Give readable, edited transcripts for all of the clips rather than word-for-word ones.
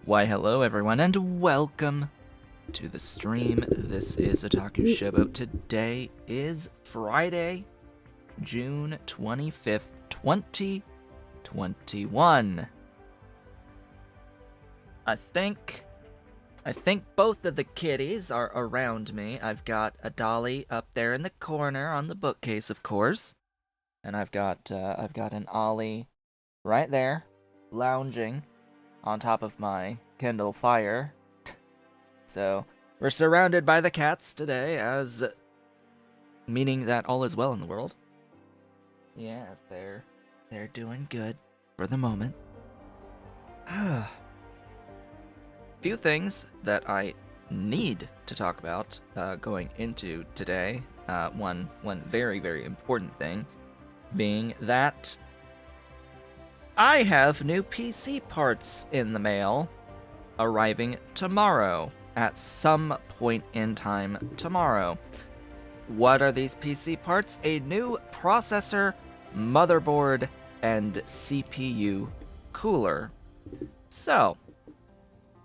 Why, hello everyone, and welcome to the stream. This is Otaku Shobo. Today is Friday, June 25th, 2021. I think both of the kitties are around me. I've got a dolly up there in the corner on the bookcase, of course, and I've got an ollie right there, lounging on top of my Kindle Fire. So we're surrounded by the cats today, as meaning that all is well in the world. Yes, they're doing good for the moment. Few things that I need to talk about going into today. One very important thing being that I have new PC parts in the mail arriving tomorrow, at some point in time tomorrow. What are these PC parts? A new processor, motherboard, and CPU cooler. So,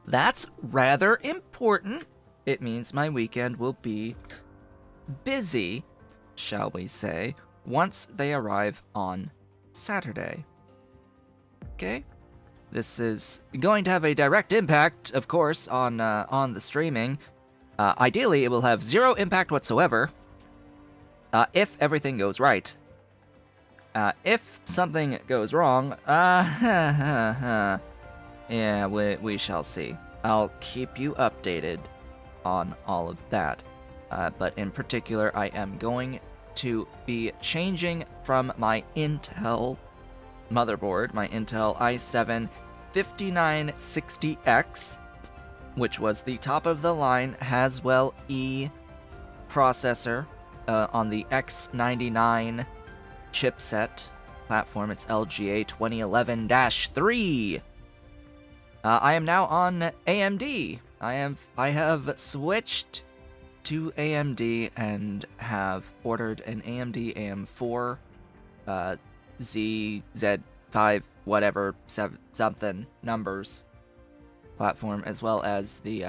that's rather important. It means my weekend will be busy, shall we say, once they arrive on Saturday. Okay? This is going to have a direct impact, of course, on the streaming. Ideally, it will have zero impact whatsoever if everything goes right. If something goes wrong, yeah, we shall see. I'll keep you updated on all of that. But in particular, I am going to be changing from my Intel motherboard, my Intel i7 5960X, which was the top of the line Haswell E processor on the X99 chipset platform. It's LGA 2011-3. I am now on AMD. I have switched to AMD and have ordered an AMD AM4 Z5 whatever something numbers platform, as well as the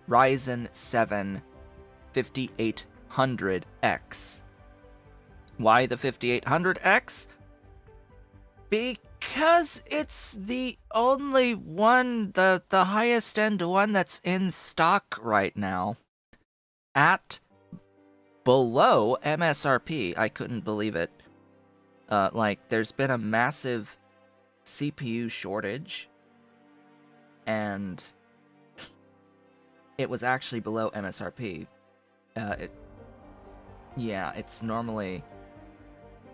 Ryzen 7 5800X. Why the 5800X? Because it's the only one, the highest end one that's in stock right now at below MSRP. I couldn't believe it. There's been a massive CPU shortage, and it was actually below MSRP. It's normally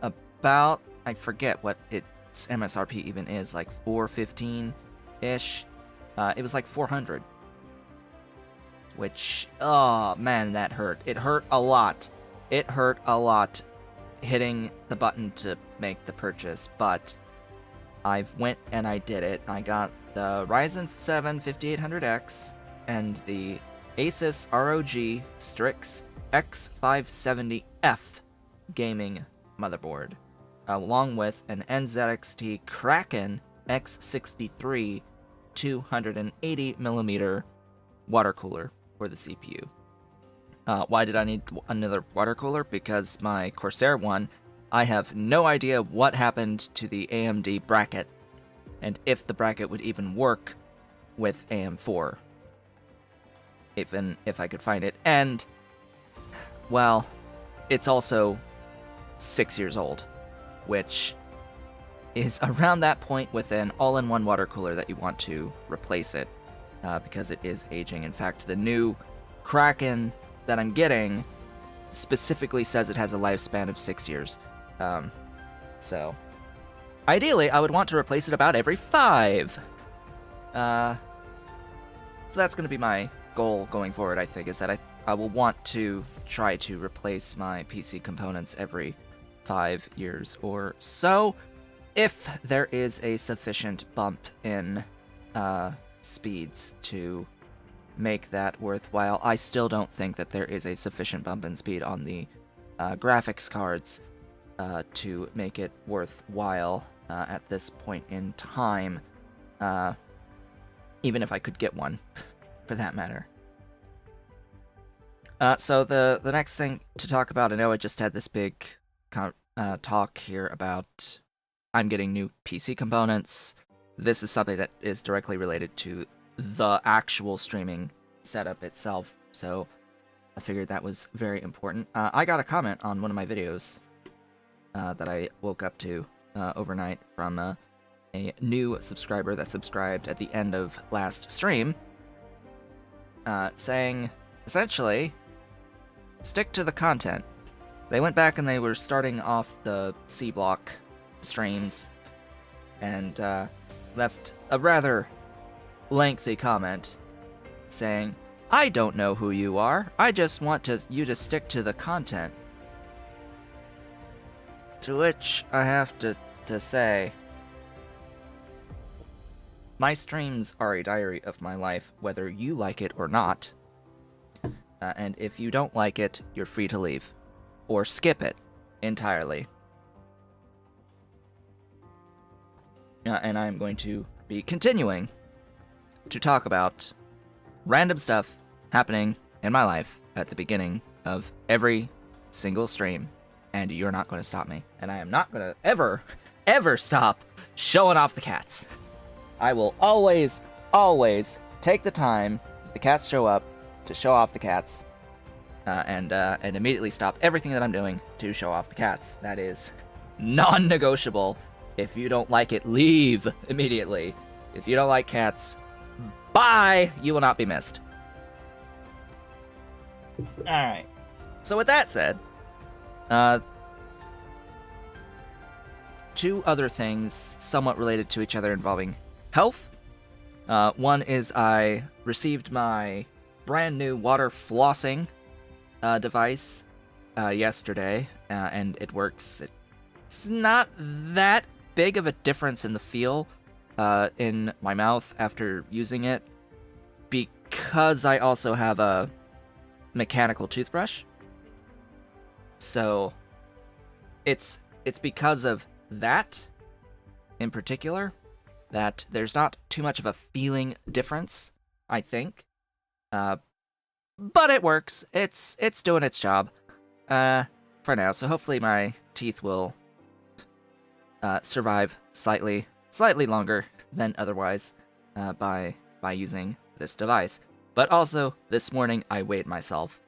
about, I forget what its MSRP even is, like 415-ish. It was like 400, which, oh man, that hurt. It hurt a lot. It hurt a lot hitting the button to make the purchase, but I went and I did it. I got the Ryzen 7 5800X and the Asus ROG Strix X570F gaming motherboard, along with an NZXT Kraken X63 280mm water cooler for the CPU. Why did I need another water cooler? Because my Corsair one, I have no idea what happened to the AMD bracket, and if the bracket would even work with AM4. Even if I could find it. And, well, it's also 6 years old, which is around that point with an all-in-one water cooler that you want to replace it, because it is aging. In fact, the new Kraken that I'm getting specifically says it has a lifespan of 6 years. So ideally, I would want to replace it about every 5. So that's going to be my goal going forward, I think, is that I will want to try to replace my PC components every 5 years or so, if there is a sufficient bump in speeds to make that worthwhile. I still don't think that there is a sufficient bump in speed on the graphics cards to make it worthwhile at this point in time. even if I could get one, for that matter. So the next thing to talk about, I know I just had this big talk here about I'm getting new PC components. This is something that is directly related to the actual streaming setup itself, so I figured that was very important. I got a comment on one of my videos that I woke up to overnight from a new subscriber that subscribed at the end of last stream, saying, essentially, stick to the content. They went back and they were starting off the C block streams and left a rather lengthy comment saying, I don't know who you are, I just want you to stick to the content. To which I have to say, my streams are a diary of my life, whether you like it or not. And if you don't like it, you're free to leave. Or skip it entirely. And I'm going to be continuing to talk about random stuff happening in my life at the beginning of every single stream. And you're not going to stop me. And I am not going to ever stop showing off the cats. I will always take the time if the cats show up to show off the cats, and immediately stop everything that I'm doing to show off the cats. That is non-negotiable. If you don't like it, leave immediately. If you don't like cats, bye! You will not be missed. Alright. So with that said, two other things somewhat related to each other involving health. One is I received my brand new water flossing device yesterday, and it works. It's not that big of a difference in the feel in my mouth after using it, because I also have a mechanical toothbrush. So it's because of that in particular that there's not too much of a feeling difference, I think. But it works. It's doing its job for now. So hopefully my teeth will survive slightly longer than otherwise by using this device. But also this morning I weighed myself.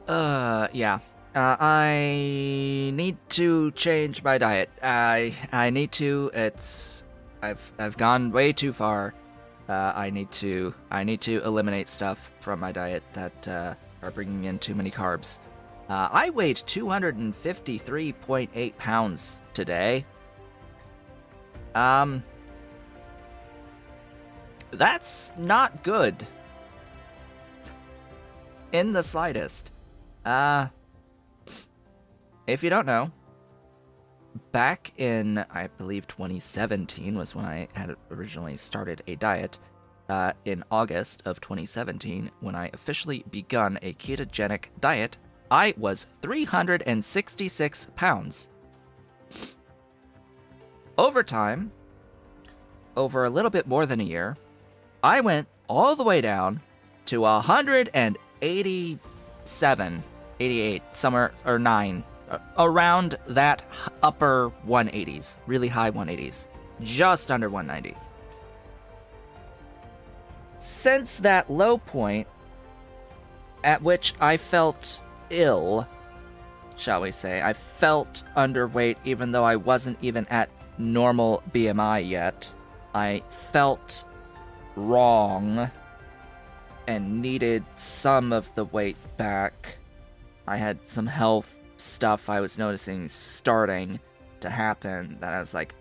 Yeah. I need to change my diet. I need to. I've gone way too far. I need to eliminate stuff from my diet that are bringing in too many carbs. I weighed 253.8 pounds today. That's not good. In the slightest. If you don't know, back in, I believe, 2017 was when I had originally started a diet. In August of 2017, when I officially begun a ketogenic diet, I was 366 pounds. Over time, over a little bit more than a year, I went all the way down to 187, 88, somewhere, or 9. Around that upper 180s, really high 180s, just under 190. Since that low point, at which I felt ill, shall we say, I felt underweight even though I wasn't even at normal BMI yet. I felt wrong and needed some of the weight back. I had some health stuff I was noticing starting to happen that I was like,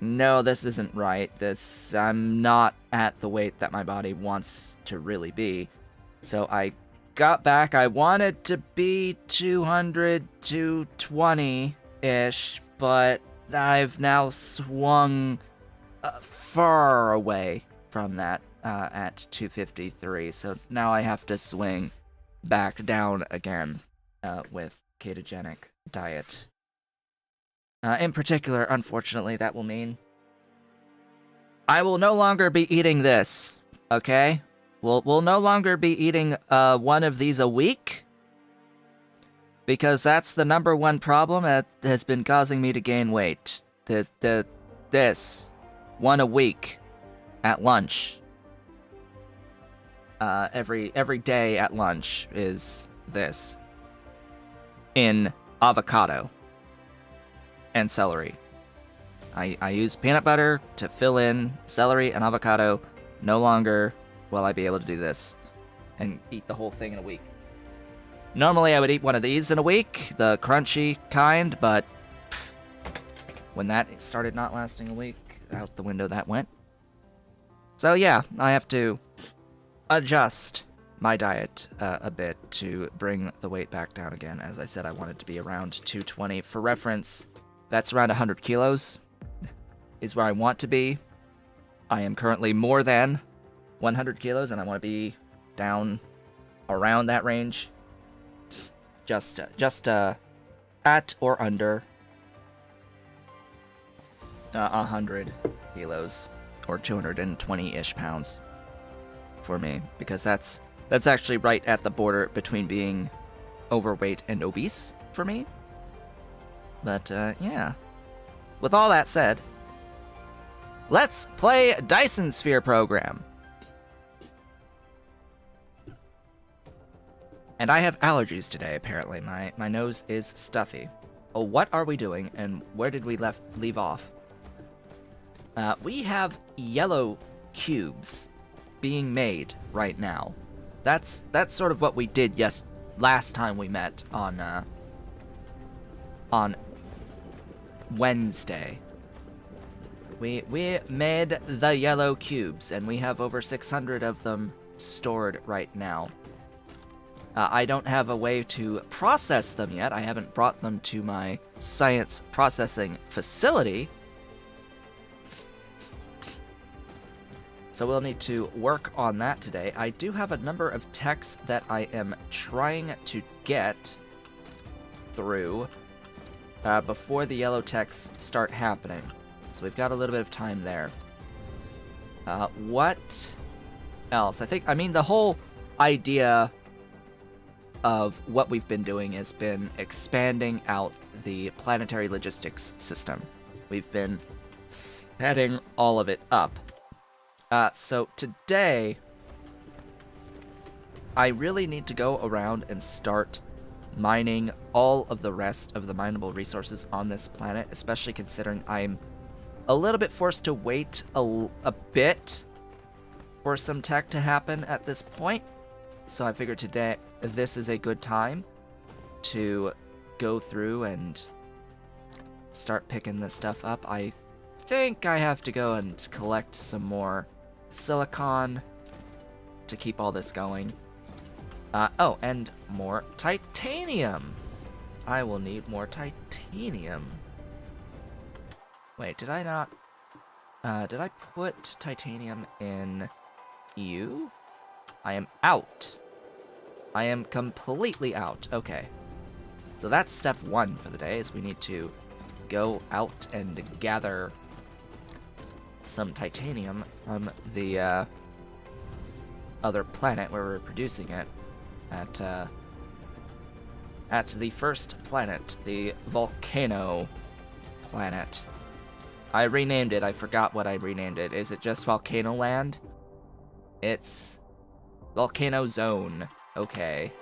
no, this isn't right. I'm not at the weight that my body wants to really be. So I got back. I wanted to be 200, 220-ish, but I've now swung far away from that at 253. So now I have to swing back down again. With ketogenic diet. In particular, unfortunately, that will mean I will no longer be eating this, okay? We'll no longer be eating one of these a week, because that's the number one problem that has been causing me to gain weight. This one a week at lunch. Every day at lunch is this in avocado and celery. I use peanut butter to fill in celery and avocado. No longer will I be able to do this and eat the whole thing in a week. Normally I would eat one of these in a week, the crunchy kind, but when that started not lasting a week, out the window that went. So yeah, I have to adjust my diet a bit to bring the weight back down again. As I said, I want it to be around 220. For reference, that's around 100 kilos is where I want to be. I am currently more than 100 kilos, and I want to be down around that range. Just at or under 100 kilos, or 220-ish pounds for me, because that's actually right at the border between being overweight and obese for me. But yeah, with all that said, let's play Dyson Sphere Program. And I have allergies today, apparently. My nose is stuffy. Oh, what are we doing, and where did we leave off? We have yellow cubes being made right now. That's sort of what we did last time we met on Wednesday. We made the yellow cubes, and we have over 600 of them stored right now. I don't have a way to process them yet. I haven't brought them to my science processing facility. So we'll need to work on that today. I do have a number of techs that I am trying to get through before the yellow techs start happening. So we've got a little bit of time there. What else? The whole idea of what we've been doing has been expanding out the planetary logistics system. We've been setting all of it up. So today, I really need to go around and start mining all of the rest of the mineable resources on this planet, especially considering I'm a little bit forced to wait a bit for some tech to happen at this point. So I figured today this is a good time to go through and start picking this stuff up. I think I have to go and collect some more silicon to keep all this going. Oh, and more titanium. I will need more titanium. Wait, did I not... did I put titanium in you? I am out. I am completely out. Okay. So that's step one for the day, is we need to go out and gather some titanium from the other planet where we're producing it at the first planet, the volcano planet. I renamed it. I forgot what I renamed it. Is it just Volcano Land? It's Volcano Zone. Okay.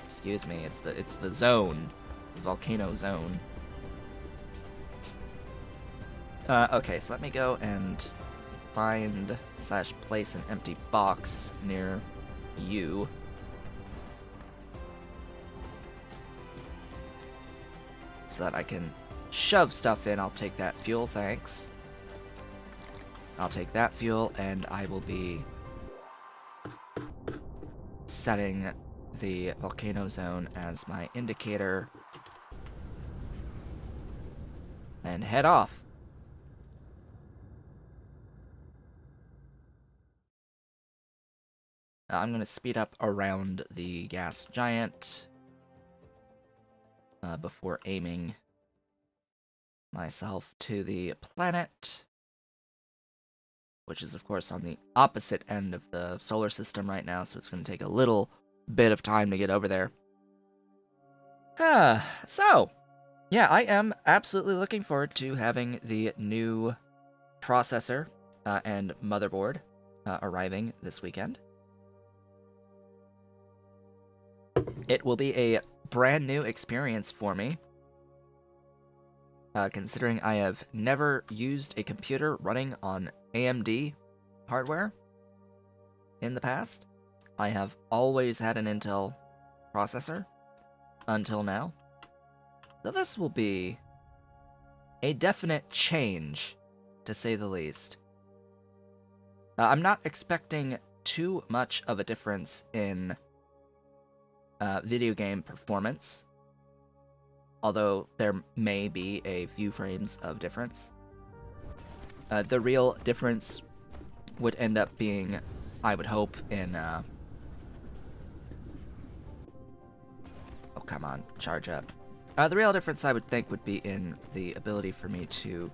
Excuse me. It's the zone. The volcano zone. Okay, so let me go and find / place an empty box near you. So that I can shove stuff in. I'll take that fuel, thanks. I'll take that fuel, and I will be setting the volcano zone as my indicator and head off. I'm going to speed up around the gas giant before aiming myself to the planet. which is, of course, on the opposite end of the solar system right now, so it's going to take a little bit of time to get over there. So, yeah, I am absolutely looking forward to having the new processor and motherboard arriving this weekend. It will be a brand new experience for me, considering I have never used a computer running on AMD hardware in the past. I have always had an Intel processor until now. So this will be a definite change, to say the least. I'm not expecting too much of a difference in video game performance, although there may be a few frames of difference. The real difference would end up being, I would hope, in... oh, come on, charge up. The real difference, I would think, would be in the ability for me to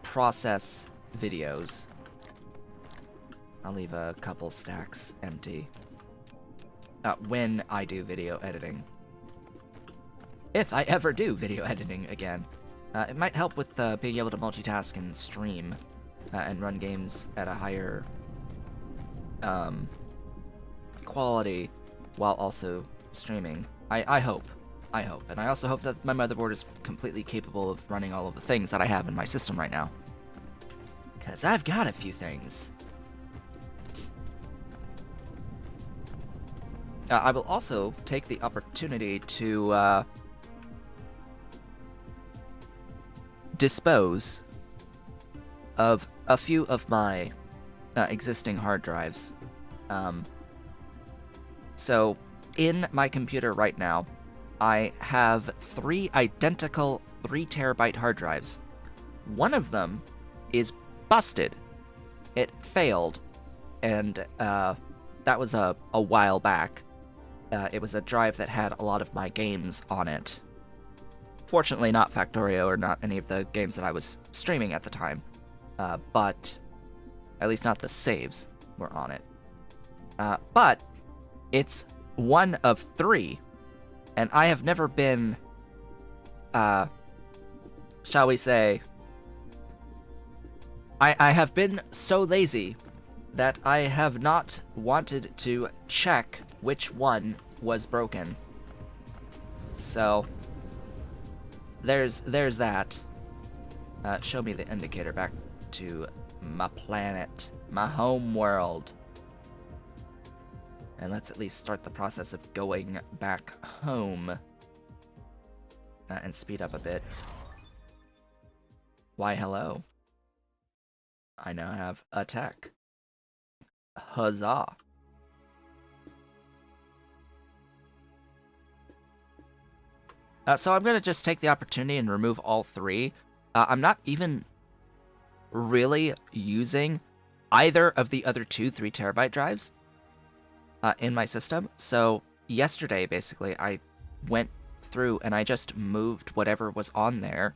process videos. I'll leave a couple stacks empty when I do video editing. If I ever do video editing again. It might help with being able to multitask and stream and run games at a higher quality while also streaming. I hope. And I also hope that my motherboard is completely capable of running all of the things that I have in my system right now. Because I've got a few things. I will also take the opportunity to dispose of a few of my existing hard drives. So, in my computer right now, I have 3 identical 3 terabyte hard drives. One of them is busted. It failed, and that was a while back. It was a drive that had a lot of my games on it. Fortunately, not Factorio or not any of the games that I was streaming at the time, but at least not the saves were on it. But it's one of 3, and I have never been, shall we say, I have been so lazy that I have not wanted to check which one was broken. So, there's that. Show me the indicator back to my planet, my home world. And let's at least start the process of going back home. And speed up a bit. Why, hello. I now have a tech. Huzzah. So I'm going to just take the opportunity and remove all 3. I'm not even really using either of the other 2 3 terabyte drives in my system. So yesterday, basically, I went through and I just moved whatever was on there.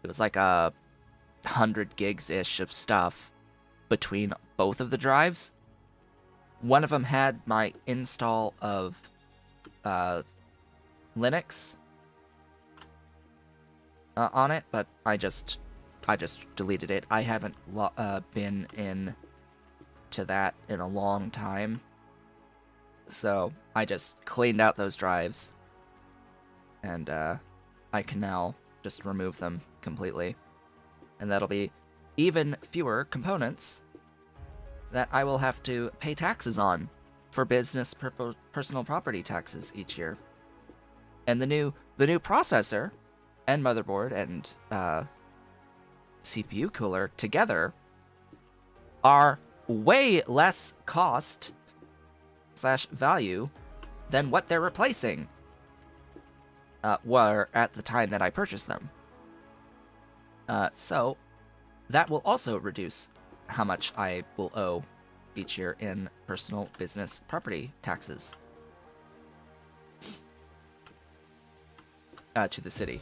It was like 100 gigs-ish of stuff between both of the drives. One of them had my install of Linux on it, but I just deleted it. I haven't been in to that in a long time, so I just cleaned out those drives, and I can now just remove them completely, and that'll be even fewer components that I will have to pay taxes on for business personal property taxes each year. And the new processor and motherboard and CPU cooler together are way less cost / value than what they're replacing were at the time that I purchased them. So that will also reduce how much I will owe each year in personal business property taxes to the city.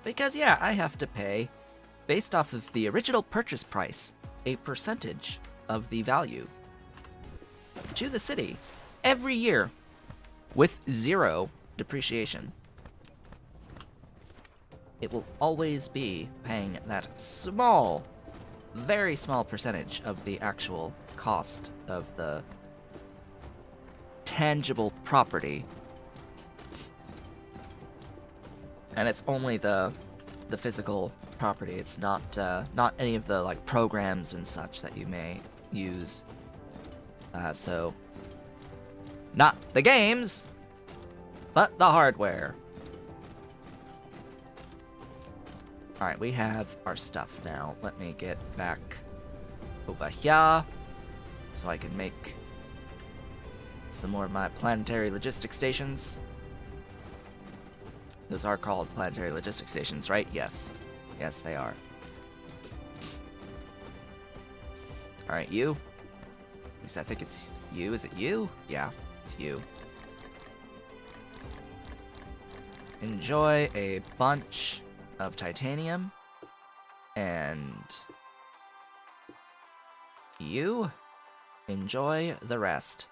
Because, yeah, I have to pay, based off of the original purchase price, a percentage of the value to the city every year with 0 depreciation. It will always be paying that small, very small percentage of the actual cost of the tangible property. And it's only the physical property. It's not not any of the like programs and such that you may use. So not the games, but the hardware. All right, we have our stuff now. Let me get back over here so I can make some more of my planetary logistic stations. Those are called planetary logistic stations, right? Yes. Yes, they are. Alright, you. At least I think it's you. Is it you? Yeah, it's you. Enjoy a bunch of titanium. And you enjoy the rest.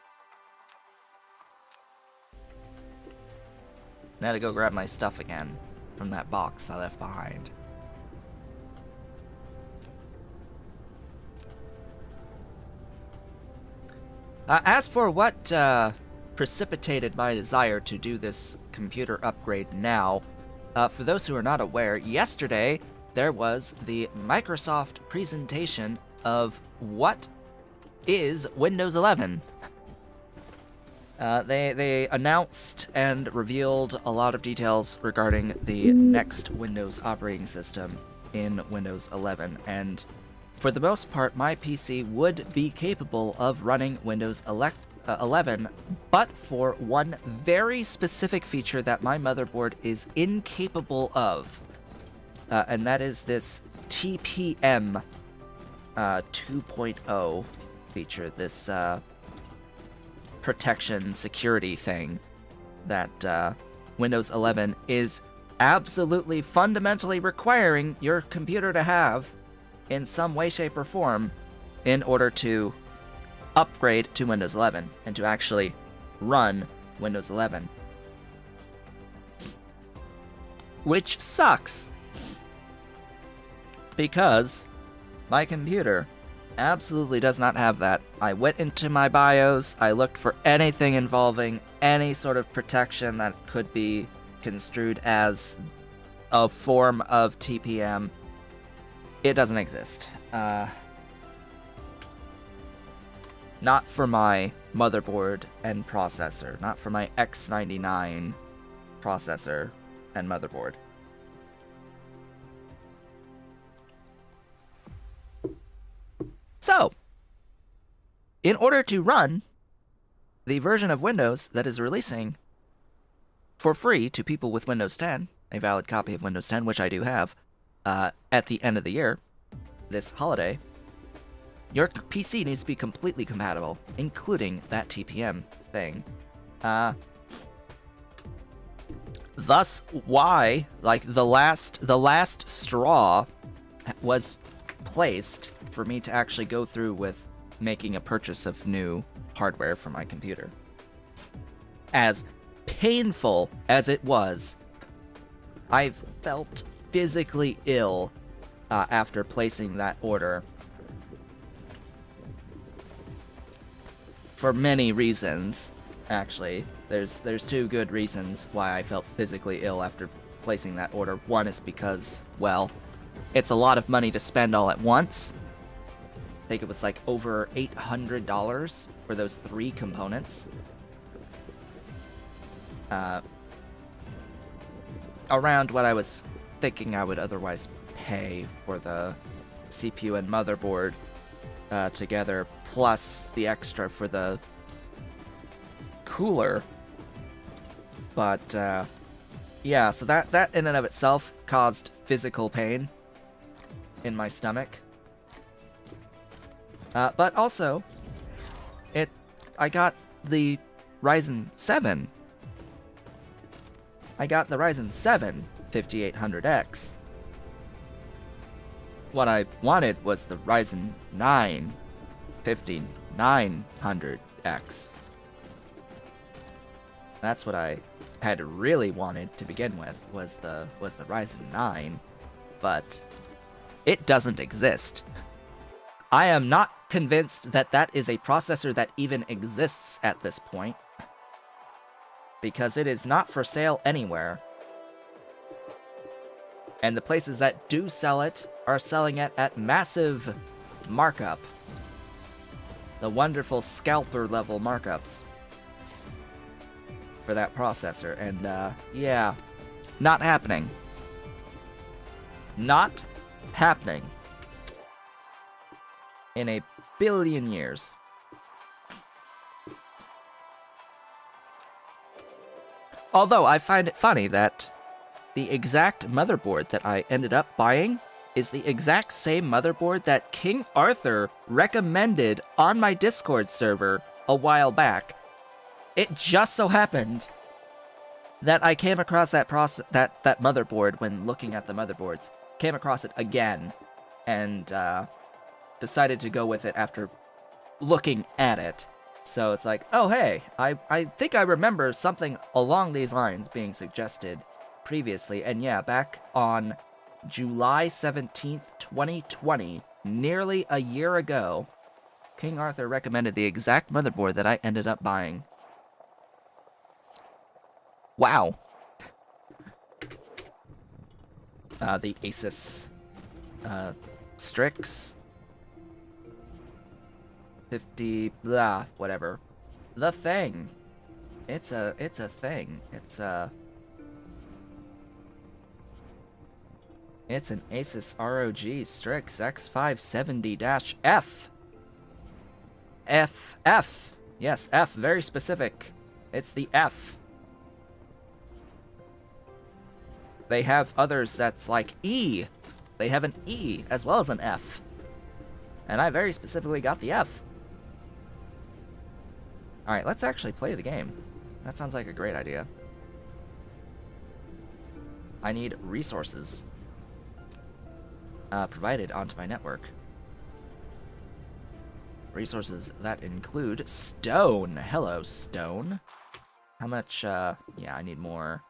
I had to go grab my stuff again from that box I left behind. As for what precipitated my desire to do this computer upgrade now, for those who are not aware, yesterday there was the Microsoft presentation of what is Windows 11. They announced and revealed a lot of details regarding the next Windows operating system in Windows 11, and for the most part, my PC would be capable of running Windows 11, but for one very specific feature that my motherboard is incapable of, and that is this TPM 2.0 feature, this protection security thing that Windows 11 is absolutely fundamentally requiring your computer to have in some way, shape, or form in order to upgrade to Windows 11 and to actually run Windows 11. Which sucks, because my computer absolutely does not have that. I went into my BIOS, I looked for anything involving any sort of protection that could be construed as a form of TPM. It doesn't exist. Not for my motherboard and processor. Not for my X99 processor and motherboard. So, in order to run the version of Windows that is releasing for free to people with Windows 10, a valid copy of Windows 10, which I do have, at the end of the year, this holiday, your PC needs to be completely compatible, including that TPM thing. Thus, why, like, the last straw was placed for me to actually go through with making a purchase of new hardware for my computer. As painful as it was, I felt physically ill after placing that order. For many reasons, actually. There's 2 good reasons why I felt physically ill after placing that order. One is because, well, it's a lot of money to spend all at once. I think it was like over $800 for those 3 components. Around what I was thinking I would otherwise pay for the CPU and motherboard together, plus the extra for the cooler. But yeah, so that in and of itself caused physical pain in my stomach. But also, I got the Ryzen 7. I got the Ryzen 7 5800X. What I wanted was the Ryzen 9 5900X. That's what I had really wanted to begin with, was the Ryzen 9, but it doesn't exist. I am not convinced that that is a processor that even exists at this point, because it is not for sale anywhere. And the places that do sell it are selling it at massive markup. The wonderful scalper level markups for that processor. And, yeah, not happening. Not happening. In a billion years. Although I find it funny that the exact motherboard that I ended up buying is the exact same motherboard that King Arthur recommended on my Discord server a while back. It just so happened that I came across that motherboard when looking at the motherboards. Came across it again, and decided to go with it after looking at it. So it's like, oh hey, I think I remember something along these lines being suggested previously. And yeah, back on July 17th, 2020, nearly a year ago, King Arthur recommended the exact motherboard that I ended up buying. Wow. The Asus Strix 50 blah whatever. The thing. It's a thing. It's an Asus ROG Strix X570-F. F. Yes, F, very specific. It's the F. They have others that's like E. They have an E as well as an F. And I very specifically got the F. Alright, let's actually play the game. That sounds like a great idea. I need resources provided onto my network. Resources that include stone. Hello, stone. How much, yeah, I need more.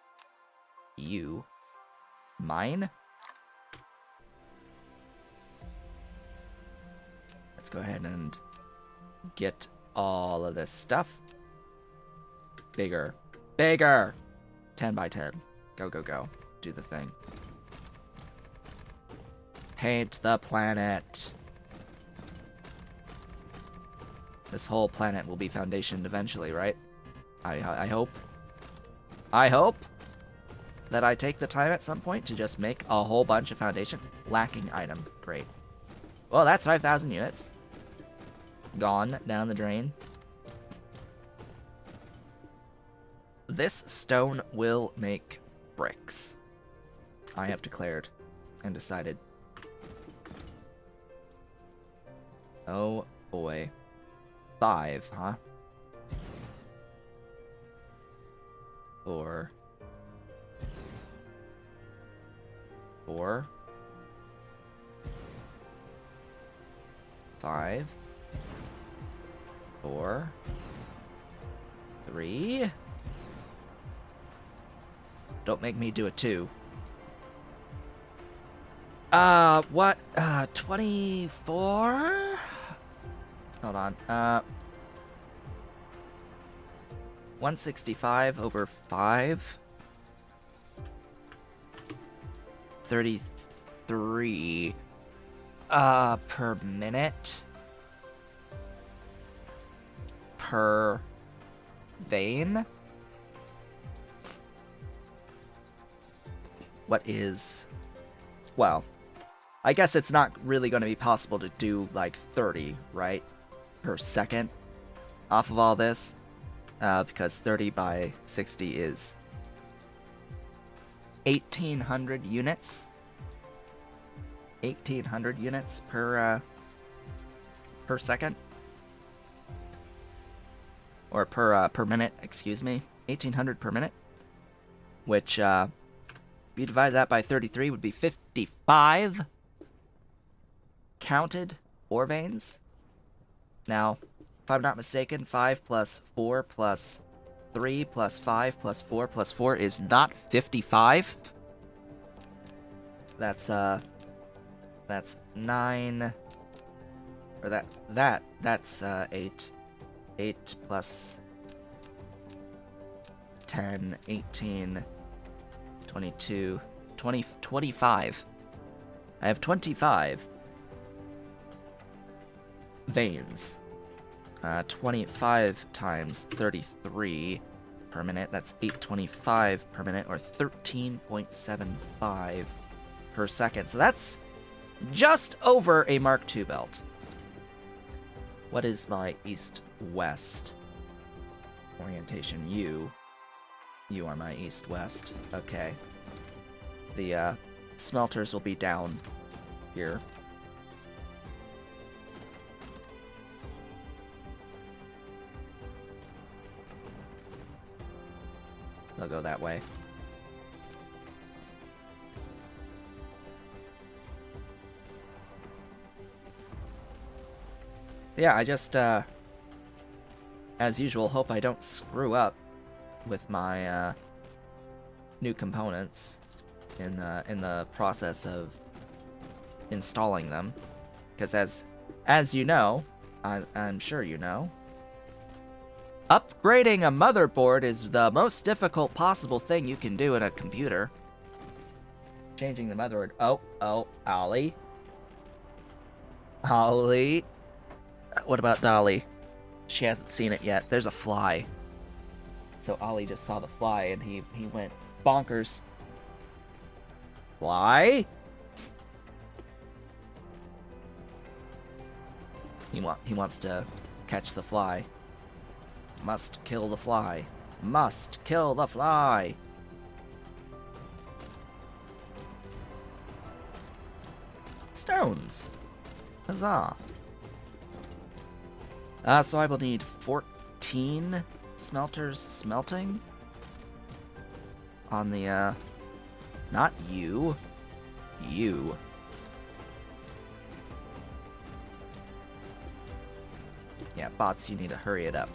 You. Mine? Let's go ahead and get all of this stuff. Bigger. Bigger! 10 by 10. Go, go, go. Do the thing. Paint the planet. This whole planet will be foundationed eventually, right? I hope. I hope that I take the time at some point to just make a whole bunch of foundation. Lacking item. Great. Well, that's 5,000 units. Gone down the drain. This stone will make bricks. I have declared and decided. Oh boy. 5, huh? 4. 4. 5. 4. 3. Don't make me do a 2. What? 24? Hold on. 165 over 5. 33. Per minute. Per vein. What is... Well, I guess it's not really going to be possible to do, like, 30, right? Per second off of all this. Because 30 by 60 is 1,800 units. 1,800 units per second. Or per minute, excuse me. 1,800 per minute. Which, If you divide that by 33, would be 55 counted ore veins. Now, if I'm not mistaken, 5 plus 4 plus 3 plus 5 plus 4 plus 4 is not 55. That's 9, or that's 8. 8 plus 10, 18, 22, 20, 25. I have 25 veins. 25 times 33 per minute, that's 825 per minute, or 13.75 per second. So that's just over a Mark II belt. What is my east-west orientation? You are my east-west. Okay. The smelters will be down here. They'll go that way. Yeah, I just, as usual, hope I don't screw up with my, new components in the process of installing them. Because as you know, I'm sure you know, upgrading a motherboard is the most difficult possible thing you can do in a computer. Changing the motherboard. Oh, Ollie. Ollie. What about Dolly? She hasn't seen it yet. There's a fly. So Ollie just saw the fly and he went bonkers. Fly? He wants to catch the fly. Must kill the fly. Must kill the fly. Stones. Huzzah. So I will need 14 smelters smelting on the, not you. You. Yeah, bots, you need to hurry it up.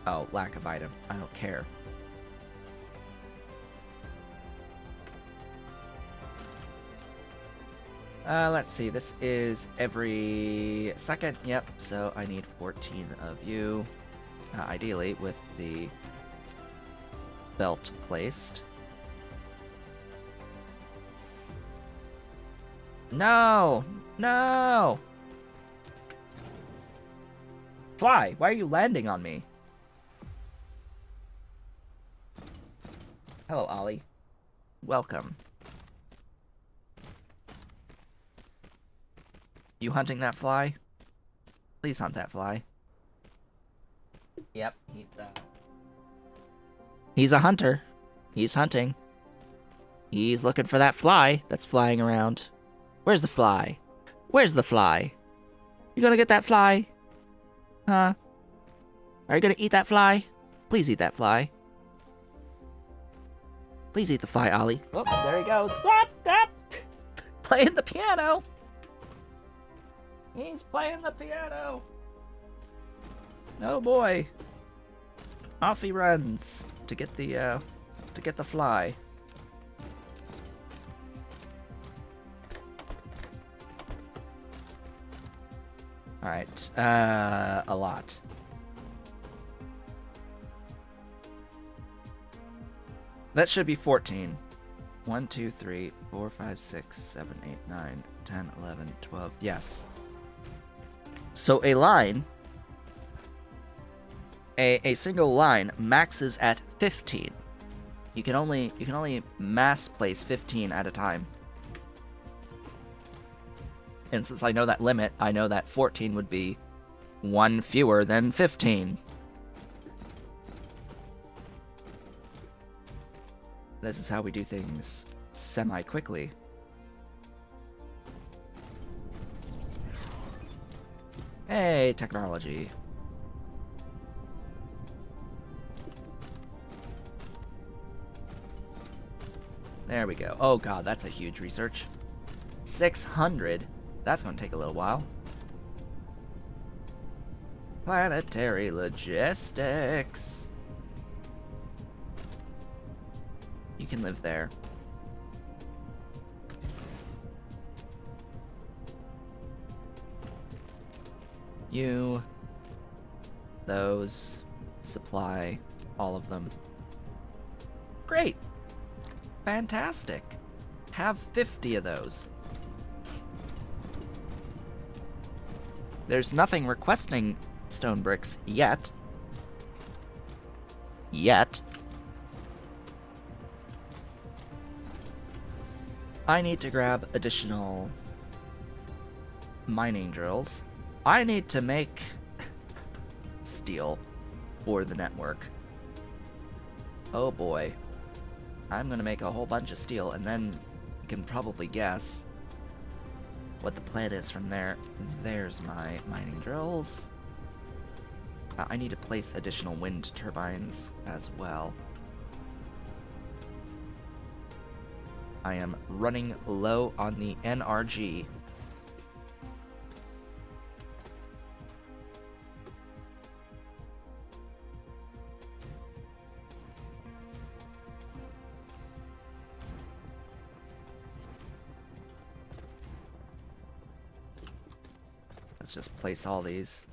Oh, lack of item. I don't care. Let's see, this is every second, yep, so I need 14 of you, ideally with the belt placed. No! No! Fly, why are you landing on me? Hello, Ollie. Welcome. You hunting that fly? Please hunt that fly. Yep, he's a hunter. He's hunting. He's looking for that fly that's flying around. Where's the fly? Where's the fly? You gonna get that fly? Huh? Are you gonna eat that fly? Please eat that fly. Please eat the fly, Ollie. Oh, there he goes. What? Playing the piano. He's playing the piano. Oh boy. Off he runs to get the fly. All right. A lot. That should be 14. 1, 2, 3, 4, 5, 6, 7, 8, 9, 10, 11, 12. Yes. So a line, a single line maxes at 15. You can only mass place 15 at a time. And since I know that limit, I know that 14 would be one fewer than 15. This is how we do things semi-quickly. Hey, technology. There we go. Oh god, that's a huge research. 600? That's gonna take a little while. Planetary logistics. You can live there. You, those, supply, all of them. Great! Fantastic! Have 50 of those. There's nothing requesting stone bricks yet. I need to grab additional mining drills. I need to make steel for the network. Oh boy. I'm gonna make a whole bunch of steel, and then you can probably guess what the plan is from there. There's my mining drills. I need to place additional wind turbines as well. I am running low on the NRG. Let's just place all these.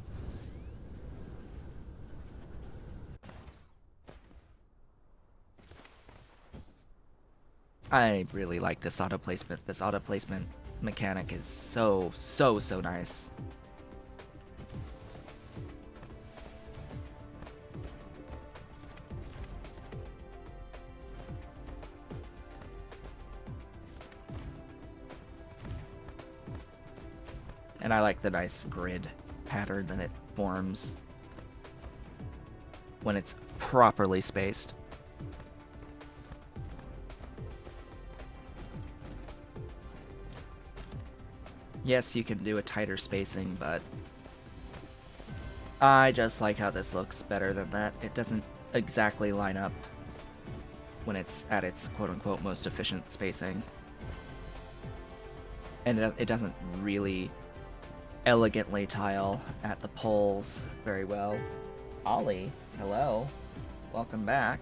I really like this auto placement. This auto placement mechanic is so nice. And I like the nice grid pattern that it forms when it's properly spaced. Yes, you can do a tighter spacing, but I just like how this looks better than that. It doesn't exactly line up when it's at its quote-unquote most efficient spacing. And it doesn't really elegantly tile at the poles very well. Ollie, hello. Welcome back.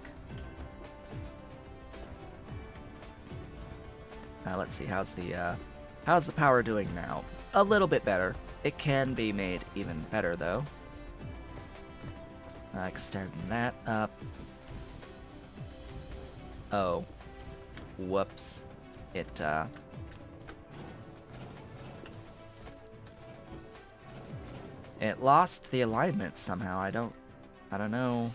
Let's see, how's the power doing now? A little bit better. It can be made even better, though. Extend that up. Oh. Whoops. It lost the alignment somehow. I don't know.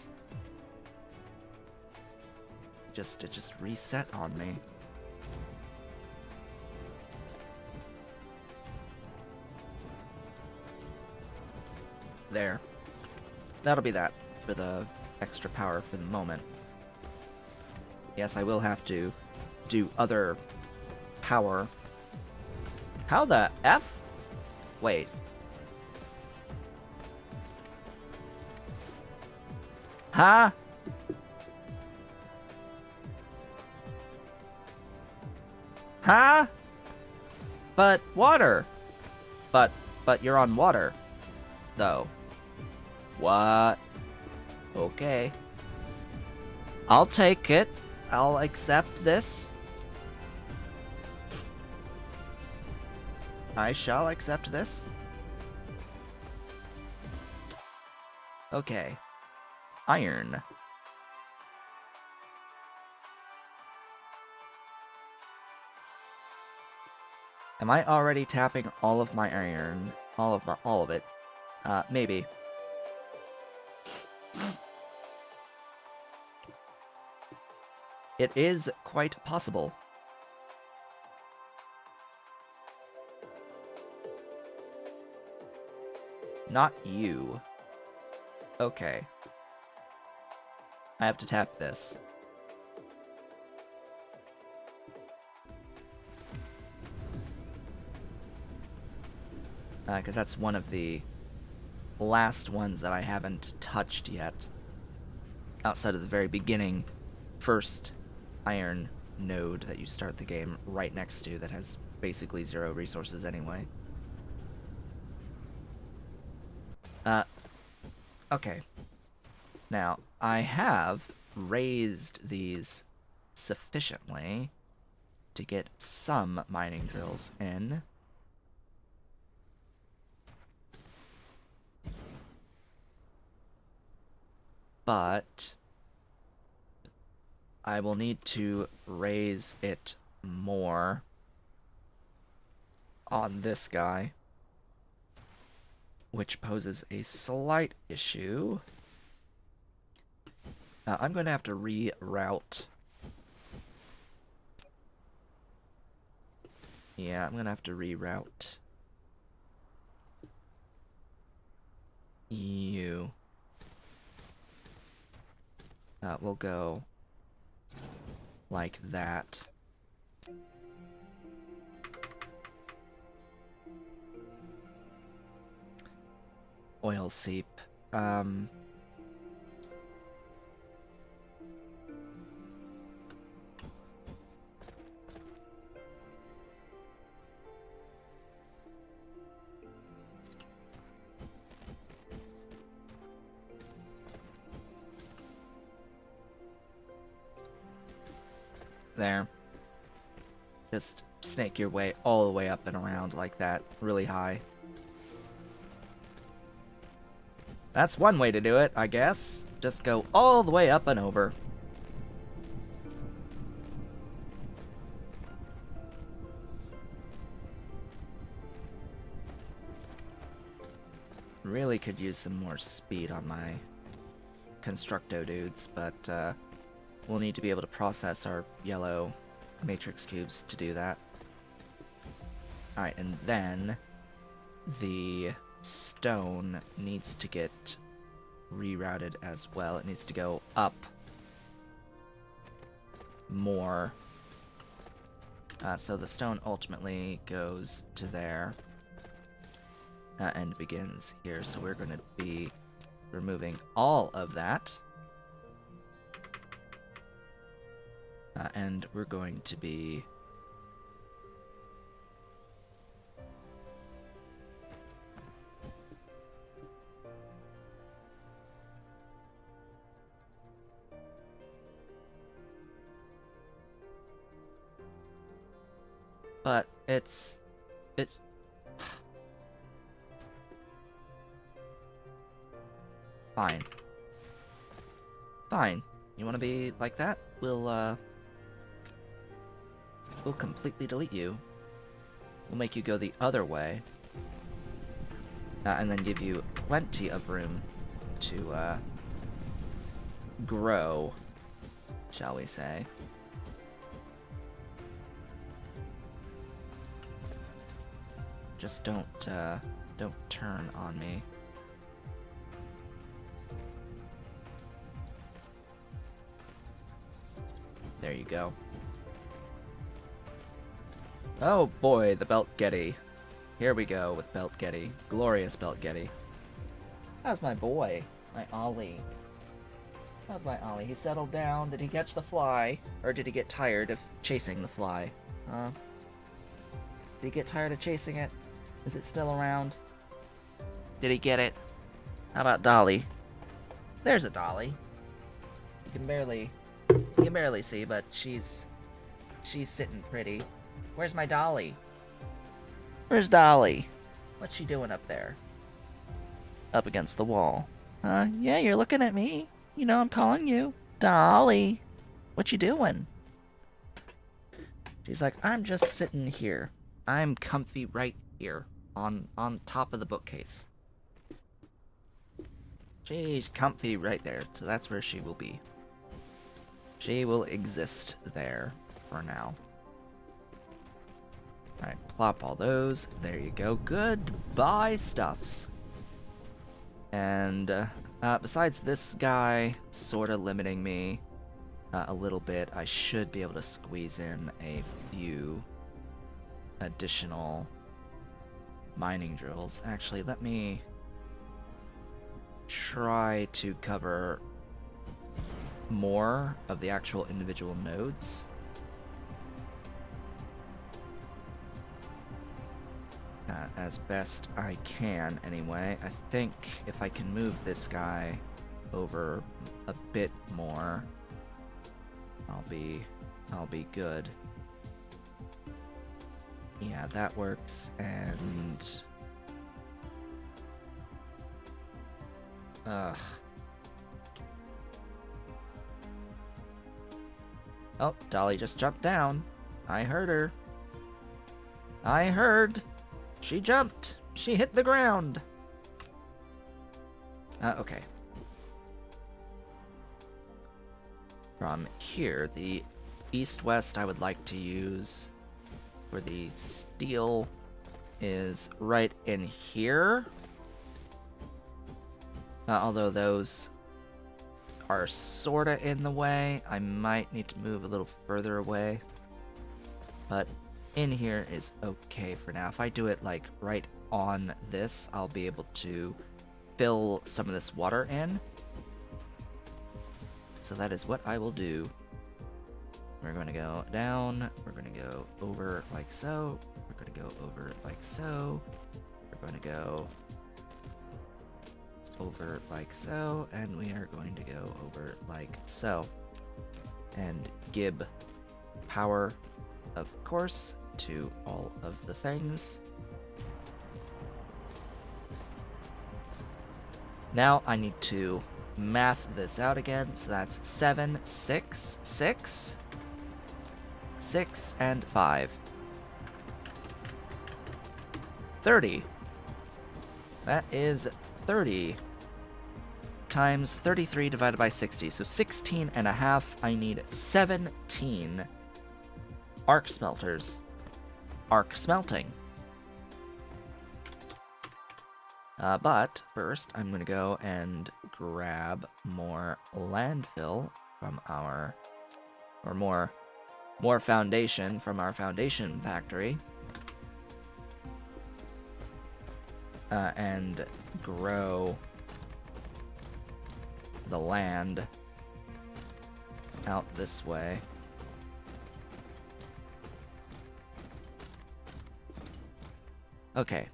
It just reset on me. There. That'll be that for the extra power for the moment. Yes, I will have to do other power. How the F? Wait. Huh? Huh? But water. But you're on water, though. What? Okay. I'll take it. I'll accept this. I shall accept this. Okay. Iron. Am I already tapping all of my iron? All of it? Maybe. It is quite possible. Not you. Okay. I have to tap this. Because that's one of the last ones that I haven't touched yet. Outside of the very beginning, first iron node that you start the game right next to that has basically 0 resources anyway. Okay. Now, I have raised these sufficiently to get some mining drills in. But I will need to raise it more on this guy, which poses a slight issue. I'm going to have to reroute. Yeah, I'm going to have to reroute you. We'll go like that. Oil seep. There. Just snake your way all the way up and around like that, really high. That's one way to do it, I guess. Just go all the way up and over. Really could use some more speed on my Constructo dudes, but we'll need to be able to process our yellow matrix cubes to do that. Alright, and then the stone needs to get rerouted as well. It needs to go up more. So the stone ultimately goes to there and begins here. So we're going to be removing all of that. And we're going to be but it fine. Fine. You want to be like that? We'll completely delete you. We'll make you go the other way. And then give you plenty of room to grow, shall we say. Just don't turn on me. There you go. Oh boy, the Belt Getty. Here we go with Belt Getty. Glorious Belt Getty. How's my boy? My Ollie. How's my Ollie? He settled down? Did he catch the fly? Or did he get tired of chasing the fly? Huh? Did he get tired of chasing it? Is it still around? Did he get it? How about Dolly? There's a Dolly. You can barely see, but she's sitting pretty. Where's my Dolly? Where's Dolly? What's she doing up there? Up against the wall. Yeah, you're looking at me. You know I'm calling you. Dolly. What you doing? She's like, I'm just sitting here. I'm comfy right here on top of the bookcase. She's comfy right there, so that's where she will be. She will exist there for now. Alright, plop all those. There you go. Goodbye, stuffs. And besides this guy sort of limiting me a little bit, I should be able to squeeze in a few additional mining drills. Actually, let me try to cover more of the actual individual nodes. as best I can, anyway. I think if I can move this guy over a bit more, I'll be good. Yeah, that works, and... Ugh. Oh, Dolly just jumped down. I heard her. I heard. She jumped. She hit the ground. Okay. From here, the east-west I would like to use for the steel is right in here. Although those are sorta in the way, I might need to move a little further away. But in here is okay for now. If I do it like right on this, I'll be able to fill some of this water in. So that is what I will do. We're going to go down, we're going to go over like so, we're going to go over like so, we're going to go over like so, and we are going to go over like so. And give power, of course, to all of the things. Now I need to math this out again, so that's 7, 6, 6, 6, and 5. 30. That is 30 times 33 divided by 60, so 16 and a half. I need 17 arc smelters. Arc smelting. But first, I'm going to go and grab more landfill from our, or more foundation from our foundation factory, and grow the land out this way. Okay.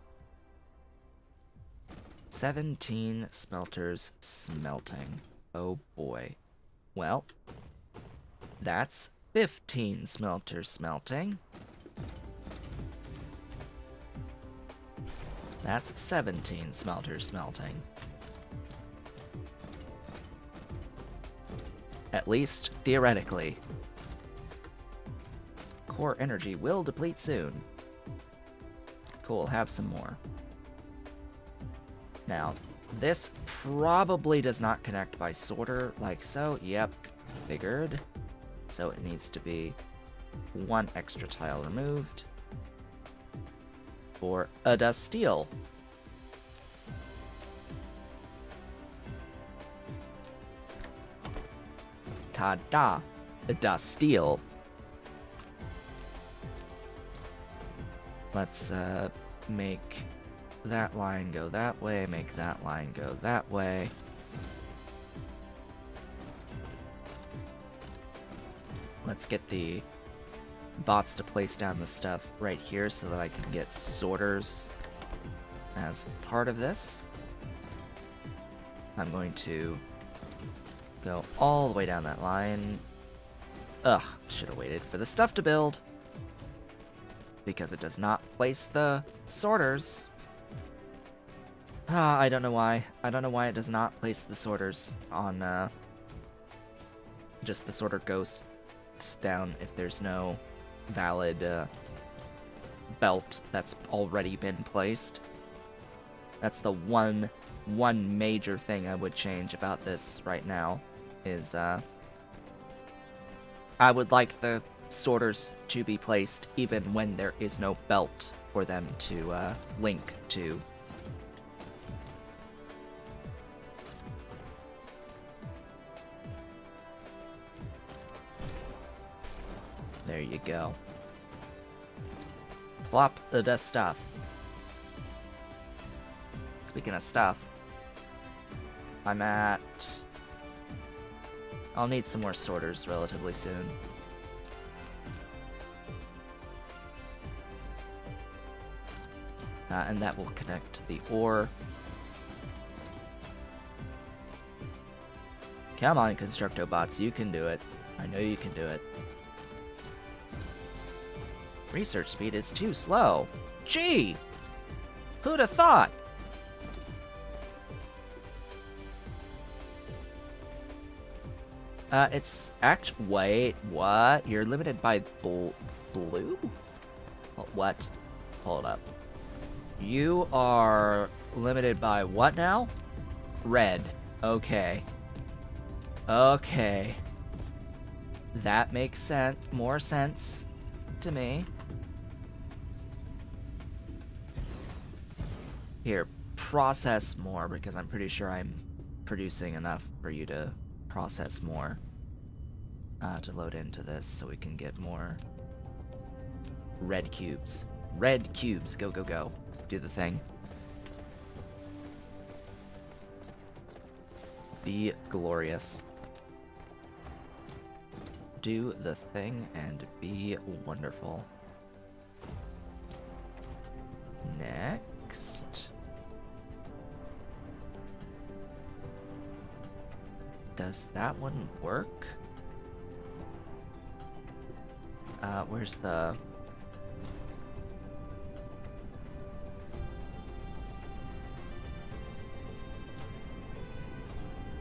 17 smelters smelting. Oh boy. Well, that's 15 smelters smelting. That's 17 smelters smelting. At least theoretically. Core energy will deplete soon. Cool, have some more. Now, this probably does not connect by sorter like so. Yep, figured. So it needs to be one extra tile removed for a dust steel. Ta-da! A dust steel. Let's make that line go that way, make that line go that way. Let's get the bots to place down the stuff right here so that I can get sorters as part of this. I'm going to go all the way down that line. Ugh, should have waited for the stuff to build, because it does not place the sorters. I don't know why. I don't know why it does not place the sorters on, just the sorter goes down if there's no valid, belt that's already been placed. That's the one major thing I would change about this right now, is, I would like the sorters to be placed even when there is no belt for them to, link to. There you go. Plop the stuff. Speaking of stuff, I'm at... I'll need some more sorters relatively soon. and that will connect the ore. Come on, Constructobots, you can do it. I know you can do it. Research speed is too slow. Gee! Who'd have thought? It's wait, what? You're limited by blue? What? Hold up. You are limited by what now? Red. Okay. Okay. That makes more sense to me. Here, process more, because I'm pretty sure I'm producing enough for you to process more to load into this so we can get more red cubes. Red cubes, go, go, go. Do the thing. Be glorious. Do the thing and be wonderful. Next. Does that one work? Where's the...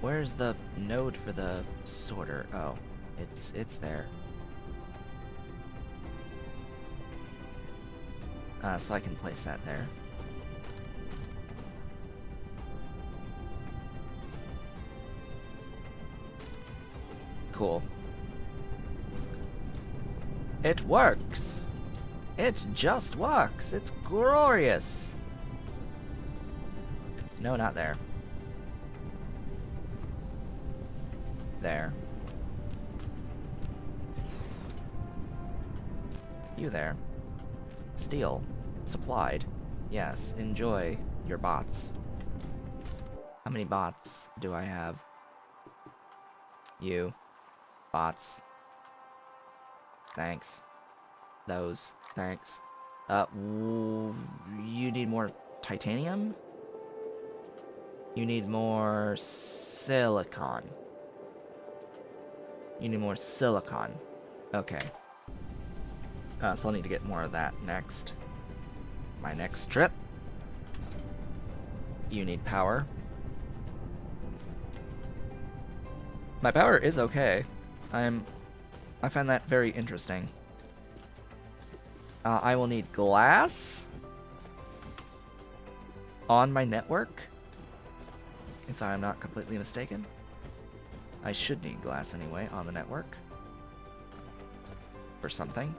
Where's the node for the sorter? Oh, it's there. So I can place that there. Cool. It works! It just works! It's glorious! No, not there. There. You there. Steel. Supplied. Yes, enjoy your bots. How many bots do I have? You. Bots. Thanks. Those. Thanks. You need more titanium? You need more silicon. You need more silicon. Okay. So I'll need to get more of that next. My next trip. You need power. My power is okay. I find that very interesting. I will need glass on my network, if I'm not completely mistaken. I should need glass anyway on the network. For something.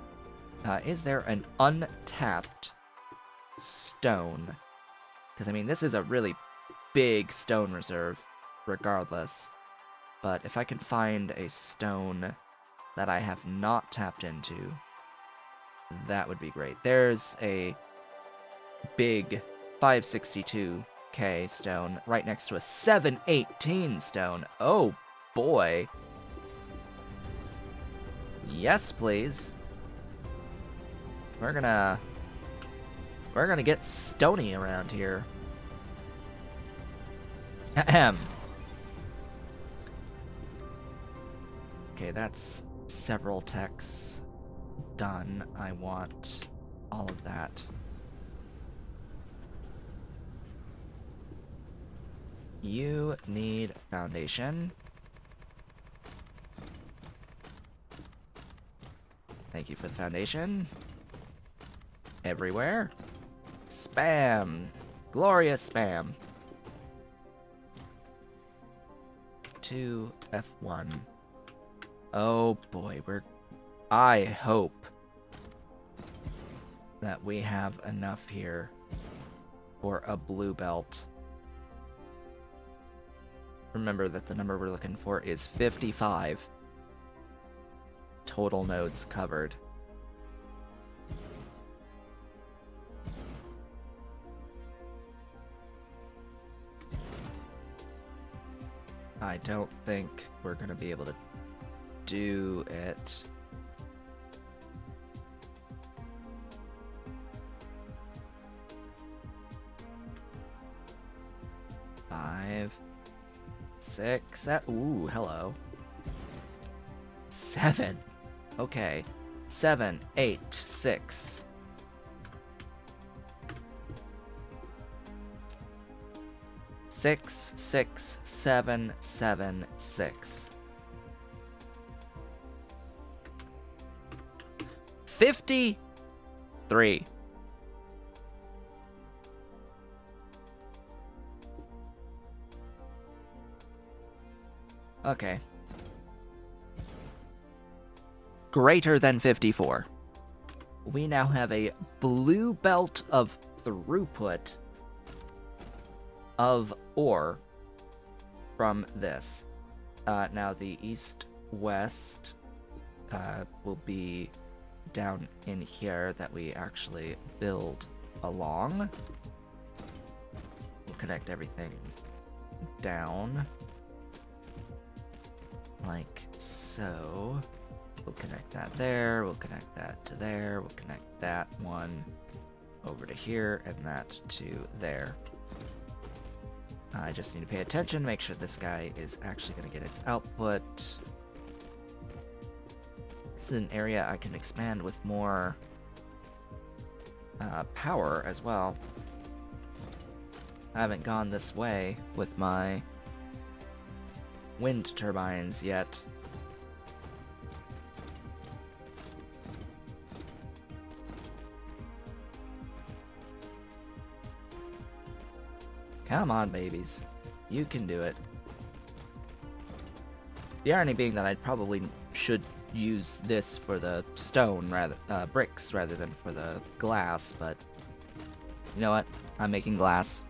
Is there an untapped stone? Because, I mean, this is a really big stone reserve, regardless. But if I can find a stone that I have not tapped into, that would be great. There's a big 562K stone right next to a 718 stone. Oh, boy. Yes, please. We're gonna get stony around here. Ahem. Okay, that's several techs done. I want all of that. You need foundation. Thank you for the foundation. Everywhere. Spam. Glorious spam. 2 F1. Oh boy, I hope that we have enough here for a blue belt. Remember that the number we're looking for is 55. Total nodes covered. I don't think we're gonna be able to do it. 6. Ooh, hello. 7. Okay. 7, 8, 6. 6, 6, 7, 7, 6. 53. Okay. Greater than 54. We now have a blue belt of throughput of ore from this. Now the east-west will be down in here that we actually build along. We'll connect everything down like so. We'll connect that there, we'll connect that to there, we'll connect that one over to here, and that to there. I just need to pay attention, make sure this guy is actually going to get its output. This is an area I can expand with more power as well. I haven't gone this way with my wind turbines yet. Come on, babies. You can do it. The irony being that I probably should use this for the stone, bricks, rather than for the glass, but you know what? I'm making glass.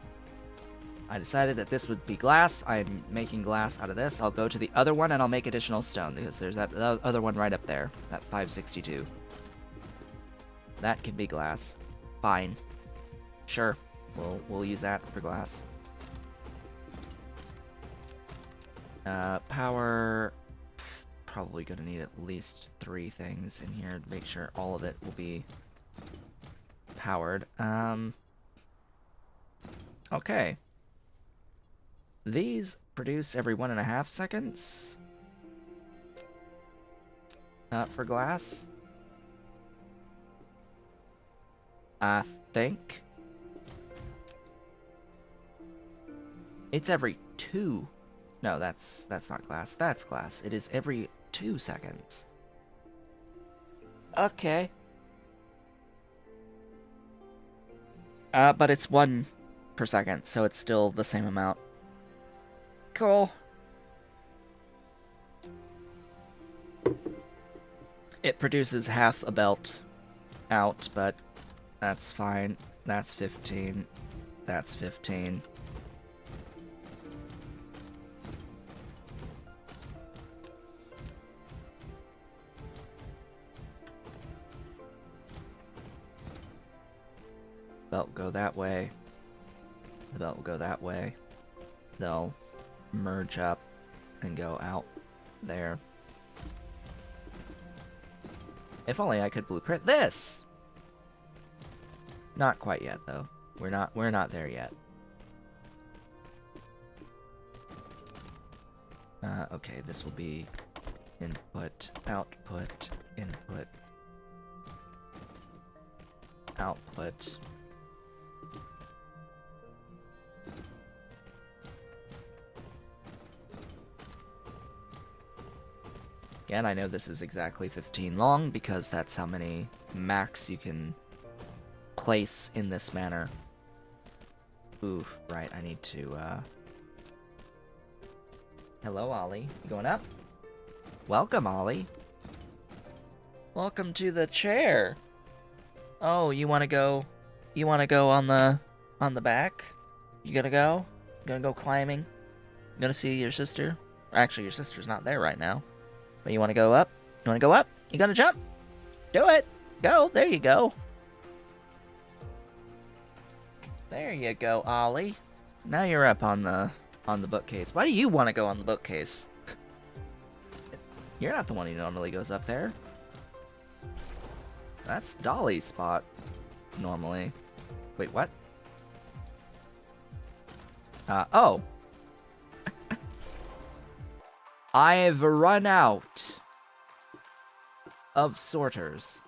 I decided that this would be glass. I'm making glass out of this. I'll go to the other one and I'll make additional stone, because there's that other one right up there, that 562. That can be glass. Fine. Sure. We'll use that for glass. Power. Probably gonna need at least 3 things in here to make sure all of it will be powered. Okay. These produce every 1.5 seconds. For glass. I think. It's every 2. No, that's not glass. That's glass. It is every 2 seconds. Okay. But it's 1 per second, so it's still the same amount. Cool. It produces half a belt out, but that's fine. That's 15. That's 15. Belt will go that way. The belt will go that way. They'll merge up and go out there. If only I could blueprint this. Not quite yet, though. We're not there yet. Okay, this will be input, output, input, output. Again, I know this is exactly 15 long because that's how many max you can place in this manner. Ooh, right, I need to, Hello, Ollie. You going up? Welcome, Ollie. Welcome to the chair. Oh, you wanna go on the back? You gonna go? You gonna go climbing? You gonna see your sister? Actually, your sister's not there right now. But you want to go up? You want to go up? You gonna jump? Do it! Go! There you go! There you go, Ollie. Now you're up on the bookcase. Why do you want to go on the bookcase? You're not the one who normally goes up there. That's Dolly's spot, normally. Wait, what? Oh. I've run out of sorters.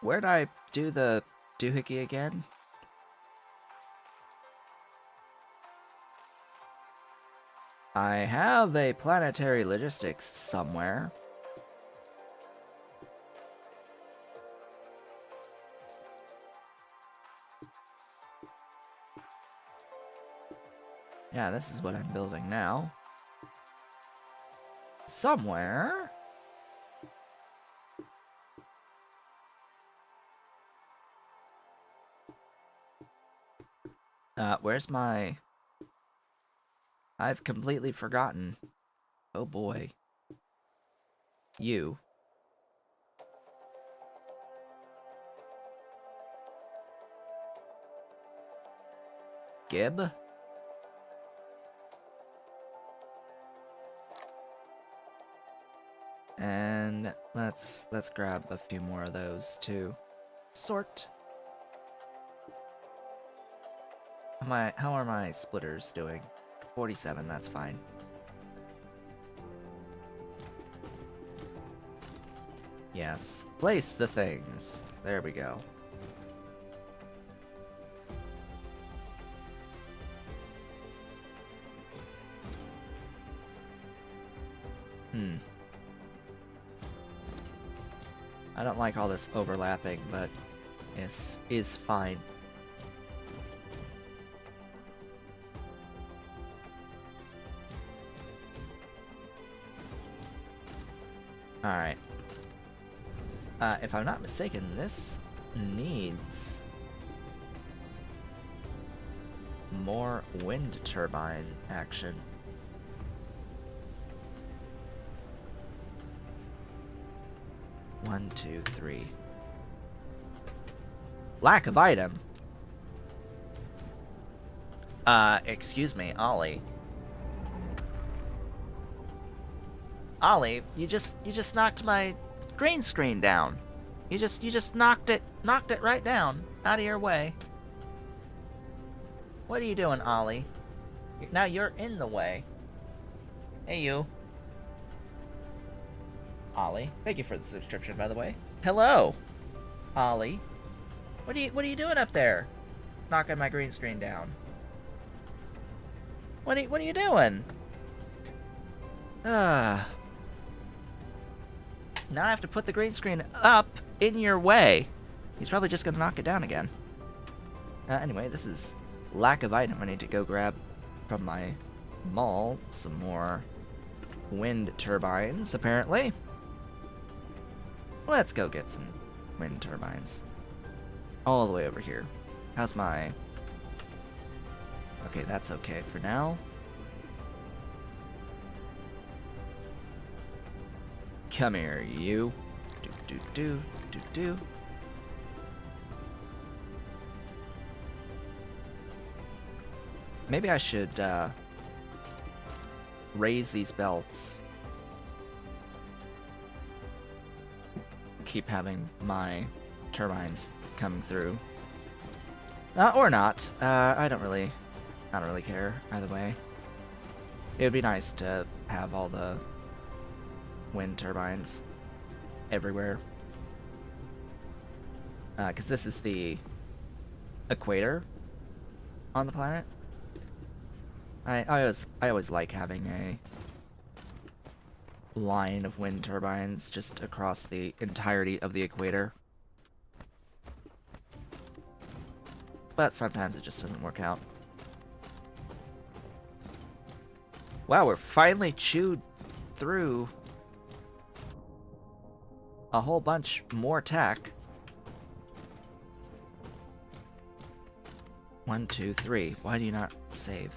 Where'd I do the doohickey again? I have a planetary logistics somewhere. Yeah, this is what I'm building now. Somewhere. Where's my... I've completely forgotten. Oh boy. You. Gib? And let's grab a few more of those too. Sort. How are my splitters doing? 47, that's fine. Yes. Place the things. There we go. I don't like all this overlapping, but is fine. Alright. If I'm not mistaken, this needs more wind turbine action. One, two, three. Lack of item. Excuse me, Ollie. Ollie, you just knocked my green screen down. You just knocked it right down, out of your way. What are you doing, Ollie? Now you're in the way. Hey, you. Ollie, thank you for the subscription, by the way. Hello, Ollie. What are you doing up there? Knocking my green screen down. What are you doing? Now I have to put the green screen up in your way. He's probably just gonna knock it down again. Anyway, this is lack of item. I need to go grab from my mall some more wind turbines, apparently. Let's go get some wind turbines. All the way over here. How's my... Okay, that's okay for now. Come here, you. Do. Maybe I should, raise these belts. Keep having my turbines coming through. Or not. I don't really care either way. It would be nice to have all the wind turbines everywhere. Because this is the equator on the planet. I always like having a line of wind turbines just across the entirety of the equator. But sometimes it just doesn't work out. Wow, we're finally chewed through a whole bunch more tech. 1, 2, 3. Why do you not save?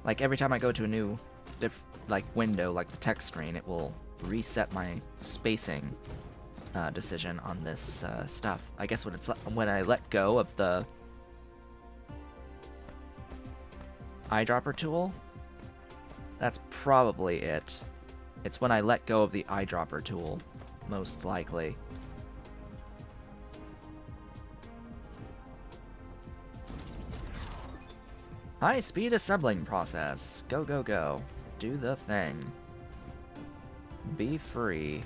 Like every time I go to a new window, like the text screen, it will reset my spacing decision on this stuff. I guess when I let go of the eyedropper tool, that's probably it. It's when I let go of the eyedropper tool, most likely. High-speed assembling process. Go, go, go. Do the thing. Be free.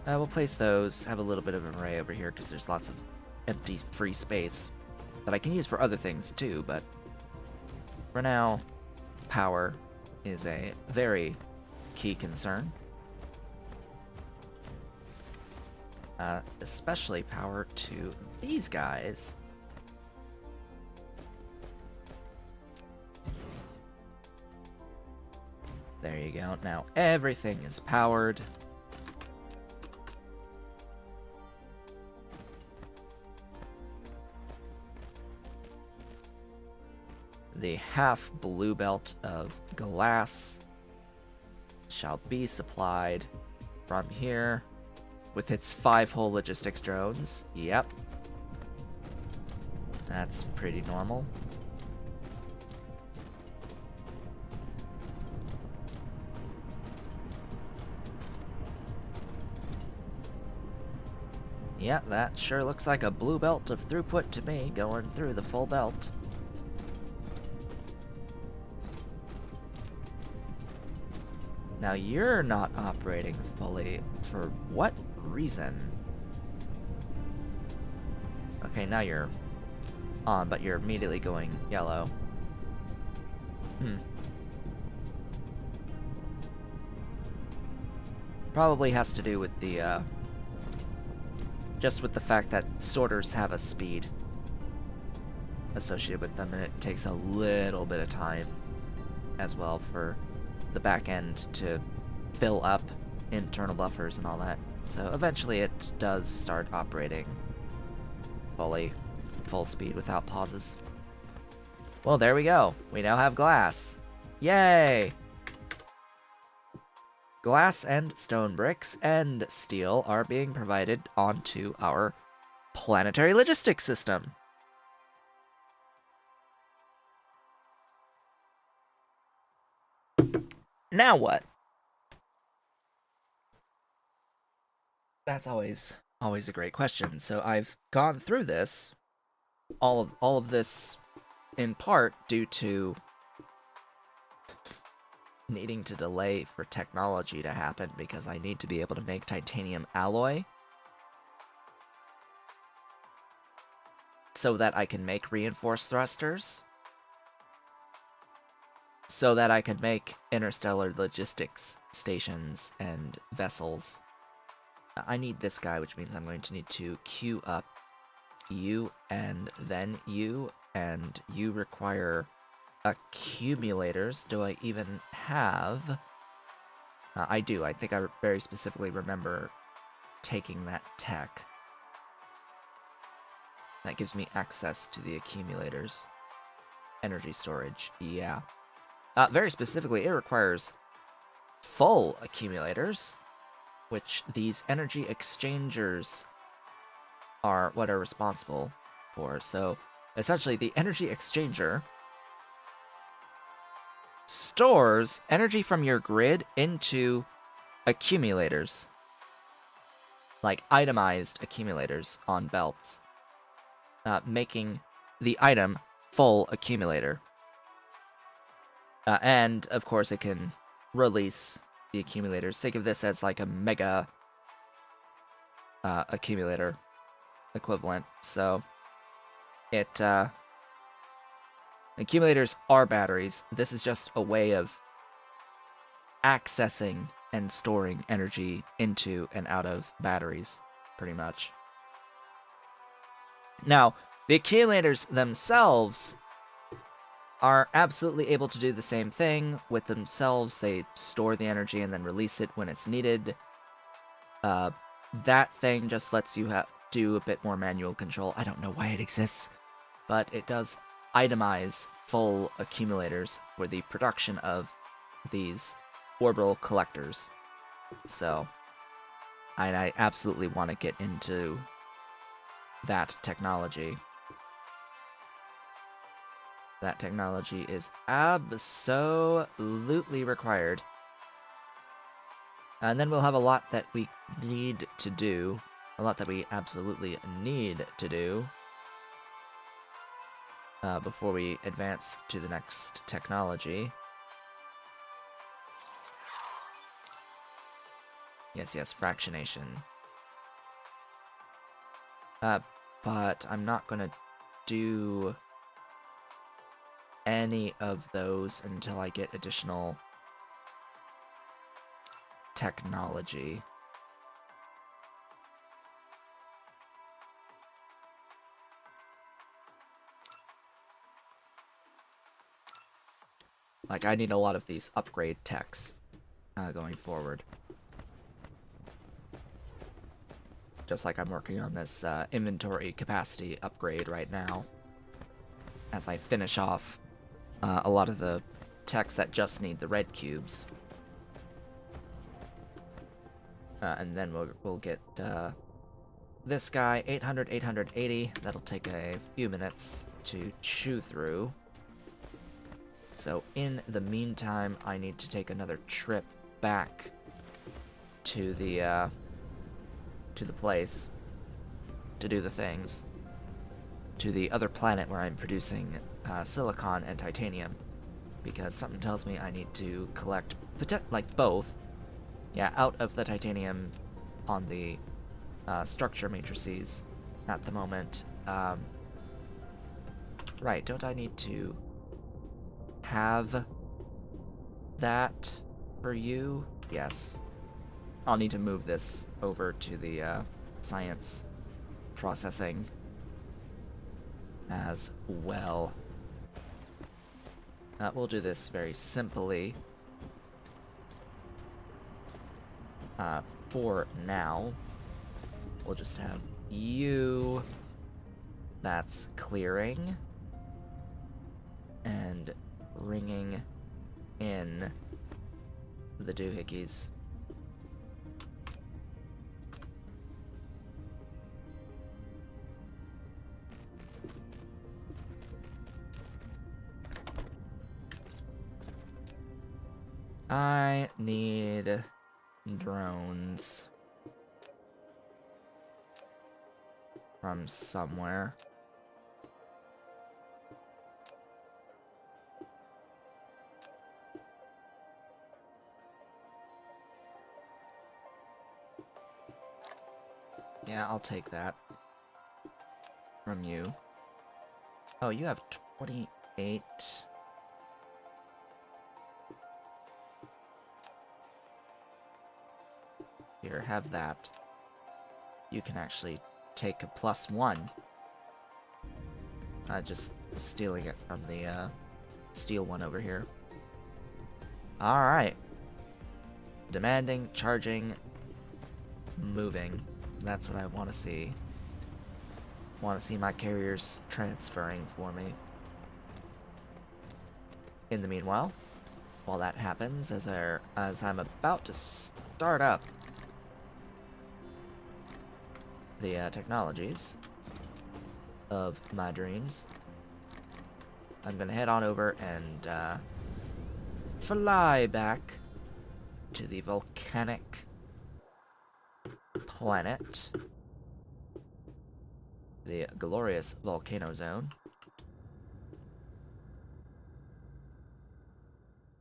We'll place those, have a little bit of an array over here, because there's lots of empty free space that I can use for other things too, but for now, power is a very key concern. Especially power to these guys. There you go. Now everything is powered. The half blue belt of glass shall be supplied from here with its 5-hole logistics drones. Yep. That's pretty normal. Yeah, that sure looks like a blue belt of throughput to me, going through the full belt. Now you're not operating fully. For what reason? Okay, now you're on, but you're immediately going yellow. Probably has to do with the, just with the fact that sorters have a speed associated with them, and it takes a little bit of time as well for the back end to fill up internal buffers and all that. So eventually it does start operating full speed without pauses. Well, there we go. We now have glass. Yay! Glass and stone bricks and steel are being provided onto our planetary logistics system. Now what? That's always a great question. So I've gone through this, all of this, in part due to needing to delay for technology to happen, because I need to be able to make titanium alloy so that I can make reinforced thrusters, so that I can make interstellar logistics stations and vessels. I need this guy, which means I'm going to need to queue up you and then you, and you require accumulators. Do I even have... I do. I think I very specifically remember taking that tech. That gives me access to the accumulators. Energy storage, yeah. Very specifically, it requires full accumulators, which these energy exchangers are what are responsible for. So, essentially, the energy exchanger stores energy from your grid into accumulators. Like itemized accumulators on belts. Making the item full accumulator. And, of course, it can release the accumulators. Think of this as like a mega accumulator equivalent. So, accumulators are batteries. This is just a way of accessing and storing energy into and out of batteries, pretty much. Now, the accumulators themselves are absolutely able to do the same thing with themselves. They store the energy and then release it when it's needed. That thing just lets you do a bit more manual control. I don't know why it exists, but it does itemize full accumulators for the production of these orbital collectors. So, I absolutely want to get into that technology. That technology is absolutely required. And then we'll have a lot that we need to do. A lot that we absolutely need to do. before we advance to the next technology. Yes, fractionation. But I'm not gonna do any of those until I get additional technology. Like, I need a lot of these upgrade techs going forward. Just like I'm working on this inventory capacity upgrade right now, as I finish off a lot of the techs that just need the red cubes. And then we'll get this guy, 800, 880. That'll take a few minutes to chew through. So in the meantime, I need to take another trip back to the place to do the things. To the other planet where I'm producing silicon and titanium, because something tells me I need to collect like both. Yeah, out of the titanium on the structure matrices at the moment. Right, don't I need to have that for you? Yes. I'll need to move this over to the science processing as well. We'll do this very simply for now. We'll just have you. That's clearing and bringing in the doohickeys. I need drones from somewhere. Yeah, I'll take that from you. Oh, you have 28. Here, have that. You can actually take a +1. Just stealing it from the steel one over here. Alright. Demanding, charging, moving. That's what I want to see. Want to see my carriers transferring for me. In the meanwhile, while that happens, as I'm about to start up the technologies of my dreams, I'm gonna head on over and fly back to the volcanic planet, the glorious volcano zone.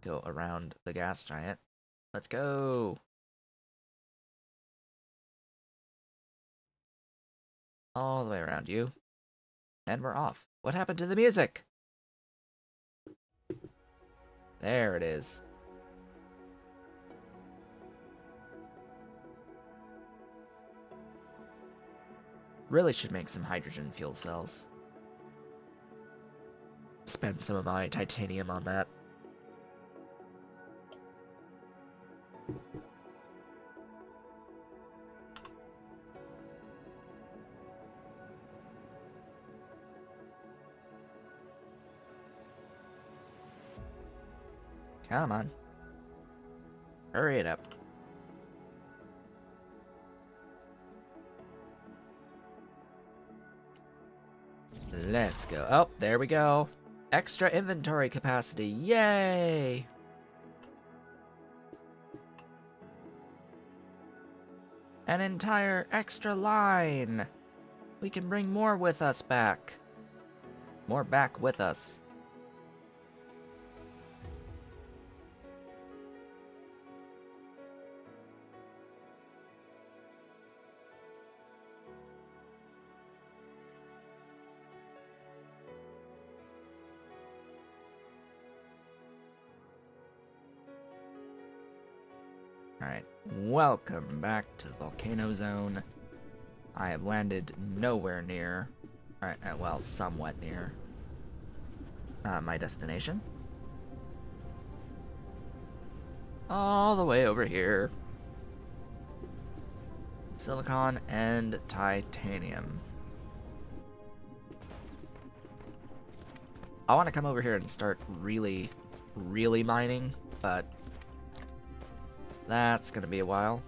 Go around the gas giant. Let's go! All the way around you. And we're off. What happened to the music? There it is. Really should make some hydrogen fuel cells. Spend some of my titanium on that. Come on. Hurry it up. Let's go. Oh, there we go. Extra inventory capacity. Yay! An entire extra line. We can bring more with us back. more back with us. Alright, welcome back to the Volcano Zone. I have landed nowhere near, well, somewhat near, my destination. All the way over here. Silicon and titanium. I want to come over here and start really mining, but that's gonna be a while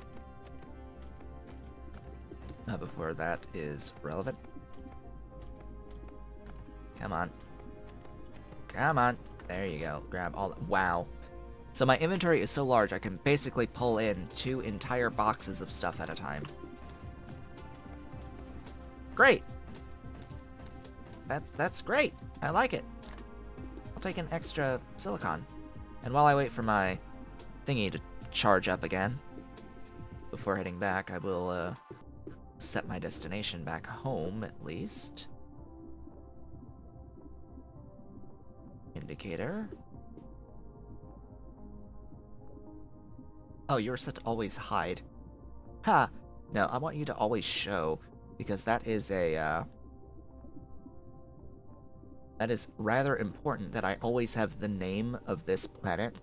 before that is relevant. Come on. Come on. There you go. Grab all the... Wow. So my inventory is so large, I can basically pull in 2 entire boxes of stuff at a time. Great. That's great. I like it. I'll take an extra silicon. And while I wait for my thingy to charge up again, before heading back, I will set my destination back home, at least. Indicator. Oh, you're set to always hide. Ha! No, I want you to always show, because that is a, that is rather important that I always have the name of this planet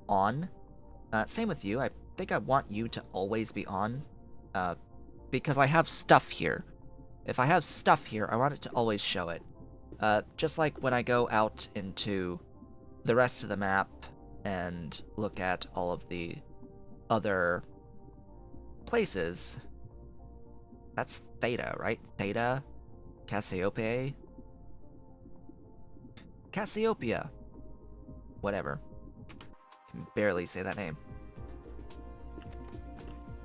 on. Same with you. I think I want you to always be on, because I have stuff here. If I have stuff here, I want it to always show it. Just like when I go out into the rest of the map and look at all of the other places. That's Theta, right? Theta? Cassiopeia? Cassiopeia. Whatever. Can barely say that name.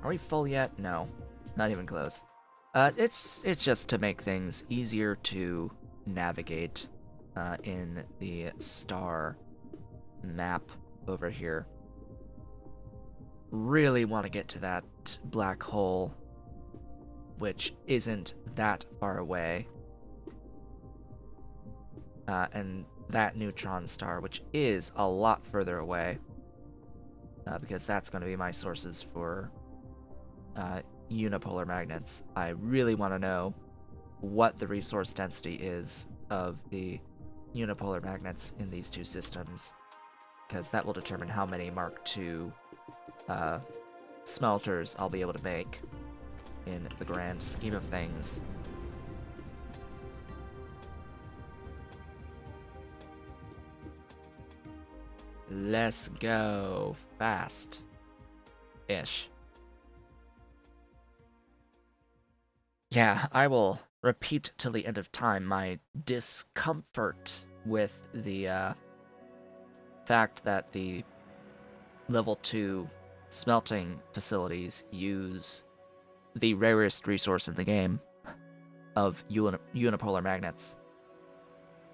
Are we full yet? No. Not even close. It's just to make things easier to navigate in the star map over here. Really want to get to that black hole, which isn't that far away. And that neutron star, which is a lot further away. Because that's going to be my sources for unipolar magnets. I really want to know what the resource density is of the unipolar magnets in these two systems, because that will determine how many Mark II smelters I'll be able to make in the grand scheme of things. Let's go fast-ish. Yeah, I will repeat till the end of time my discomfort with the fact that the level 2 smelting facilities use the rarest resource in the game of unipolar magnets.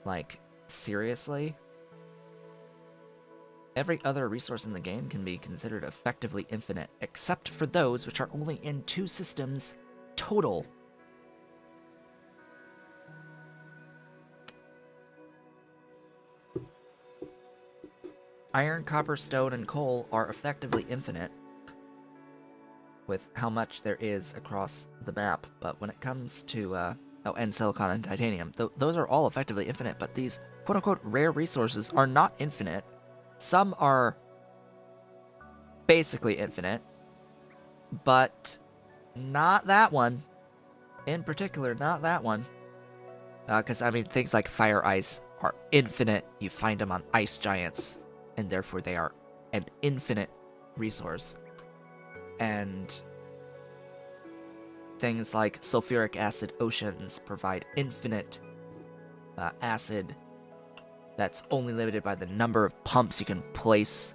Like, seriously? Every other resource in the game can be considered effectively infinite, except for those which are only in 2 systems total. Iron, copper, stone, and coal are effectively infinite with how much there is across the map, but when it comes to, and silicon and titanium, those are all effectively infinite, but these quote-unquote rare resources are not infinite. Some are basically infinite, but not that one. In particular, not that one. Because, I mean, things like fire ice are infinite. You find them on ice giants, and therefore they are an infinite resource. And things like sulfuric acid oceans provide infinite acid that's only limited by the number of pumps you can place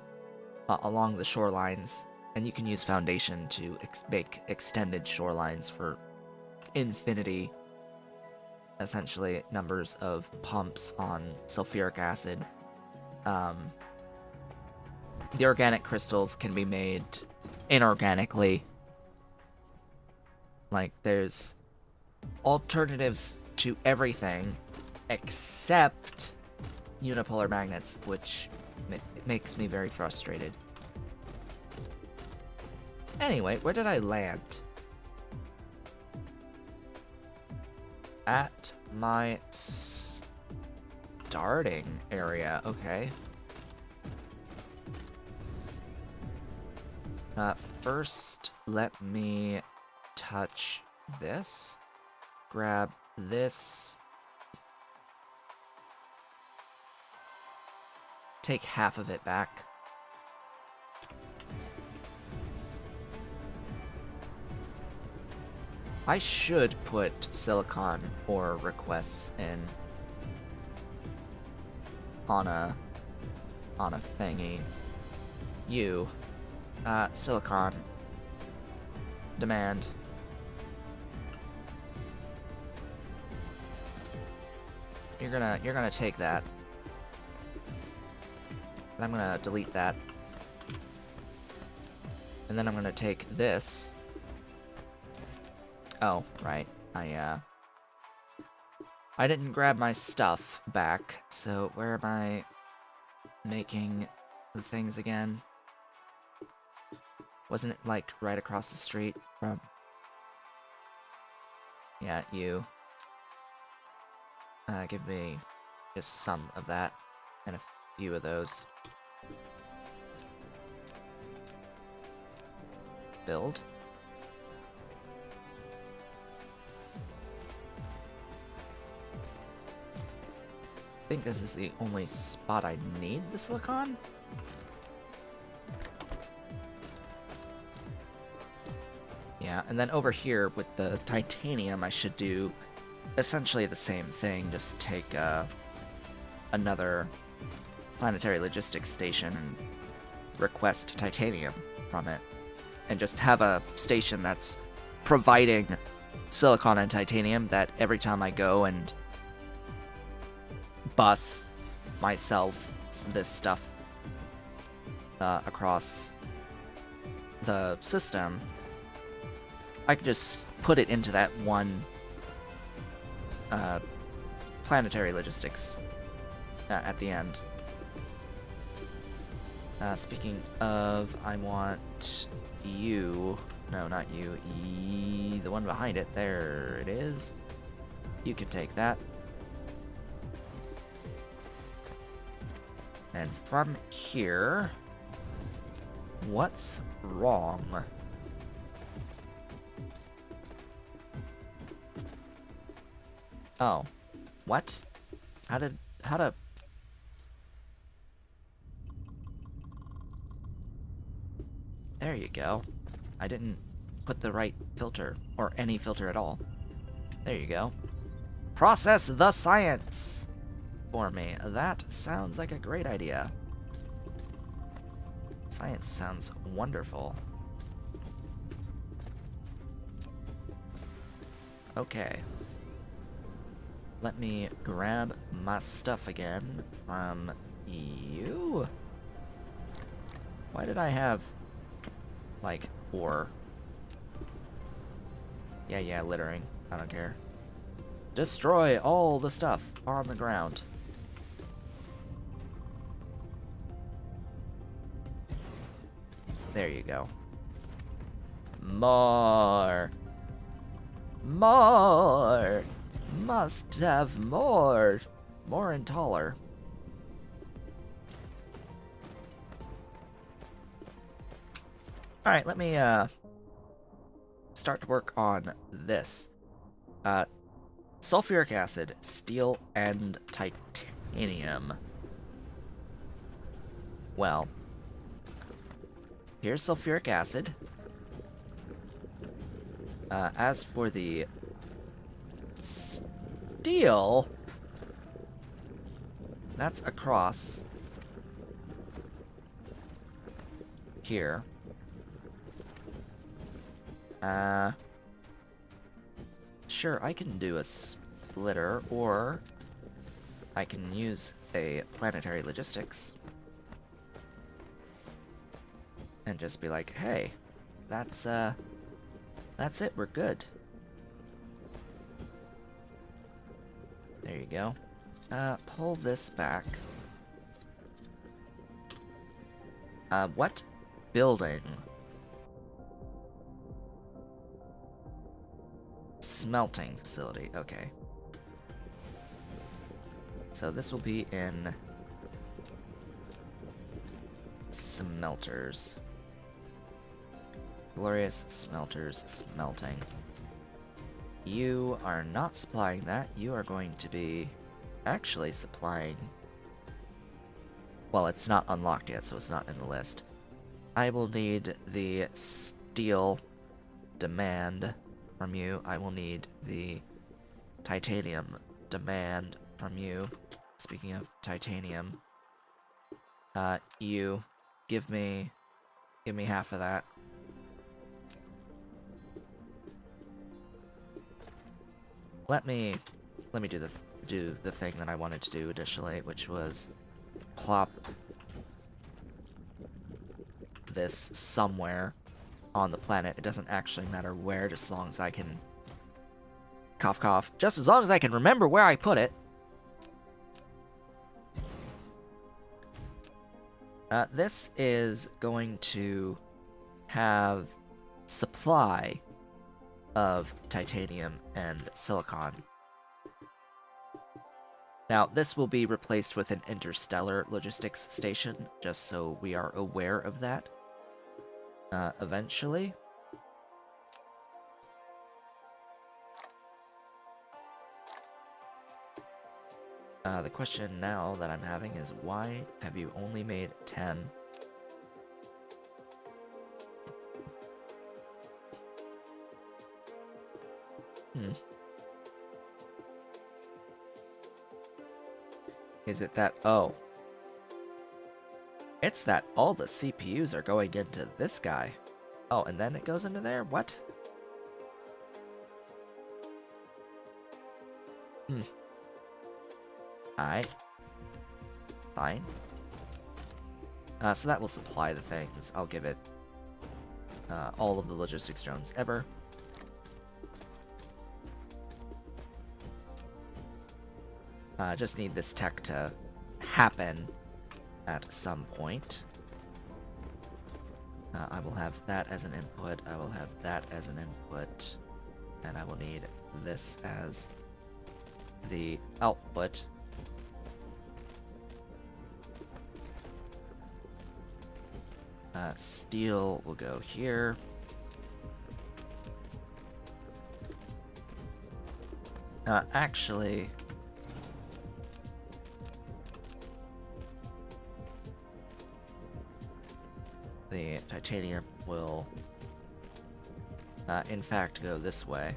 along the shorelines. And you can use foundation to make extended shorelines for infinity. essentially numbers of pumps on sulfuric acid. The organic crystals can be made inorganically. Like, there's alternatives to everything except unipolar magnets, which makes me very frustrated. Anyway, where did I land? At my starting area, okay. First, let me touch this. Grab this. Take half of it back. I should put silicon ore requests in on a thingy. Silicon demand. You're gonna take that. And I'm gonna delete that. And then I'm gonna take this. Oh, right. I didn't grab my stuff back, so where am I making the things again? Wasn't it, like, right across the street from... Yeah, you. Give me just some of that, and a few of those. Build. I think this is the only spot I need the silicon. Yeah, and then over here with the titanium, I should do essentially the same thing, just take another planetary logistics station and request titanium from it. And just have a station that's providing silicon and titanium that every time I go and bus myself this stuff across the system, I could just put it into that one planetary logistics at the end. Speaking of, I want you. No, not you. The one behind it. There it is. You can take that. And from here, what's wrong? Oh, what? How to... There you go. I didn't put the right filter, or any filter at all. There you go. Process the science for me. That sounds like a great idea. Science sounds wonderful. Okay. Let me grab my stuff again from you. Why did I have, like, ore? Yeah, littering. I don't care. Destroy all the stuff on the ground. There you go. More. More. Must have more. More and taller. Alright, let me start to work on this. Sulfuric acid, steel, and titanium. Well, here's sulfuric acid. As for the steel, that's across here. Sure, I can do a splitter, or I can use a planetary logistics and just be like, hey, that's it, we're good. There you go. Pull this back. What building? Smelting facility, okay. So this will be in smelters. Glorious smelters smelting. You are not supplying that. You are going to be actually supplying... Well, it's not unlocked yet, so it's not in the list. I will need the steel demand from you. I will need the titanium demand from you. Speaking of titanium, you give me half of that. Let me do the thing that I wanted to do initially, which was plop this somewhere on the planet. It doesn't actually matter where, just as long as I can cough cough. Just as long as I can remember where I put it. This is going to have supply of titanium and silicon. Now, this will be replaced with an interstellar logistics station, just so we are aware of that. Eventually. The question now that I'm having is, why have you only made 10? Is it that... Oh. It's that all the CPUs are going into this guy. Oh, and then it goes into there? What? Alright. Fine. So that will supply the things. I'll give it all of the logistics drones ever. Just need this tech to happen at some point. I will have that as an input, I will have that as an input, and I will need this as the output. Steel will go here. Actually... the titanium will, in fact, go this way.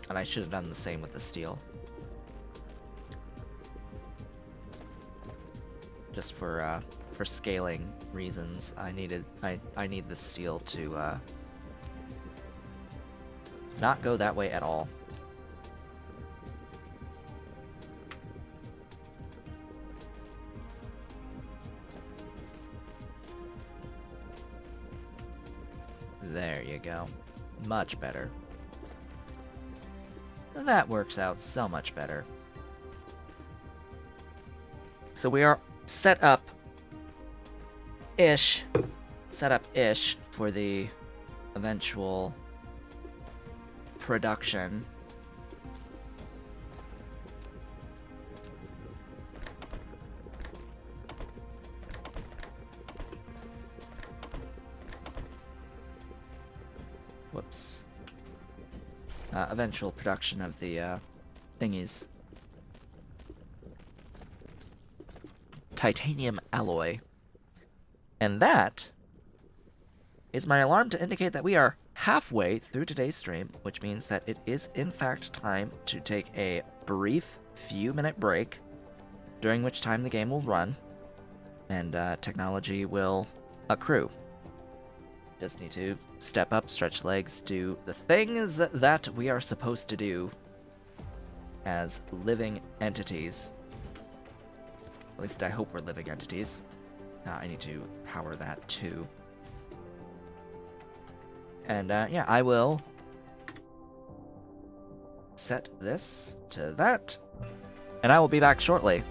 And I should have done the same with the steel. Just for scaling reasons, I need the steel to not go that way at all. There you go. Much better. That works out so much better. So we are set up-ish for the eventual production. Whoops. Eventual production of the thingies. Titanium alloy. And that is my alarm to indicate that we are halfway through today's stream, which means that it is in fact time to take a brief few-minute break, during which time the game will run, and technology will accrue. Just need to step up, stretch legs, do the things that we are supposed to do as living entities. At least I hope we're living entities. I need to power that too. And yeah, I will set this to that, and I will be back shortly.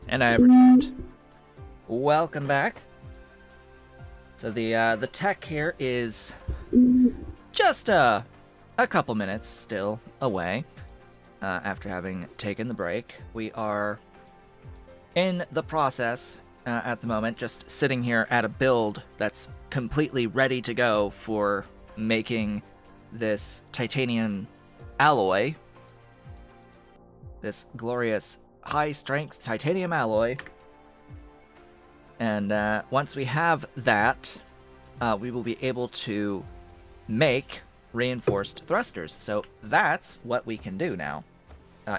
And I have returned. Welcome back. So the tech here is just a couple minutes still away after having taken the break. We are in the process at the moment, just sitting here at a build that's completely ready to go for making this titanium alloy. This glorious high-strength titanium alloy. And once we have that, we will be able to make reinforced thrusters. So that's what we can do now,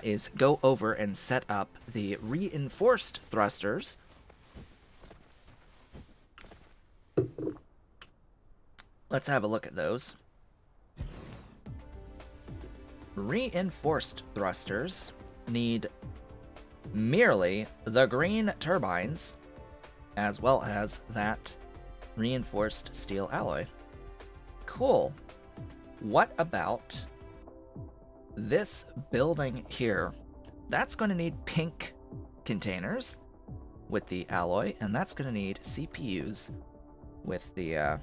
is go over and set up the reinforced thrusters. Let's have a look at those. Reinforced thrusters need merely the green turbines, as well as that reinforced steel alloy. Cool. What about this building here? That's going to need pink containers with the alloy, and that's going to need CPUs with the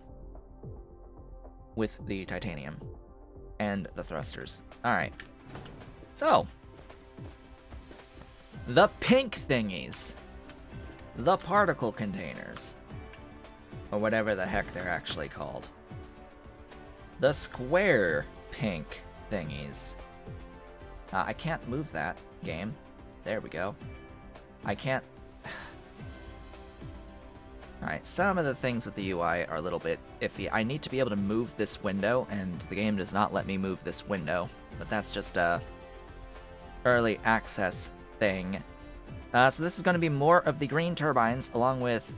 titanium and the thrusters. All right. So the pink thingies, the particle containers, or whatever the heck they're actually called. The square pink thingies. I can't move that, game. There we go. I can't... Alright, some of the things with the UI are a little bit iffy. I need to be able to move this window, and the game does not let me move this window. But that's just a early access thing. So this is going to be more of the green turbines, along with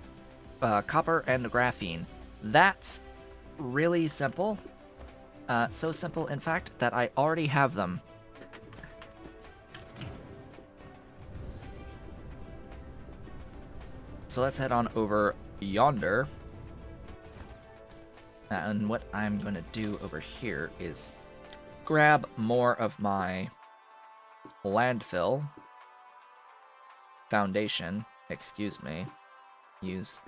copper and graphene. That's really simple. So simple, in fact, that I already have them. So let's head on over yonder. And what I'm going to do over here is grab more of my landfill foundation, excuse me. Use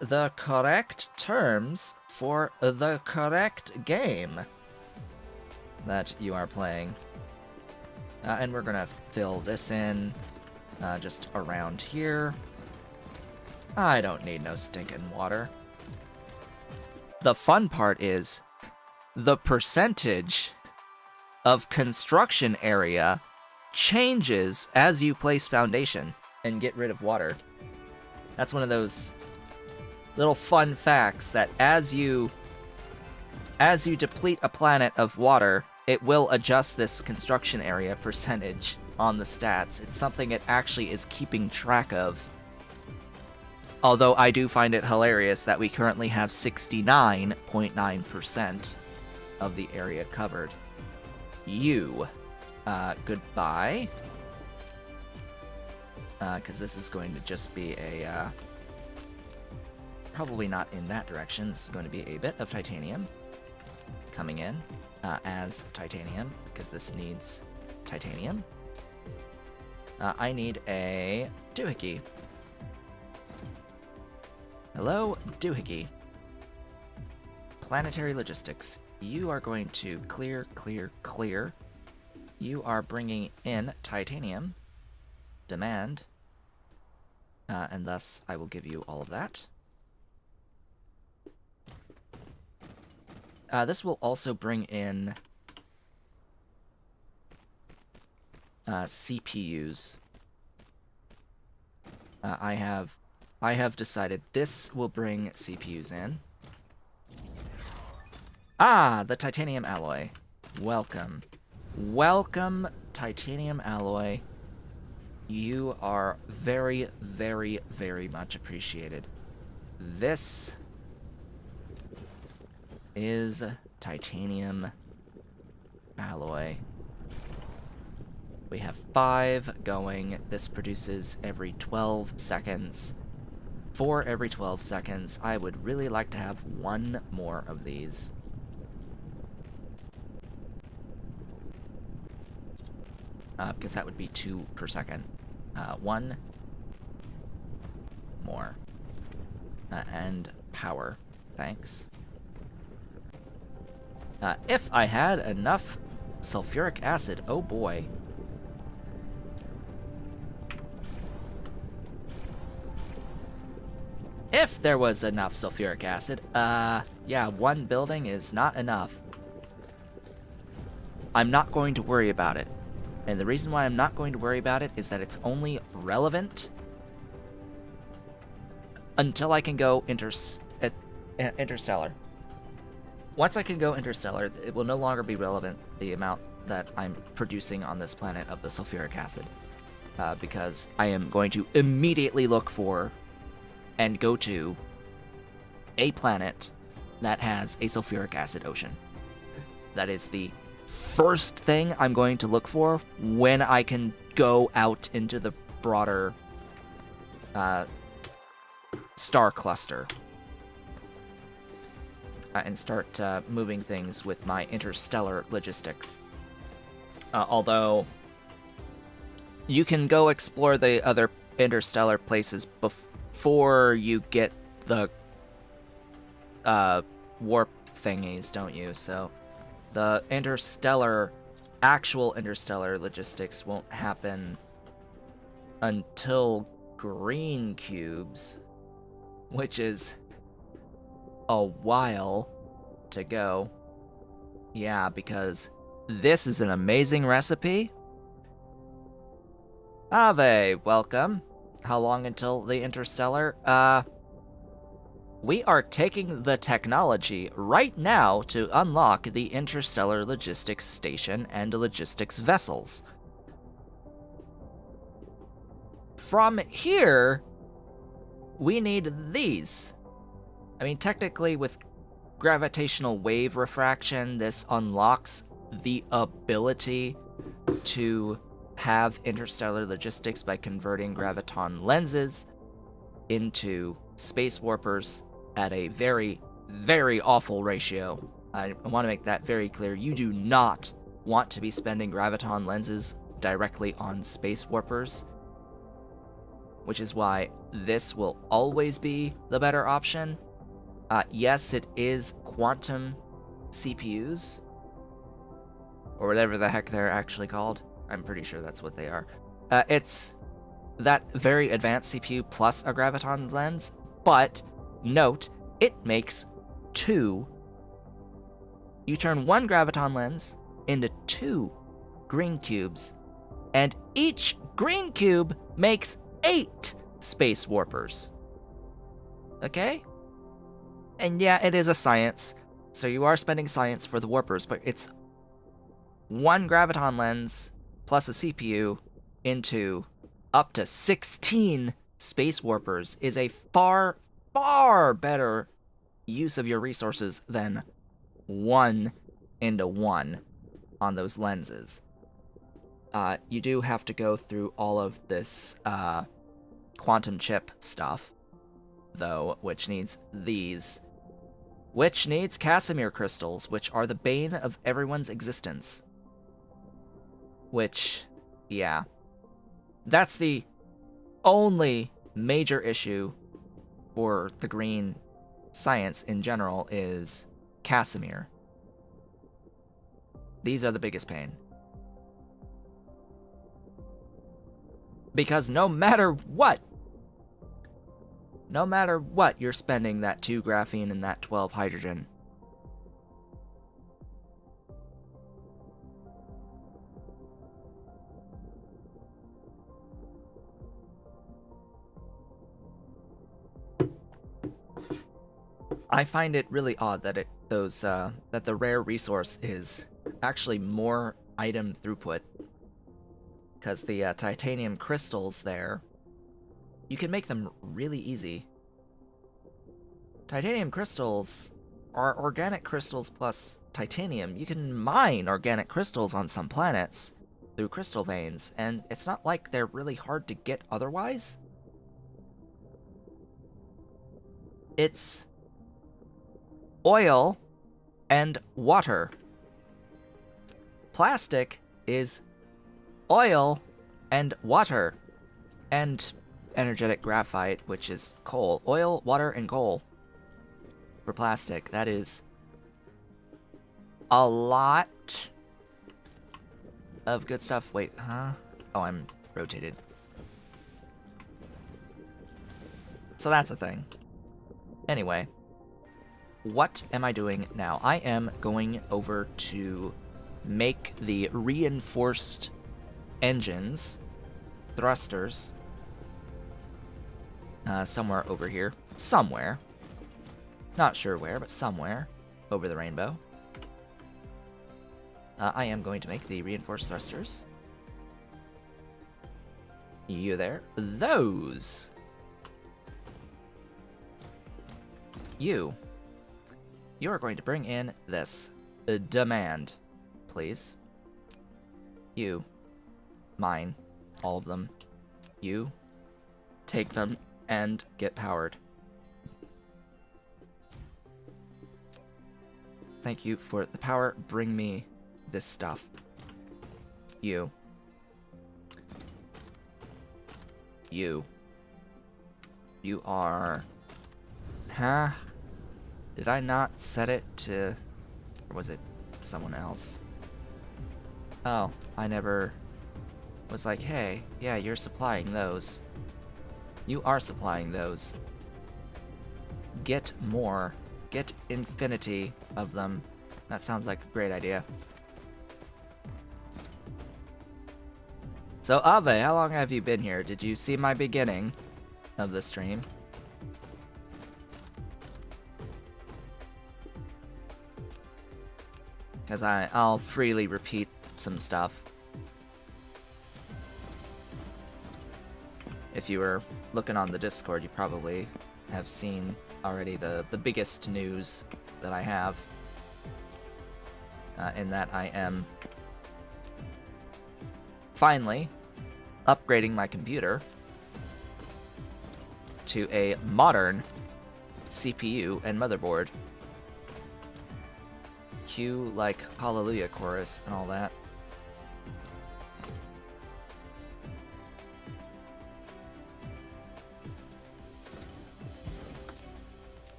the correct terms for the correct game that you are playing. And we're gonna fill this in just around here. I don't need no stinking water. The fun part is the percentage of construction area changes as you place foundation and get rid of water. That's one of those little fun facts that as you deplete a planet of water, it will adjust this construction area percentage on the stats. It's something it actually is keeping track of. Although I do find it hilarious that we currently have 69.9% of the area covered. Goodbye. Because this is going to just be a, probably not in that direction. This is going to be a bit of titanium coming in as titanium, because this needs titanium. I need a doohickey. Hello, doohickey. Planetary logistics. You are going to clear, clear, clear. You are bringing in titanium. Demand. And thus, I will give you all of that. This will also bring in CPUs. I have decided this will bring CPUs in. Ah, the titanium alloy. Welcome. Welcome, titanium alloy. You are very, very, very much appreciated. This is titanium alloy. We have 5 going. This produces every 12 seconds. 4 every 12 seconds. I would really like to have 1 more of these. Because that would be 2 per second. 1, more. And power. Thanks. If I had enough sulfuric acid, oh boy. If there was enough sulfuric acid, yeah, one building is not enough. I'm not going to worry about it. And the reason why I'm not going to worry about it is that it's only relevant until I can go interstellar. Once I can go interstellar, it will no longer be relevant, the amount that I'm producing on this planet of the sulfuric acid. Because I am going to immediately look for and go to a planet that has a sulfuric acid ocean. That is the first thing I'm going to look for when I can go out into the broader star cluster and start moving things with my interstellar logistics. Although you can go explore the other interstellar places before you get the warp thingies, don't you? So the actual interstellar logistics won't happen until green cubes, which is a while to go. Yeah, because this is an amazing recipe. Ave, welcome. How long until the interstellar? We are taking the technology right now to unlock the interstellar logistics station and logistics vessels. From here, we need these. I mean, technically, with gravitational wave refraction, this unlocks the ability to have interstellar logistics by converting graviton lenses into space warpers at a very, very awful ratio. I want to make that very clear. You do not want to be spending graviton lenses directly on space warpers, which is why this will always be the better option. Yes, it is quantum CPUs, or whatever the heck they're actually called. I'm pretty sure that's what they are. It's that very advanced CPU plus a graviton lens, but note, it makes two. You turn one graviton lens into two green cubes, and each green cube makes 8 space warpers. Okay? And yeah, it is a science, so you are spending science for the warpers, but it's one graviton lens plus a CPU into up to 16 space warpers is a far, far better use of your resources than 1 into 1 on those lenses. You do have to go through all of this quantum chip stuff, though, which needs these. Which needs Casimir crystals, which are the bane of everyone's existence. Which, yeah. That's the only major issue for the green science in general is Casimir. These are the biggest pain. Because no matter what, you're spending that 2 graphene and that 12 hydrogen. I find it really odd that that the rare resource is actually more item throughput, because the titanium crystals there, you can make them really easy. Titanium crystals are organic crystals plus titanium. You can mine organic crystals on some planets through crystal veins, and it's not like they're really hard to get otherwise. It's oil and water. Plastic is oil and water. And energetic graphite, which is coal. Oil, water, and coal for plastic. That is a lot of good stuff. Wait, huh? Oh, I'm rotated. So that's a thing. Anyway, what am I doing now? I am going over to make the reinforced engines, thrusters, somewhere over here. Somewhere. Not sure where, but somewhere over the rainbow. I am going to make the reinforced thrusters. You there. Those. You are going to bring in this demand, please. You. Mine. All of them. You. Take them and get powered. Thank you for the power. Bring me this stuff. You. You. You are... Huh? Did I not set it to... Or was it someone else? Oh, I never... was like, hey, yeah, you're supplying those. You are supplying those. Get more. Get infinity of them. That sounds like a great idea. So, Ave, how long have you been here? Did you see my beginning of the stream? Because I'll freely repeat some stuff. If you were looking on the Discord, you probably have seen already the biggest news that I have. In that I am finally upgrading my computer to a modern CPU and motherboard. Cue like Hallelujah chorus and all that.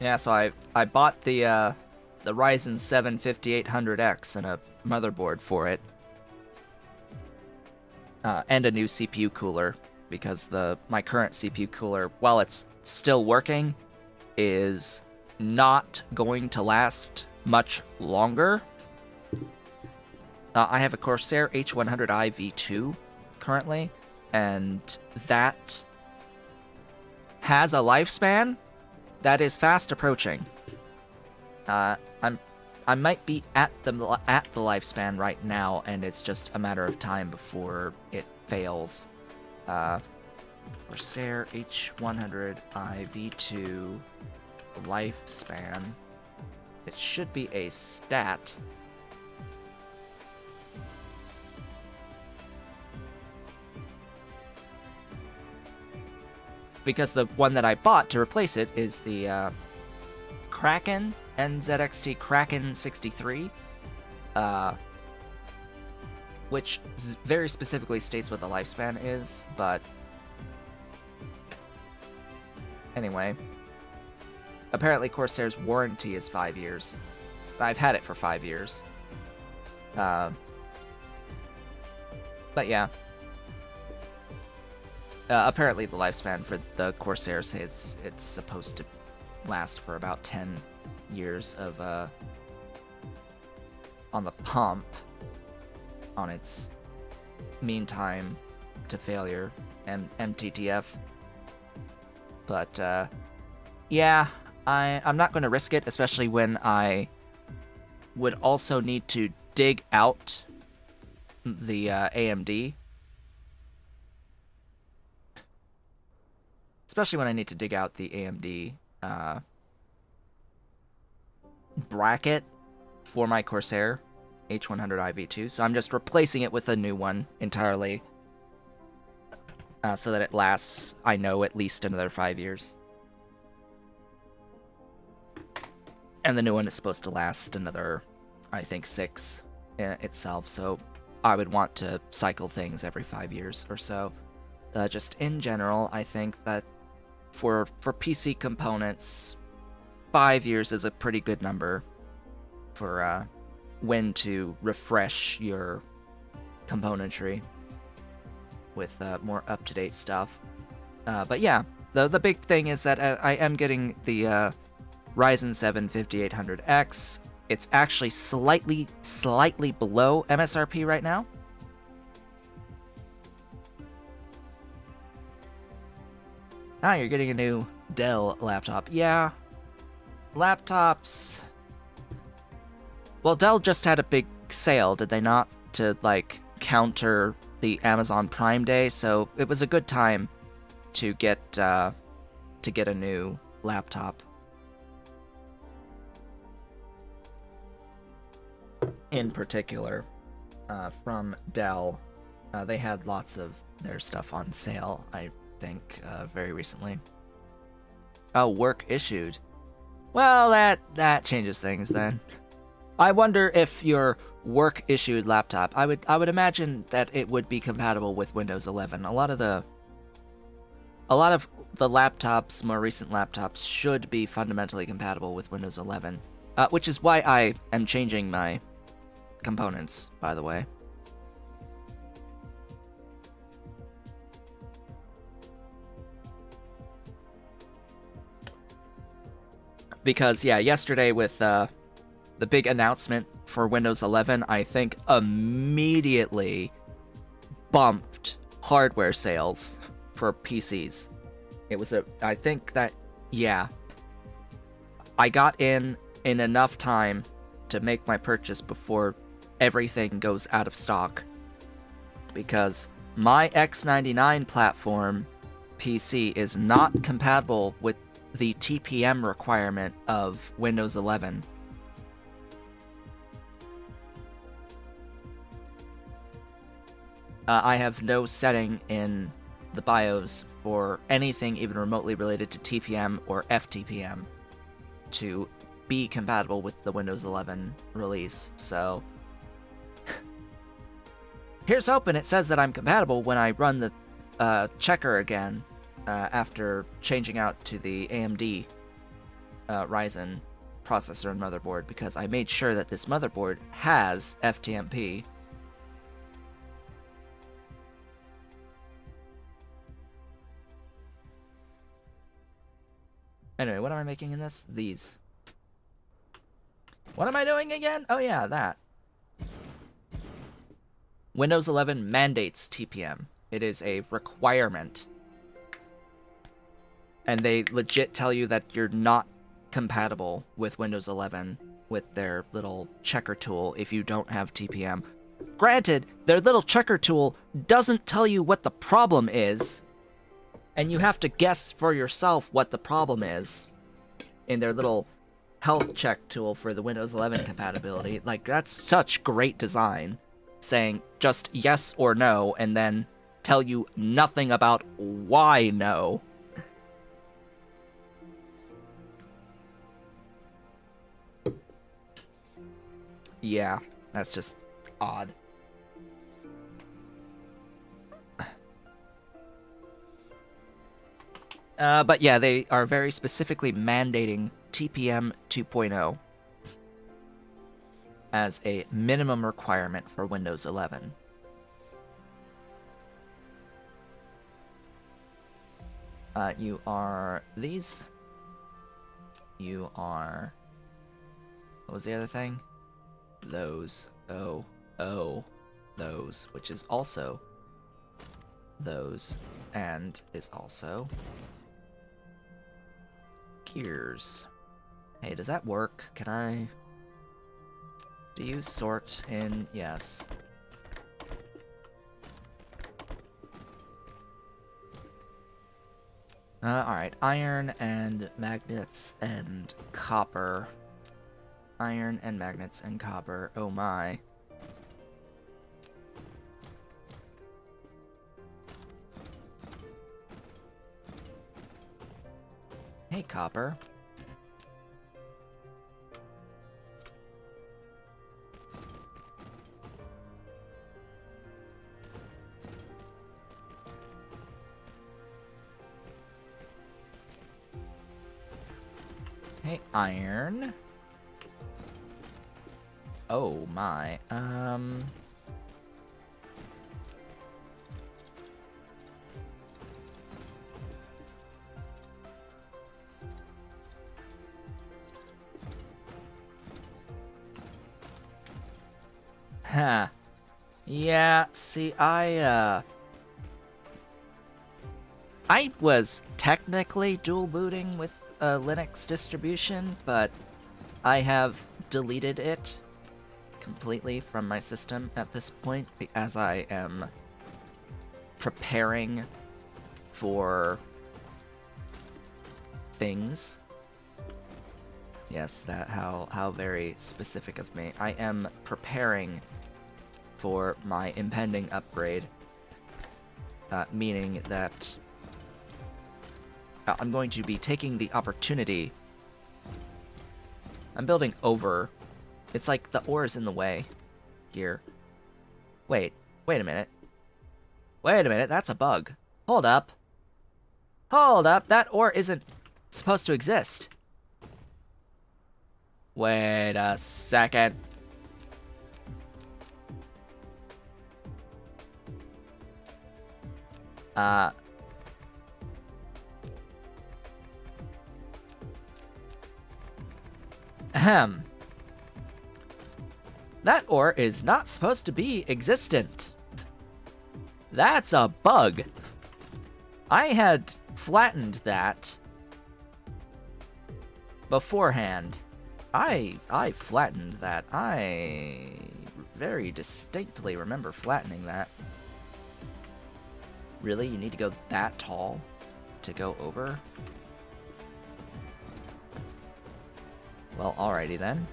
Yeah, so I bought the Ryzen 7 5800X and a motherboard for it. And a new CPU cooler, because my current CPU cooler, while it's still working, is not going to last much longer. I have a Corsair H100i V2 currently, and that has a lifespan that is fast approaching. I might be at the lifespan right now, and it's just a matter of time before it fails. Corsair H100i V2 lifespan. It should be a stat. Because the one that I bought to replace it is the Kraken NZXT Kraken 63, which very specifically states what the lifespan is, but anyway, apparently Corsair's warranty is 5 years. I've had it for 5 years. But yeah. Apparently the lifespan for the Corsair says it's supposed to last for about 10 years of on the pump on its mean time to failure, MTTF. But yeah, I'm not going to risk it, especially when I would also need to dig out the AMD. Especially when I need to dig out the AMD bracket for my Corsair H100i V2. So I'm just replacing it with a new one entirely. So that it lasts, I know, at least another 5 years. And the new one is supposed to last another, I think, 6 itself. So I would want to cycle things every 5 years or so. just in general, I think that for PC components, 5 years is a pretty good number for when to refresh your componentry with more up-to-date stuff. But yeah, the big thing is that I am getting the Ryzen 7 5800X. It's actually slightly below MSRP right now. Ah, you're getting a new Dell laptop. Yeah. Laptops... Well, Dell just had a big sale, did they not? To, like, counter the Amazon Prime Day, so it was a good time to get a new laptop. In particular, from Dell, they had lots of their stuff on sale, I think, very recently. Oh, work issued. Well, that changes things then. I wonder if your work issued laptop, I would imagine that it would be compatible with Windows 11. A lot of the laptops, more recent laptops, should be fundamentally compatible with Windows 11, which is why I am changing my components, by the way. Because, yeah, yesterday with the big announcement for Windows 11, I think immediately bumped hardware sales for PCs. It was I think that, yeah, I got in enough time to make my purchase before everything goes out of stock. Because my X99 platform PC is not compatible with the TPM requirement of Windows 11. I have no setting in the BIOS for anything even remotely related to TPM or FTPM to be compatible with the Windows 11 release, so here's hoping it says that I'm compatible when I run the checker again after changing out to the AMD Ryzen processor and motherboard, because I made sure that this motherboard has FTMP. Anyway, what am I making in this? These. What am I doing again? Oh yeah, that. Windows 11 mandates TPM. It is a requirement. And they legit tell you that you're not compatible with Windows 11 with their little checker tool if you don't have TPM. Granted, their little checker tool doesn't tell you what the problem is, and you have to guess for yourself what the problem is in their little health check tool for the Windows 11 compatibility. Like, that's such great design, saying just yes or no, and then tell you nothing about why no. Yeah, that's just odd. But yeah, they are very specifically mandating TPM 2.0 as a minimum requirement for Windows 11. You are these. You are... What was the other thing? Those. Those, which is also those, and is also gears. Hey, does that work? Can I... Do you sort in? Yes. Alright, iron and magnets and copper. Iron and magnets and copper. Oh my. Hey, copper. Okay, iron. Oh my. Huh. Yeah, see, I was technically dual booting with a Linux distribution, but I have deleted it completely from my system at this point as I am preparing for things. Yes, that how very specific of me. I am preparing for my impending upgrade, meaning that I'm going to be taking the opportunity. I'm building over. It's like the ore is in the way here. Wait a minute. Wait a minute, that's a bug. Hold up. Hold up, that ore isn't supposed to exist. Wait a second. Ahem. That ore is not supposed to be existent. That's a bug. I had flattened that beforehand. I flattened that. I very distinctly remember flattening that. Really? You need to go that tall to go over? Well, alrighty then.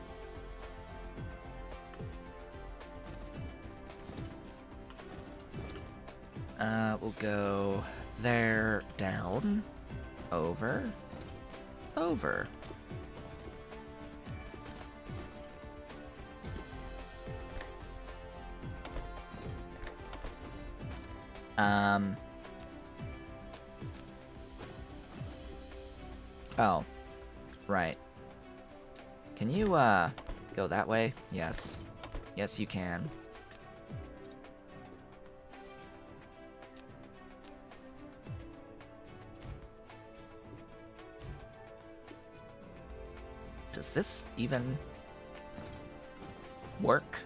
We'll go there, down, over, over. Oh, right. Can you, go that way? Yes. Yes, you can. Does this even work?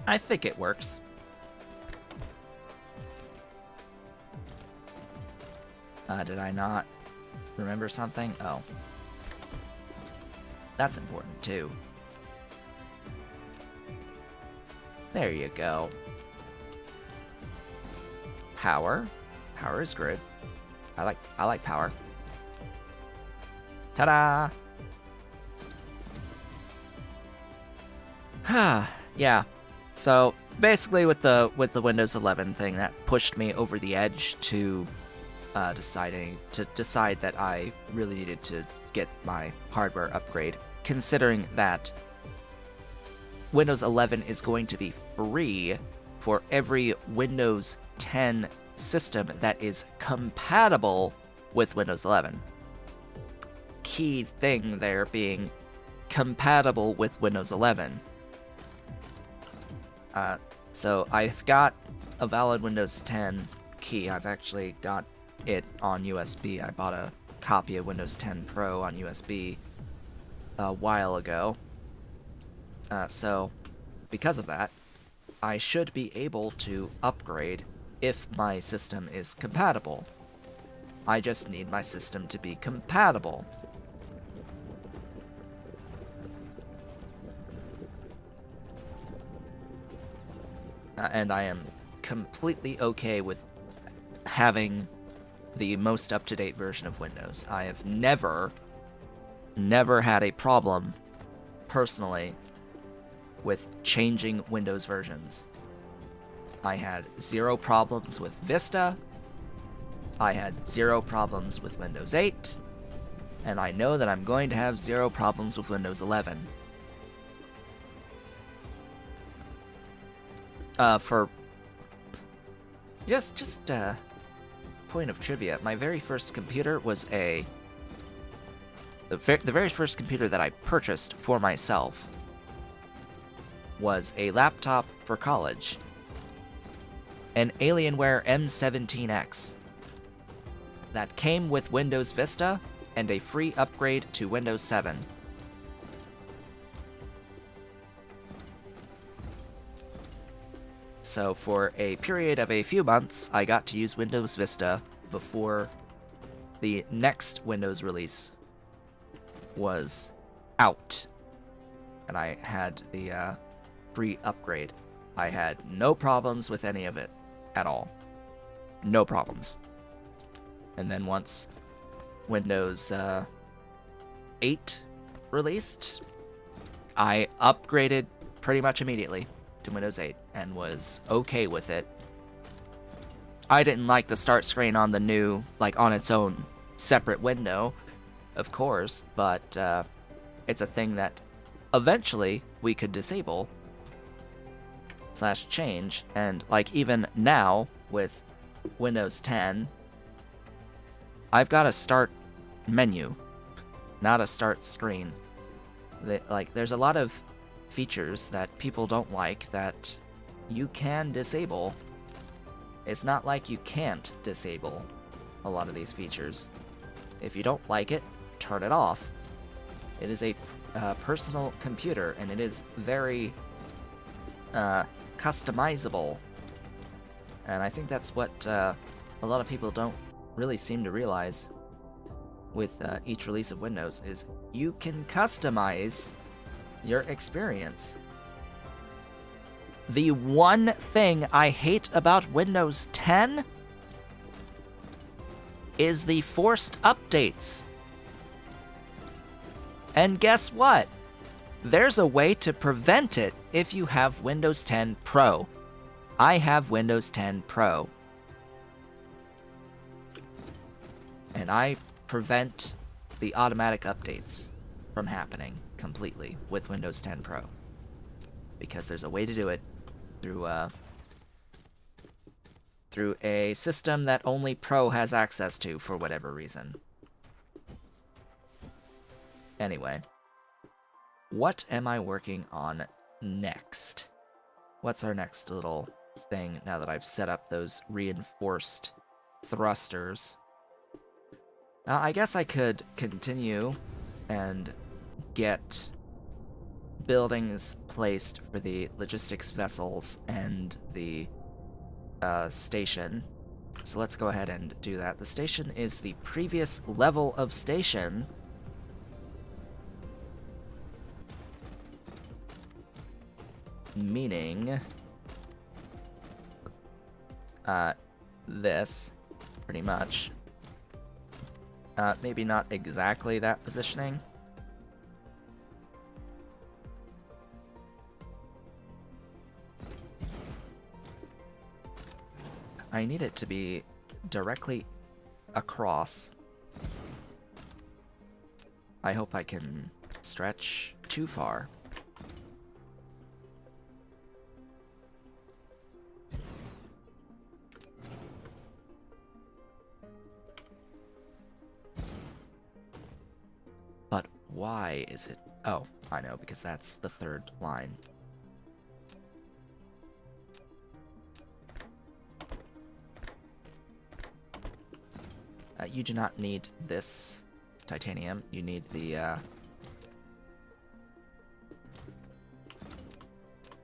I think it works. Did I not remember something? Oh. That's important, too. There you go. Power. Power is good. I like power. Ta-da! Yeah. So basically, with the Windows 11 thing, that pushed me over the edge to decide that I really needed to get my hardware upgrade, considering that Windows 11 is going to be free for every Windows 10 system that is compatible with Windows 11. Key thing there being compatible with Windows 11. So I've got a valid Windows 10 key. I've actually got it on USB. I bought a copy of Windows 10 Pro on USB a while ago. So because of that, I should be able to upgrade if my system is compatible. I just need my system to be compatible. And I am completely okay with having the most up-to-date version of Windows. I have never had a problem, personally, with changing Windows versions. I had zero problems with Vista. I had 0 problems with Windows 8, and I know that I'm going to have 0 problems with Windows 11. For just point of trivia, my very first computer was the very first computer that I purchased for myself was a laptop for college, an Alienware M17X that came with Windows Vista and a free upgrade to Windows 7. So for a period of a few months, I got to use Windows Vista before the next Windows release was out, and I had the free upgrade. I had no problems with any of it at all. No problems. And then once Windows 8 released, I upgraded pretty much immediately to Windows 8 and was okay with it. I didn't like the start screen on the new, like on its own separate window, of course, but it's a thing that eventually we could disable / change, and like even now with Windows 10, I've got a start menu, not a start screen. There's a lot of features that people don't like that you can disable. It's not like you can't disable a lot of these features. If you don't like it, turn it off. It is a personal computer, and it is very customizable. And I think that's what a lot of people don't really seem to realize with each release of Windows, is you can customize your experience. The one thing I hate about Windows 10 is the forced updates. And guess what? There's a way to prevent it if you have Windows 10 Pro. I have Windows 10 Pro. And I prevent the automatic updates from happening completely with Windows 10 Pro. Because there's a way to do it through a system that only Pro has access to for whatever reason. Anyway, what am I working on next? What's our next little thing now that I've set up those reinforced thrusters? I guess I could continue and get buildings placed for the logistics vessels and the station. So let's go ahead and do that. The station is the previous level of station. Meaning this, pretty much. Maybe not exactly that positioning. I need it to be directly across. I hope I can stretch too far. But why is it? Oh, I know, because that's the third line. You do not need this titanium. You need the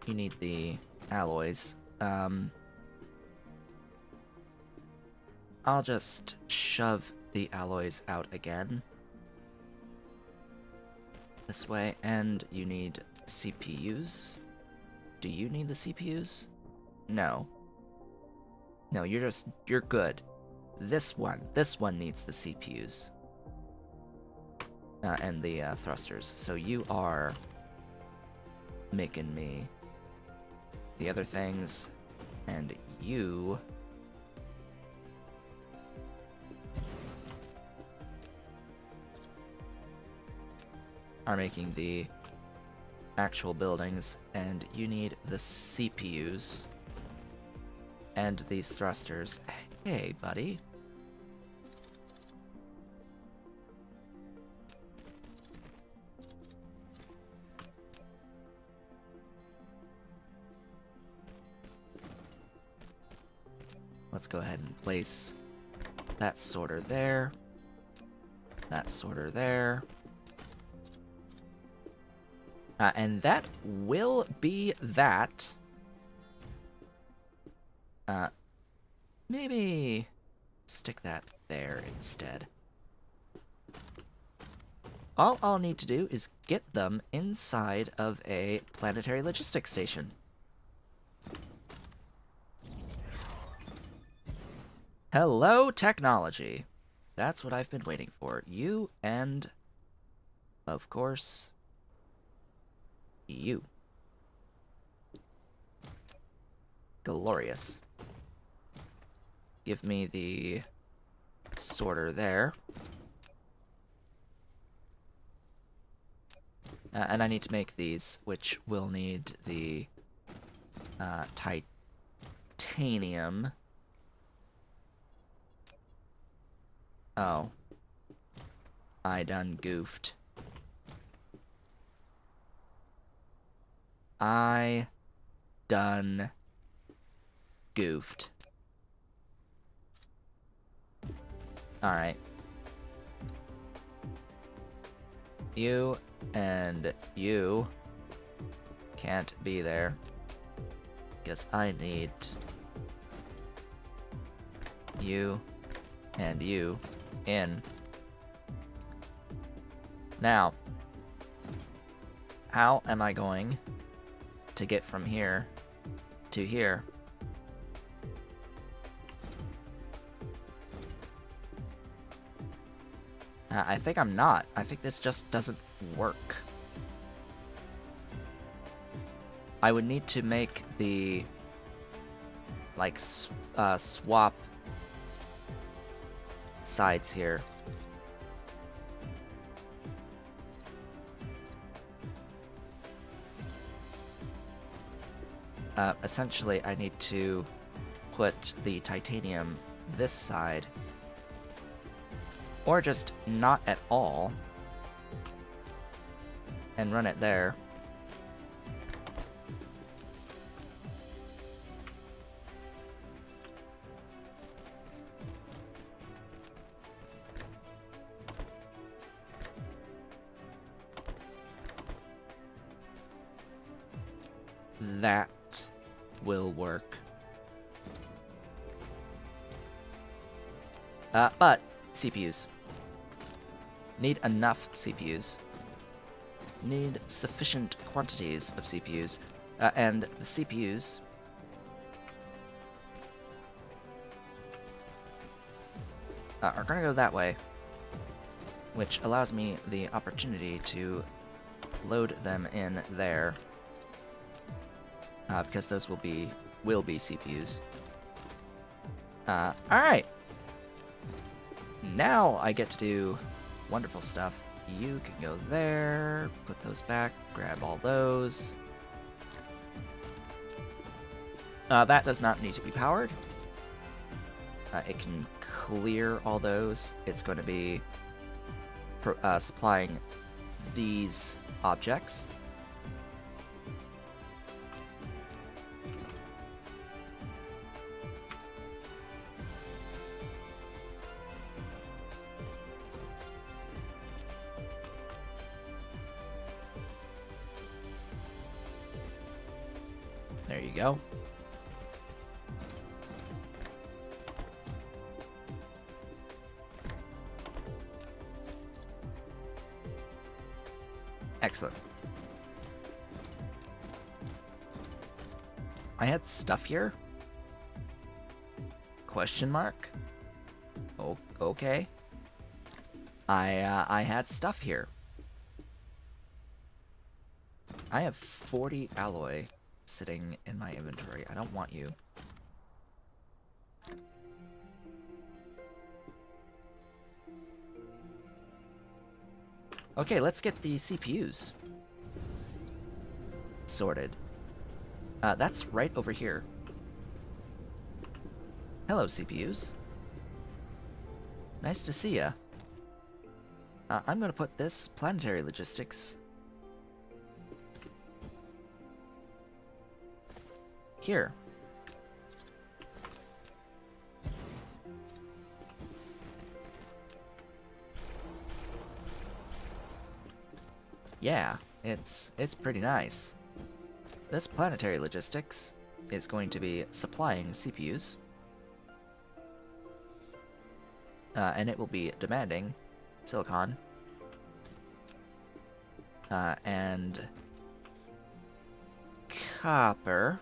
you need the alloys. I'll just shove the alloys out again this way, and you need CPUs. Do you need the CPUs? No. No, you're good. This one needs the CPUs. And the thrusters. So you are making me the other things, and you are making the actual buildings, and you need the CPUs and these thrusters. Hey, buddy. Let's go ahead and place that sorter there, that sorter there. And that will be that. Maybe stick that there instead. All I'll need to do is get them inside of a planetary logistics station. Hello, technology. That's what I've been waiting for. You and, of course, you. Glorious. Give me the sorter there. And I need to make these, which will need the titanium. Oh. I done goofed. I done goofed. Alright. You and you can't be there. Because I need you and you in. Now, how am I going to get from here to here? I think I'm not. I think this just doesn't work. I would need to make the, like, swap sides here. Essentially, I need to put the titanium this side, or just not at all, and run it there. That will work. But CPUs. Need enough CPUs. Need sufficient quantities of CPUs. And the CPUs are gonna go that way, which allows me the opportunity to load them in there. Because those will be CPUs. Alright. Now I get to do wonderful stuff. You can go there, put those back, grab all those. That does not need to be powered. It can clear all those. It's going to be supplying these objects. There you go. Excellent. I had stuff here? Question mark? Oh, okay. I had stuff here. I have 40 alloy sitting in my inventory. I don't want you. Okay, let's get the CPUs sorted. That's right over here. Hello, CPUs. Nice to see ya. I'm gonna put this planetary logistics here. Yeah, it's pretty nice. This planetary logistics is going to be supplying CPUs. And it will be demanding silicon and copper.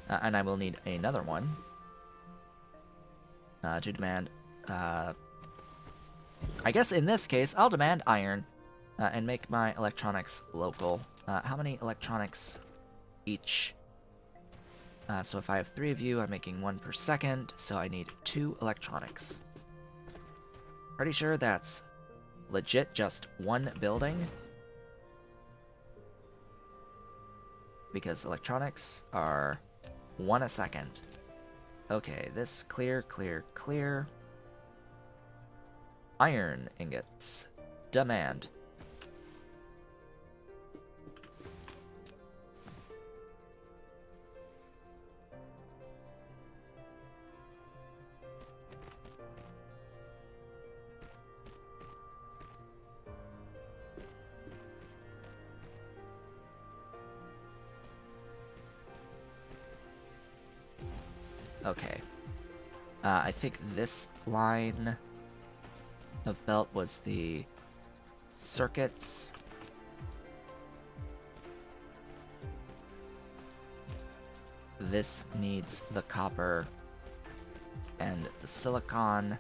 And I will need another one to demand. I guess in this case, I'll demand iron and make my electronics local. How many electronics each? So if I have 3 of you, I'm making 1 per second, so I need 2 electronics. Pretty sure that's legit just 1 building. Because electronics are 1 a second. Okay, this clear, clear, clear. Iron ingots. Demand. Okay. I think this line of belt was the circuits. This needs the copper and the silicon.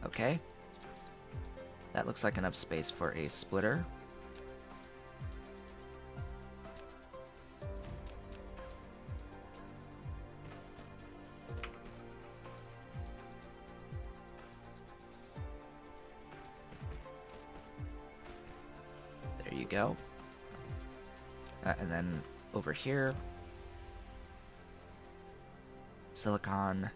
Okay. That looks like enough space for a splitter. There you go. And then over here, silicon.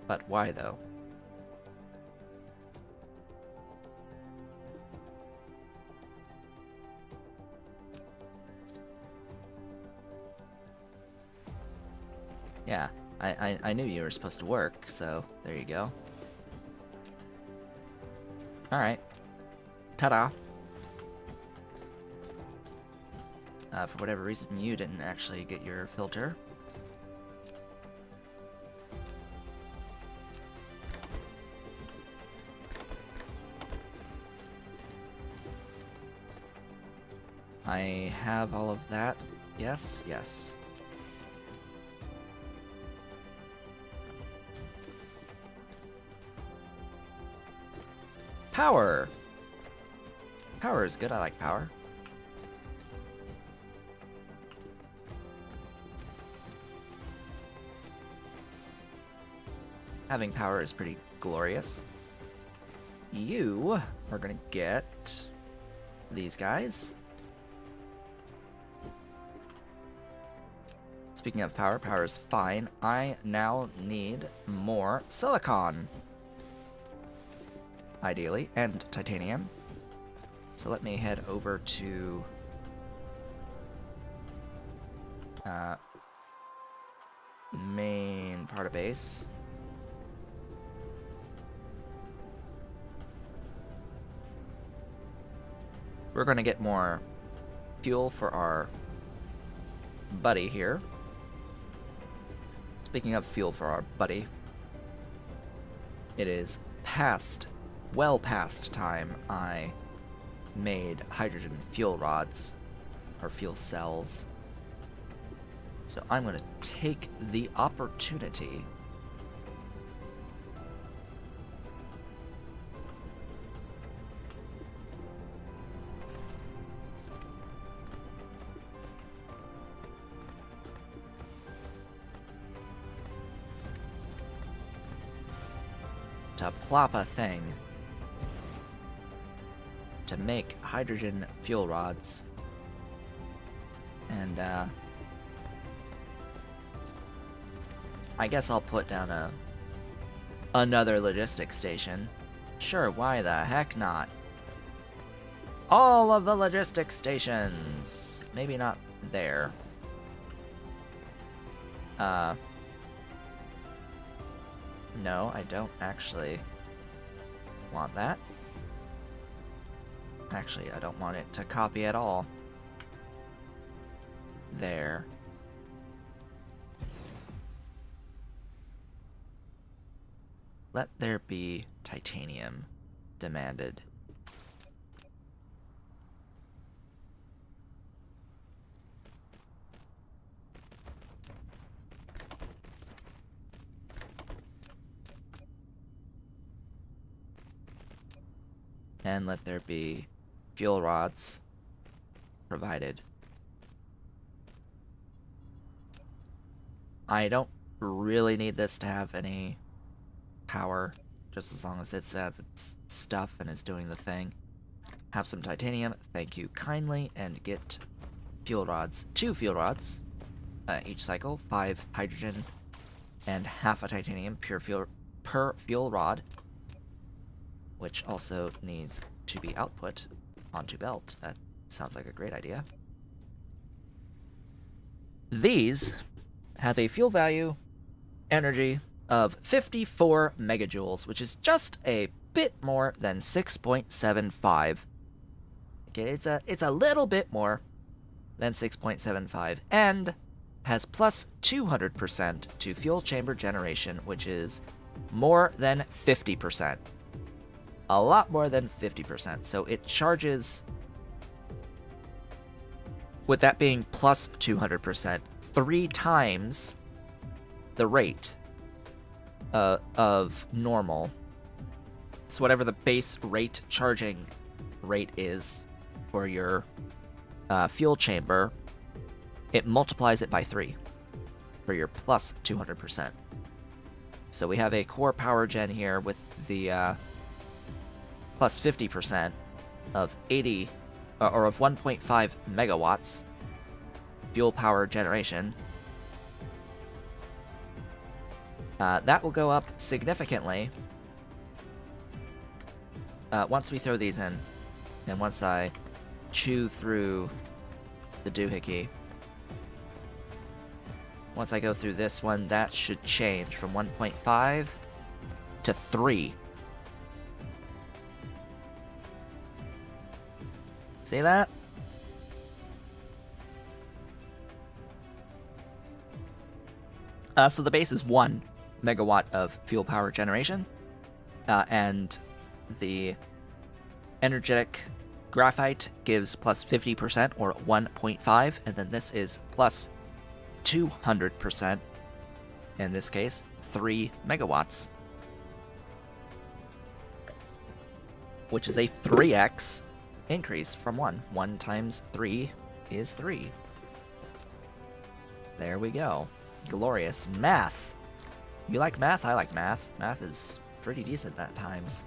But why though? Yeah, I knew you were supposed to work, so there you go. Alright. Ta-da! For whatever reason, you didn't actually get your filter. I have all of that. Yes, yes. Power! Power is good, I like power. Having power is pretty glorious. You are gonna get these guys. Speaking of power, power is fine. I now need more silicon. Ideally, and titanium. So let me head over to main part of base. we're going to get more fuel for our buddy here. Speaking of fuel for our buddy, it is well past time I made hydrogen fuel rods, or fuel cells. So I'm going to take the opportunity to plop a thing to make hydrogen fuel rods. And I guess I'll put down another logistics station. Sure, why the heck not? All of the logistics stations! Maybe not there. No, I don't actually want that. Actually, I don't want it to copy at all. There. Let there be titanium demanded. And let there be fuel rods provided. I don't really need this to have any power, just as long as it says its stuff and is doing the thing. Have some titanium, thank you kindly, and get fuel rods. 2 fuel rods each cycle, 5 hydrogen and half a titanium per fuel rod, which also needs to be output onto belt. That sounds like a great idea. These have a fuel value energy of 54 megajoules, which is just a bit more than 6.75. Okay, it's a little bit more than 6.75, and has plus 200% to fuel chamber generation, which is more than 50%. A lot more than 50%. So it charges, with that being plus 200%, 3 times the rate of normal. So whatever the base rate charging rate is for your fuel chamber, it multiplies it by 3 for your plus 200%. So we have a core power gen here with the plus 50% of 80 or of 1.5 megawatts fuel power generation. That will go up significantly once we throw these in, and once I chew through the doohickey. Once I go through this one, that should change from 1.5 to 3. See that? So the base is 1 megawatt of fuel power generation, and the energetic graphite gives plus 50% or 1.5, and then this is plus 200%, in this case 3 megawatts, which is a 3x increase from 1. 1 times 3 is 3. There we go. Glorious. Math. You like math? I like math. Math is pretty decent at times.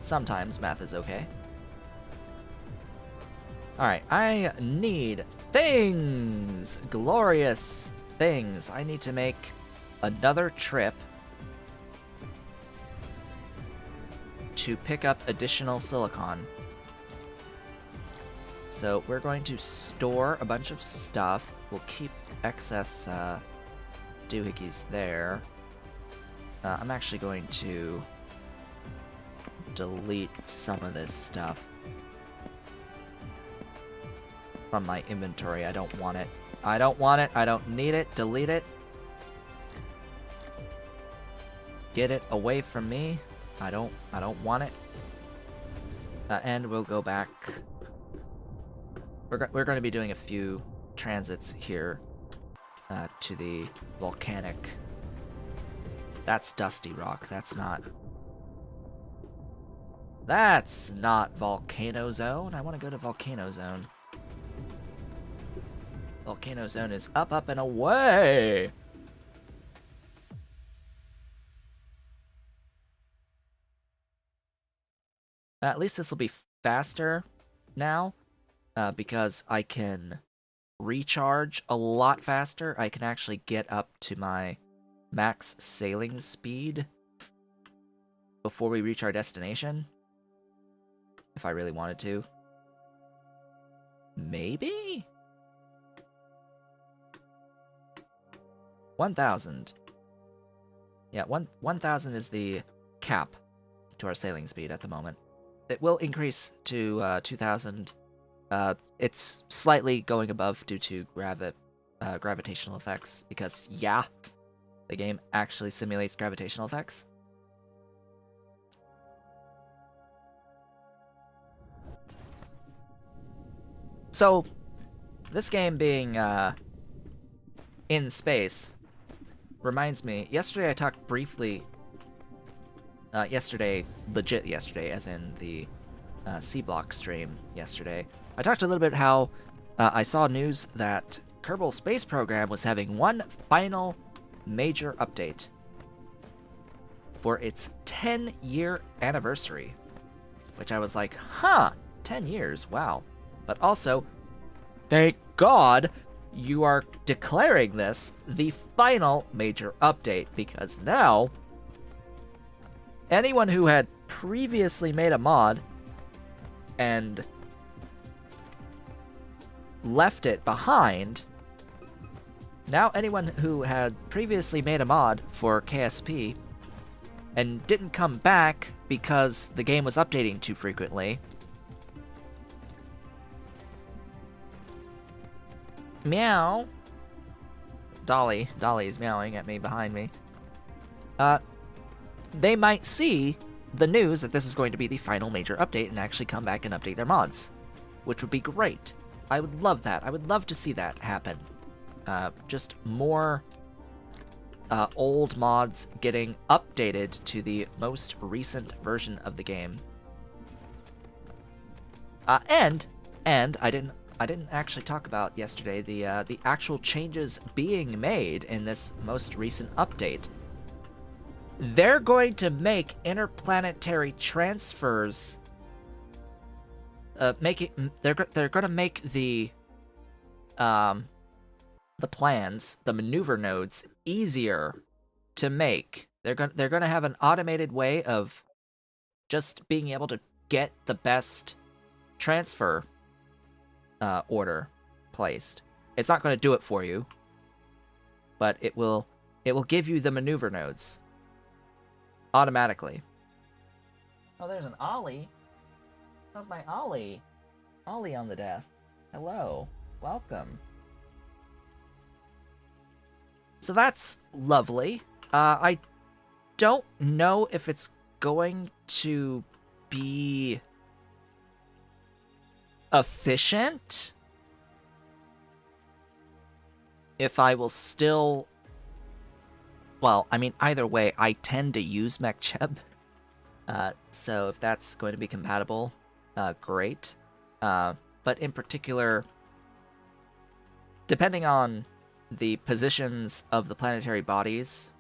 Sometimes math is okay. Alright, I need things! Glorious things. I need to make another trip to pick up additional silicon. So we're going to store a bunch of stuff. We'll keep excess doohickeys there. I'm actually going to delete some of this stuff from my inventory. I don't want it. I don't want it. I don't need it. Delete it. Get it away from me. I don't want it. And we'll go back. We're going to be doing a few transits here to the volcanic. That's dusty rock. That's not Volcano Zone. I want to go to Volcano Zone. Volcano Zone is up, up, and away! At least this will be faster now, because I can recharge a lot faster. I can actually get up to my max sailing speed before we reach our destination. If I really wanted to. Maybe? 1,000. Yeah, 1,000 is the cap to our sailing speed at the moment. It will increase to 2,000. It's slightly going above due to gravitational effects, because, yeah, the game actually simulates gravitational effects. So, this game being in space reminds me, yesterday I talked briefly, legit yesterday, as in the C-Block stream yesterday, I talked a little bit how I saw news that Kerbal Space Program was having one final major update for its 10-year anniversary, which I was like, huh, 10 years, wow. But also, thank God you are declaring this the final major update, because now anyone who had previously made a mod and left it behind, now anyone who had previously made a mod for KSP and didn't come back because the game was updating too frequently, meow. Dolly is meowing at me behind me. They might see the news that this is going to be the final major update and actually come back and update their mods, which would be great. I would love that. I would love to see that happen. Just more old mods getting updated to the most recent version of the game. And I didn't actually talk about yesterday the actual changes being made in this most recent update. They're going to make interplanetary transfers. They're going to make the plans, the maneuver nodes, easier to make. They're going to have an automated way of just being able to get the best transfer order placed. It's not going to do it for you, but it will give you the maneuver nodes automatically. Oh, there's an Ollie. How's my Ollie? Ollie on the desk. Hello. Welcome. So that's lovely. I don't know if it's going to be efficient. If I will still... Well, I mean, either way, I tend to use MechCheb. So if that's going to be compatible, great. But in particular, depending on the positions of the planetary bodies,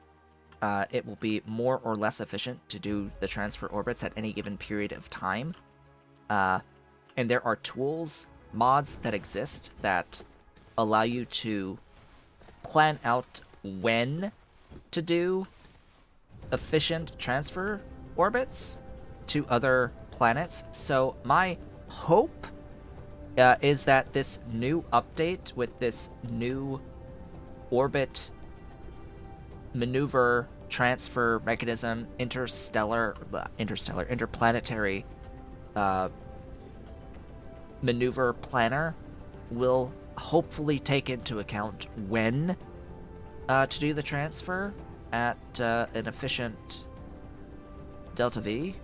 it will be more or less efficient to do the transfer orbits at any given period of time. And there are tools, mods that exist that allow you to plan out when to do efficient transfer orbits to other planets. So my hope is that this new update with this new orbit maneuver transfer mechanism, interplanetary maneuver planner will hopefully take into account when to do the transfer at an efficient delta V.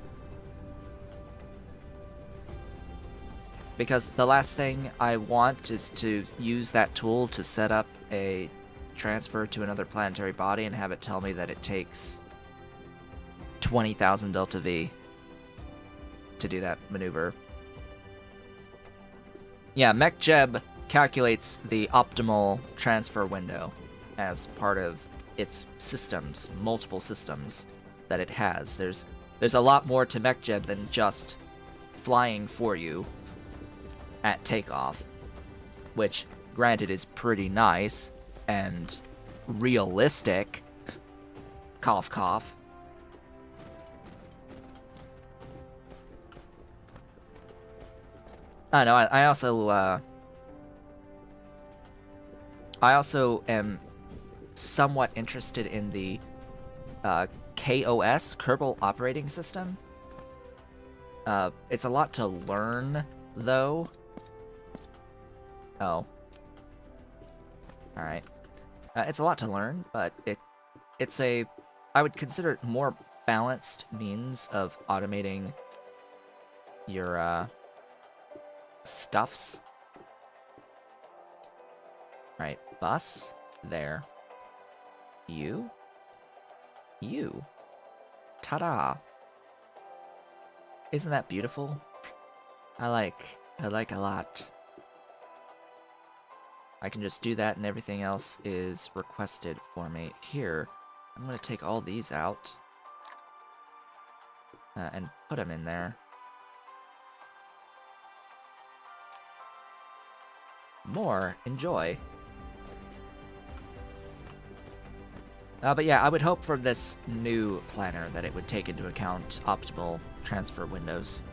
Because the last thing I want is to use that tool to set up a transfer to another planetary body and have it tell me that it takes 20,000 delta V to do that maneuver. Yeah, MechJeb calculates the optimal transfer window as part of its systems, multiple systems that it has. There's a lot more to MechJeb than just flying for you at takeoff, which, granted, is pretty nice and realistic. Cough, cough. I know. I also am somewhat interested in the KOS, Kerbal Operating System. It's a lot to learn, though. Oh. Alright. It's a lot to learn, but it's a... I would consider it more balanced means of automating your stuffs. Right, bus. There. You. Ta-da! Isn't that beautiful? I like a lot. I can just do that and everything else is requested for me. Here, I'm going to take all these out and put them in there. More, enjoy. But yeah, I would hope for this new planner that it would take into account optimal transfer windows.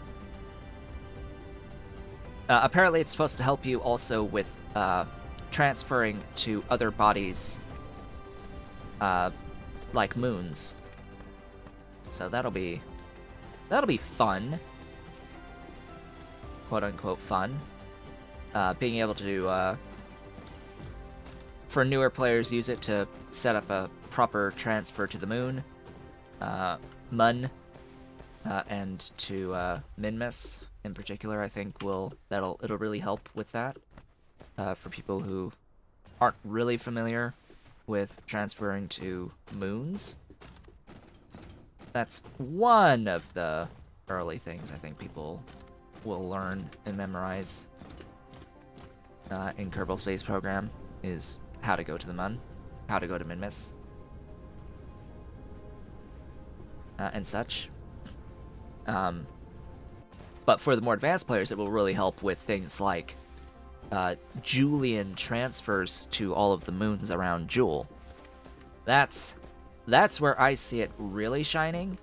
Apparently it's supposed to help you also with transferring to other bodies, like moons. So that'll be fun, quote unquote fun. Being able to for newer players, use it to set up a proper transfer to the moon, Mun, and to Minmus in particular. I think it'll really help with that. For people who aren't really familiar with transferring to moons. That's one of the early things I think people will learn and memorize in Kerbal Space Program, is how to go to the Mun, how to go to Minmus, and such. But for the more advanced players, it will really help with things like Julian transfers to all of the moons around Jewel. That's where I see it really shining.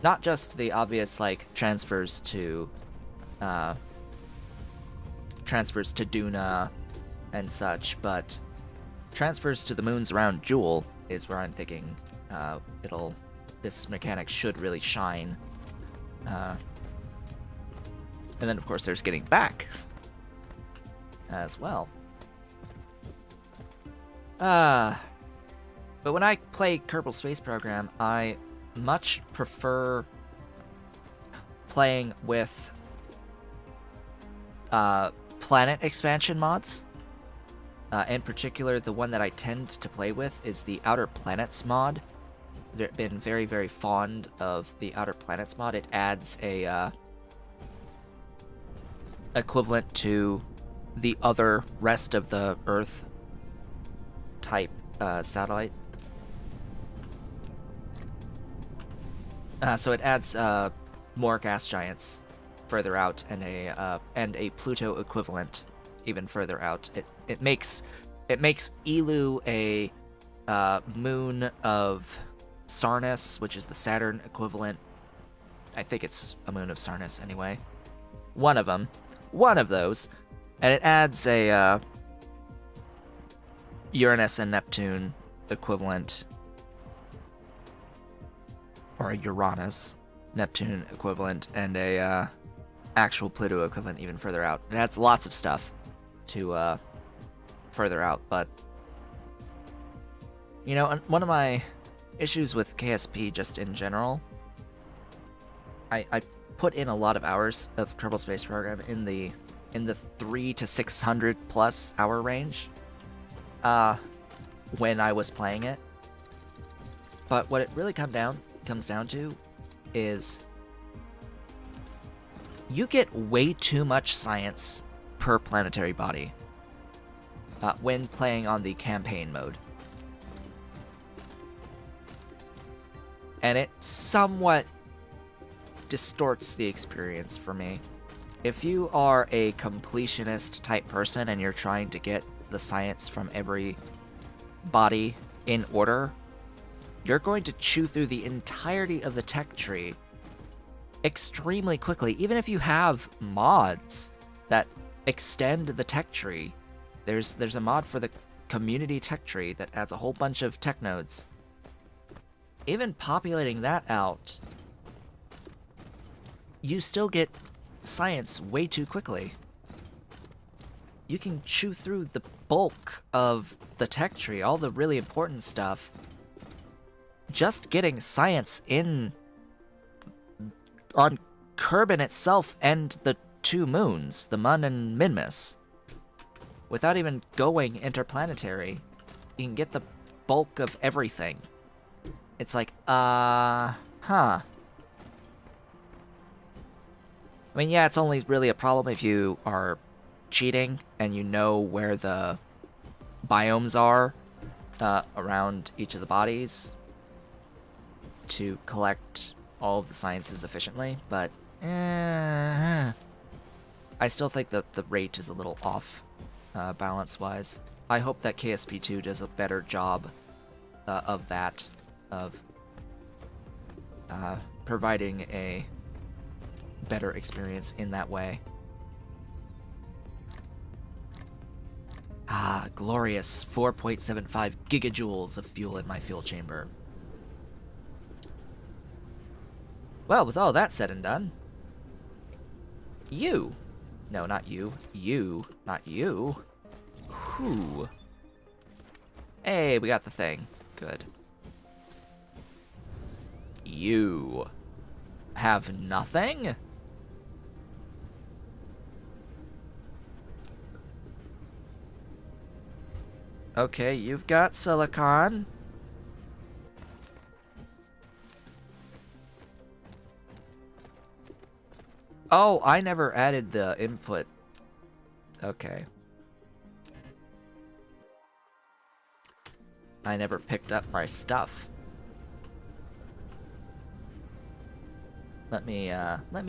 Not just the obvious like transfers to Duna and such, but transfers to the moons around Jewel is where I'm thinking this mechanic should really shine. And then of course there's getting back as well. But when I play Kerbal Space Program, I much prefer playing with planet expansion mods. In particular, the one that I tend to play with is the Outer Planets mod. I've been very, very fond of the Outer Planets mod. It adds a equivalent to the other rest of the Earth type satellite. So it adds more gas giants further out, and a Pluto equivalent even further out. It makes Elu a moon of Sarnus, which is the Saturn equivalent. I think it's a moon of Sarnus anyway. One of those. And it adds a Uranus and Neptune equivalent or a Uranus, Neptune equivalent, and a actual Pluto equivalent even further out. It adds lots of stuff to further out, but you know, one of my issues with KSP just in general, I put in a lot of hours of Kerbal Space Program in the 300 to 600 plus hour range when I was playing it. But what it really comes down to is you get way too much science per planetary body when playing on the campaign mode. And it somewhat distorts the experience for me. If you are a completionist type person and you're trying to get the science from every body in order, you're going to chew through the entirety of the tech tree extremely quickly. Even if you have mods that extend the tech tree, there's a mod for the community tech tree that adds a whole bunch of tech nodes. Even populating that out, you still get science way too quickly. You can chew through the bulk of the tech tree, all the really important stuff, just getting science in on Kerbin itself and the two moons, the Mun and Minmus. Without even going interplanetary, you can get the bulk of everything. It's like, huh. I mean, yeah, it's only really a problem if you are cheating and you know where the biomes are around each of the bodies to collect all of the sciences efficiently, but I still think that the rate is a little off balance-wise. I hope that KSP2 does a better job of that, of providing a better experience in that way. Ah, glorious 4.75 gigajoules of fuel in my fuel chamber. Well, with all that said and done, you. No, not you. You. Not you. Who? Hey, we got the thing. Good. You have nothing? Okay, you've got silicon. Oh, I never added the input. Okay. I never picked up my stuff. Let me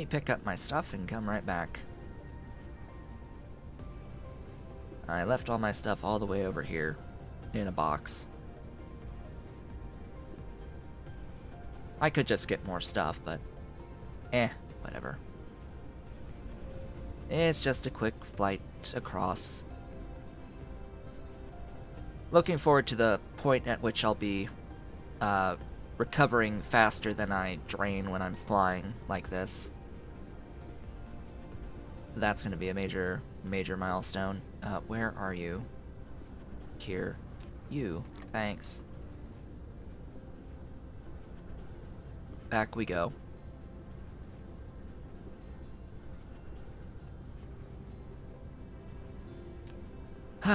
pick up my stuff and come right back. I left all my stuff all the way over here in a box. I could just get more stuff, but whatever. It's just a quick flight across. Looking forward to the point at which I'll be recovering faster than I drain when I'm flying like this. That's going to be a major milestone. Where are you? Here. You. Thanks. Back we go.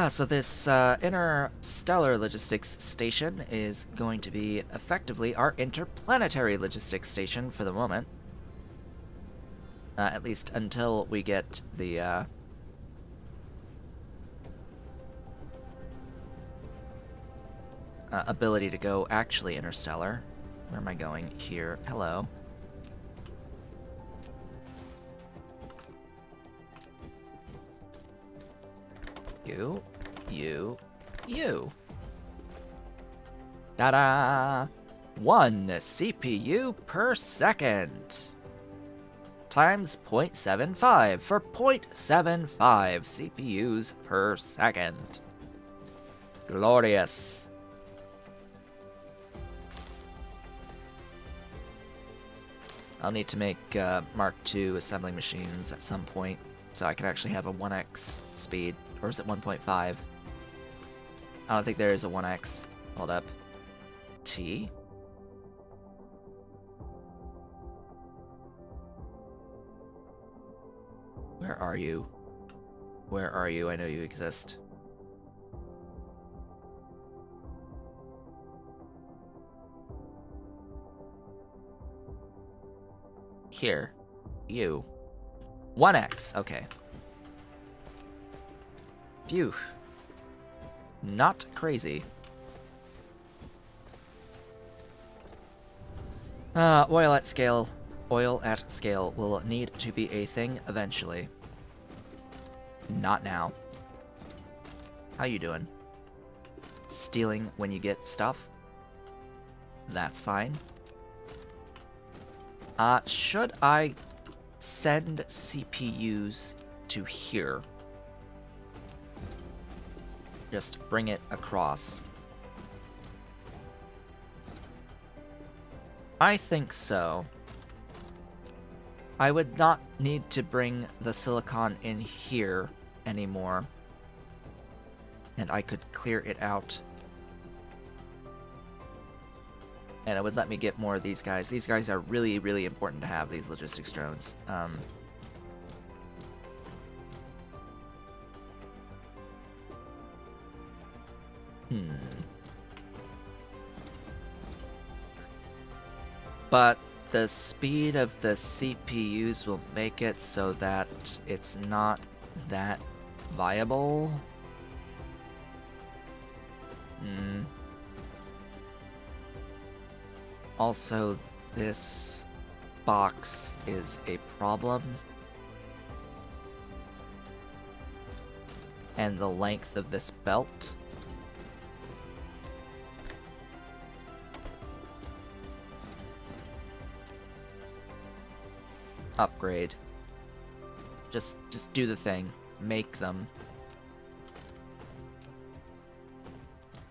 So this interstellar logistics station is going to be effectively our interplanetary logistics station for the moment. At least until we get the ability to go actually interstellar. Where am I going? Here. Hello. You. Ta-da! 1 CPU per second. Times 0.75 for 0.75 CPUs per second. Glorious. I'll need to make Mark II assembling machines at some point, so I can actually have a 1x speed. Or is it 1.5? I don't think there is a 1x. Hold up. T? Where are you? Where are you? I know you exist. Here. You. 1x. Okay. Phew. Not crazy. Oil at scale. Oil at scale will need to be a thing eventually. Not now. How you doing? Stealing when you get stuff? That's fine. Should I send CPUs to here? Just bring it across. I think so. I would not need to bring the silicon in here anymore. And I could clear it out. And it would let me get more of these guys. These guys are really, really important to have, these logistics drones. But the speed of the CPUs will make it so that it's not that viable. Also, this box is a problem. And the length of this belt. Upgrade. Just do the thing. Make them.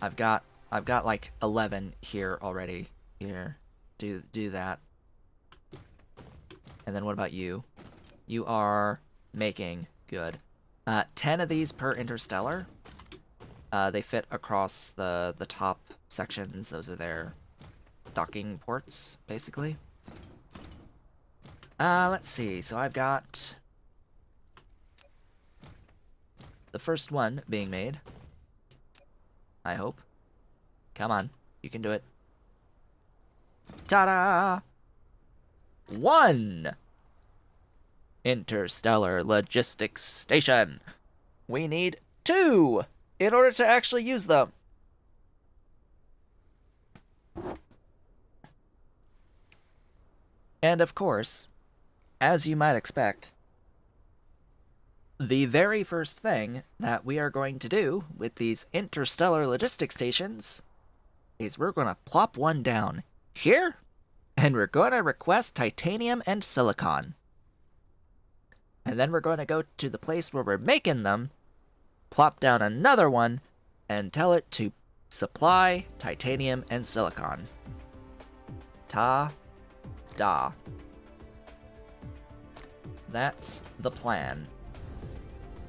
I've got like 11 here already. Here. Do that. And then what about you? You are making. Good. 10 of these per interstellar. They fit across the top sections. Those are their docking ports, basically. Let's see. So I've got the first one being made. I hope. Come on. You can do it. Ta-da! 1 interstellar logistics station. We need 2 in order to actually use them. And of course, as you might expect, the very first thing that we are going to do with these interstellar logistics stations is we're going to plop one down here, and we're going to request titanium and silicon. And then we're going to go to the place where we're making them, plop down another one, and tell it to supply titanium and silicon. Ta-da. That's the plan.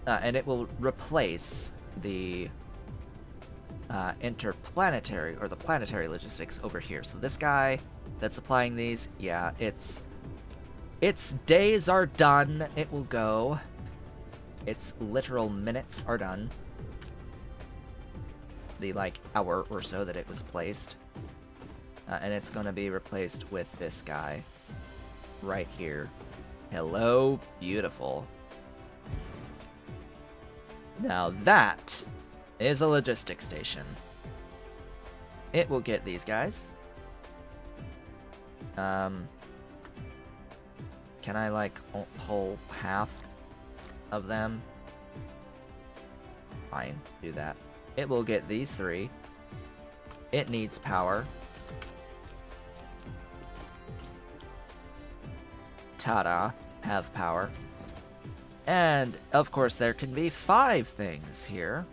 And it will replace the interplanetary, or the planetary logistics over here. So this guy that's supplying these, yeah, its days are done. It will go. Its literal minutes are done. The, like, hour or so that it was placed. And it's going to be replaced with this guy right here. Hello, beautiful. Now that is a logistics station. It will get these guys. Can I, like, pull half of them? Fine, do that. It will get these 3. It needs power. Ta-da, have power. And, of course, there can be 5 things here.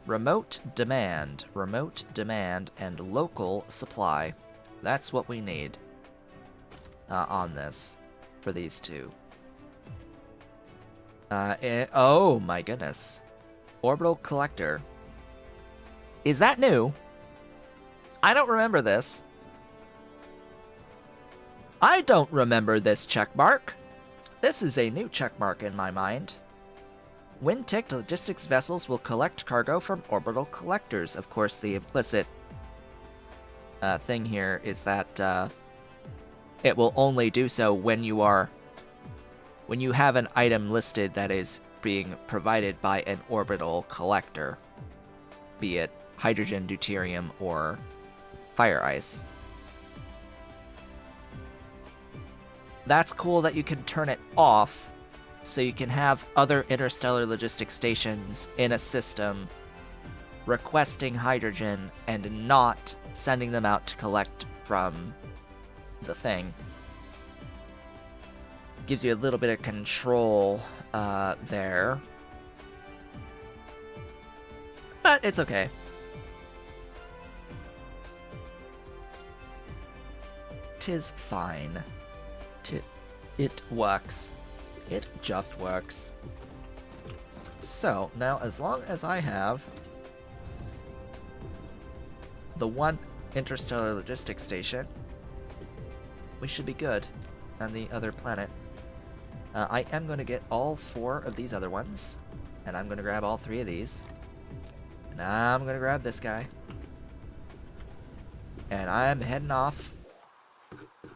Remote demand, and local supply. That's what we need. on this for these two. Oh my goodness. Orbital collector. Is that new? I don't remember this. I don't remember this checkmark. This is a new checkmark in my mind. Wind-ticked logistics vessels will collect cargo from orbital collectors. Of course, the implicit thing here is that it will only do so when you have an item listed that is being provided by an orbital collector, be it hydrogen, deuterium, or fire ice. That's cool that you can turn it off so you can have other interstellar logistics stations in a system requesting hydrogen and not sending them out to collect from the thing. Gives you a little bit of control there. But it's okay. Tis fine. It works. It just works. So, now as long as I have the one interstellar logistics station, we should be good on the other planet. I am going to get all 4 of these other ones, and I'm going to grab all 3 of these. And I'm going to grab this guy. And I'm heading off.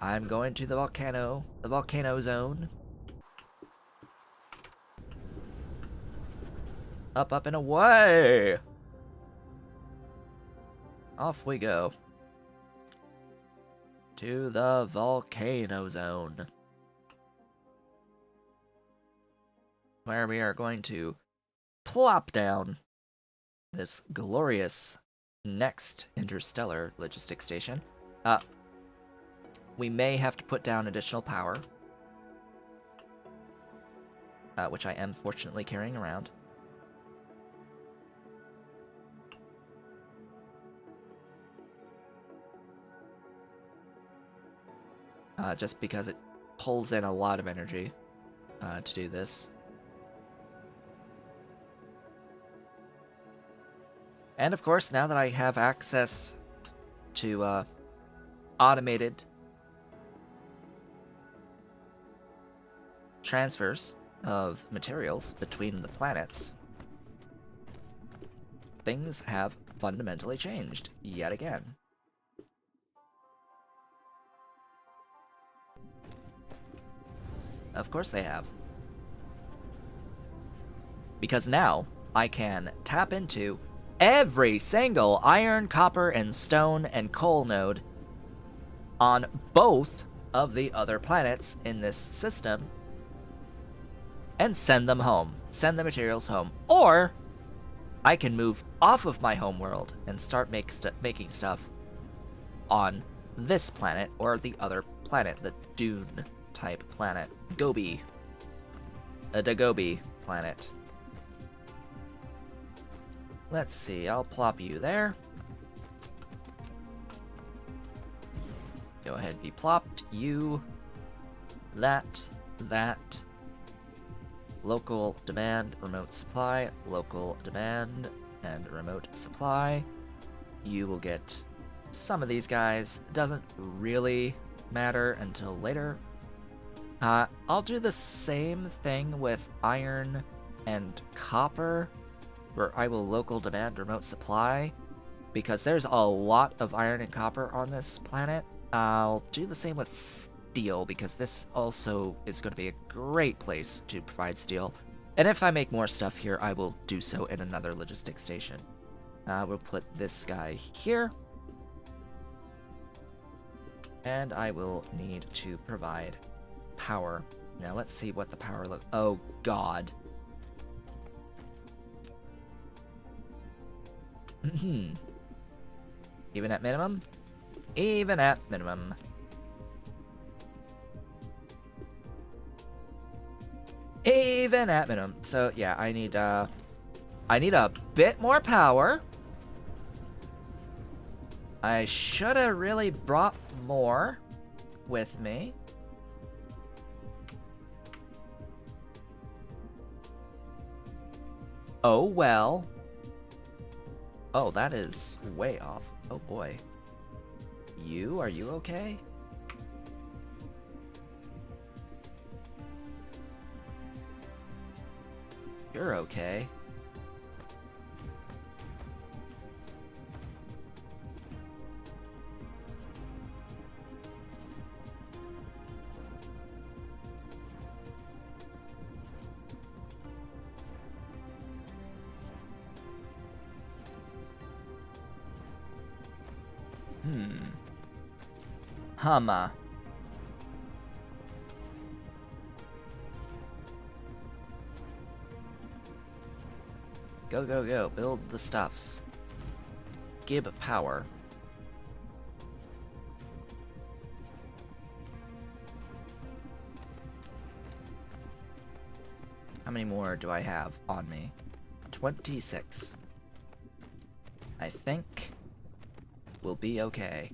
I'm going to the volcano zone. Up and away! Off we go. To the volcano zone. Where we are going to plop down this glorious next interstellar logistics station. We may have to put down additional power, which I am fortunately carrying around. Just because it pulls in a lot of energy to do this. And of course, now that I have access to automated transfers of materials between the planets, things have fundamentally changed yet again. Of course they have. Because now I can tap into every single iron, copper, and stone and coal node on both of the other planets in this system and send them home. Send the materials home. Or I can move off of my home world and start making stuff on this planet or the other planet, the Dune type planet. Gobi. A Dagobi planet. Let's see, I'll plop you there. Go ahead, be plopped. You. That. Local demand, remote supply, local demand, and remote supply. You will get some of these guys. Doesn't really matter until later. I'll do the same thing with iron and copper, where I will local demand remote supply, because there's a lot of iron and copper on this planet. I'll do the same with steel, because this also is going to be a great place to provide steel. And if I make more stuff here, I will do so in another logistics station. We'll put this guy here. And I will need to provide power. Now let's see what the power looks. Oh god. Even at minimum? Even at minimum. Even at minimum. So yeah, I need a bit more power. I should have really brought more with me. Oh, well. Oh, that is way off. Oh, boy. Are you okay? You're okay. Hama. Go, go, go. Build the stuffs. Gib power. How many more do I have on me? 26. I think we'll be okay.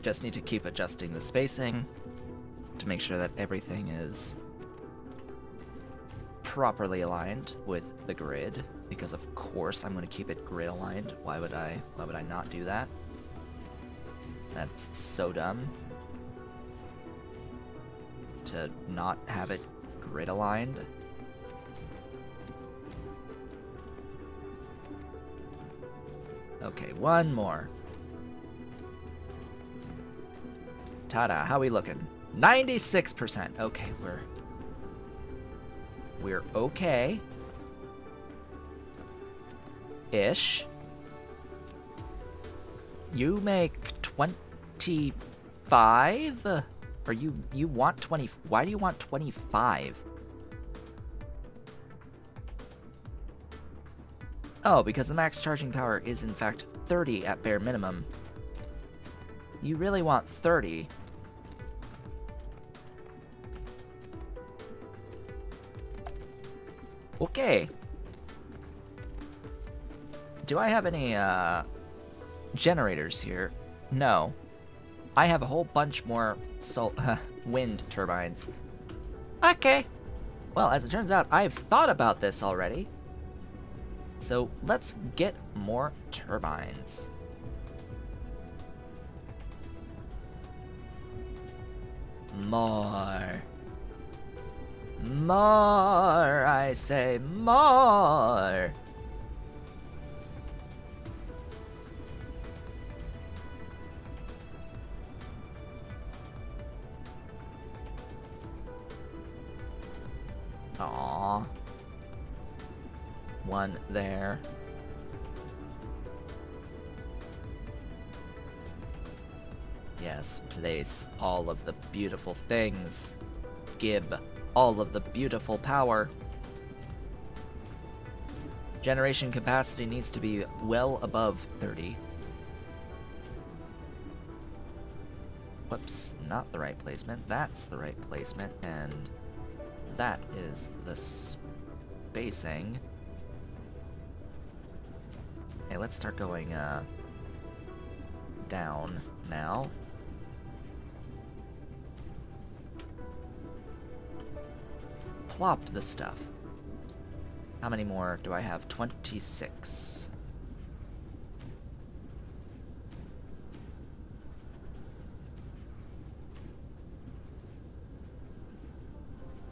Just need to keep adjusting the spacing to make sure that everything is properly aligned with the grid, because of course I'm going to keep it grid aligned. Why would I not do that? That's so dumb to not have it grid aligned. Okay, one more. Ta-da, how we looking? 96%. Okay, we're okay. Ish. You make 25? Or you want 20? Why do you want 25? Oh, because the max charging power is in fact 30 at bare minimum. You really want 30. Okay. Do I have any generators here? No. I have a whole bunch more wind turbines. Okay. Well, as it turns out, I've thought about this already. So let's get more turbines. More. More, I say, more. Aww. One there. Yes, place all of the beautiful things. Gib all of the beautiful power. Generation capacity needs to be well above 30. Whoops, not the right placement. That's the right placement, and that is the spacing. Okay, let's start going down now. Plop the stuff. How many more do I have? 26.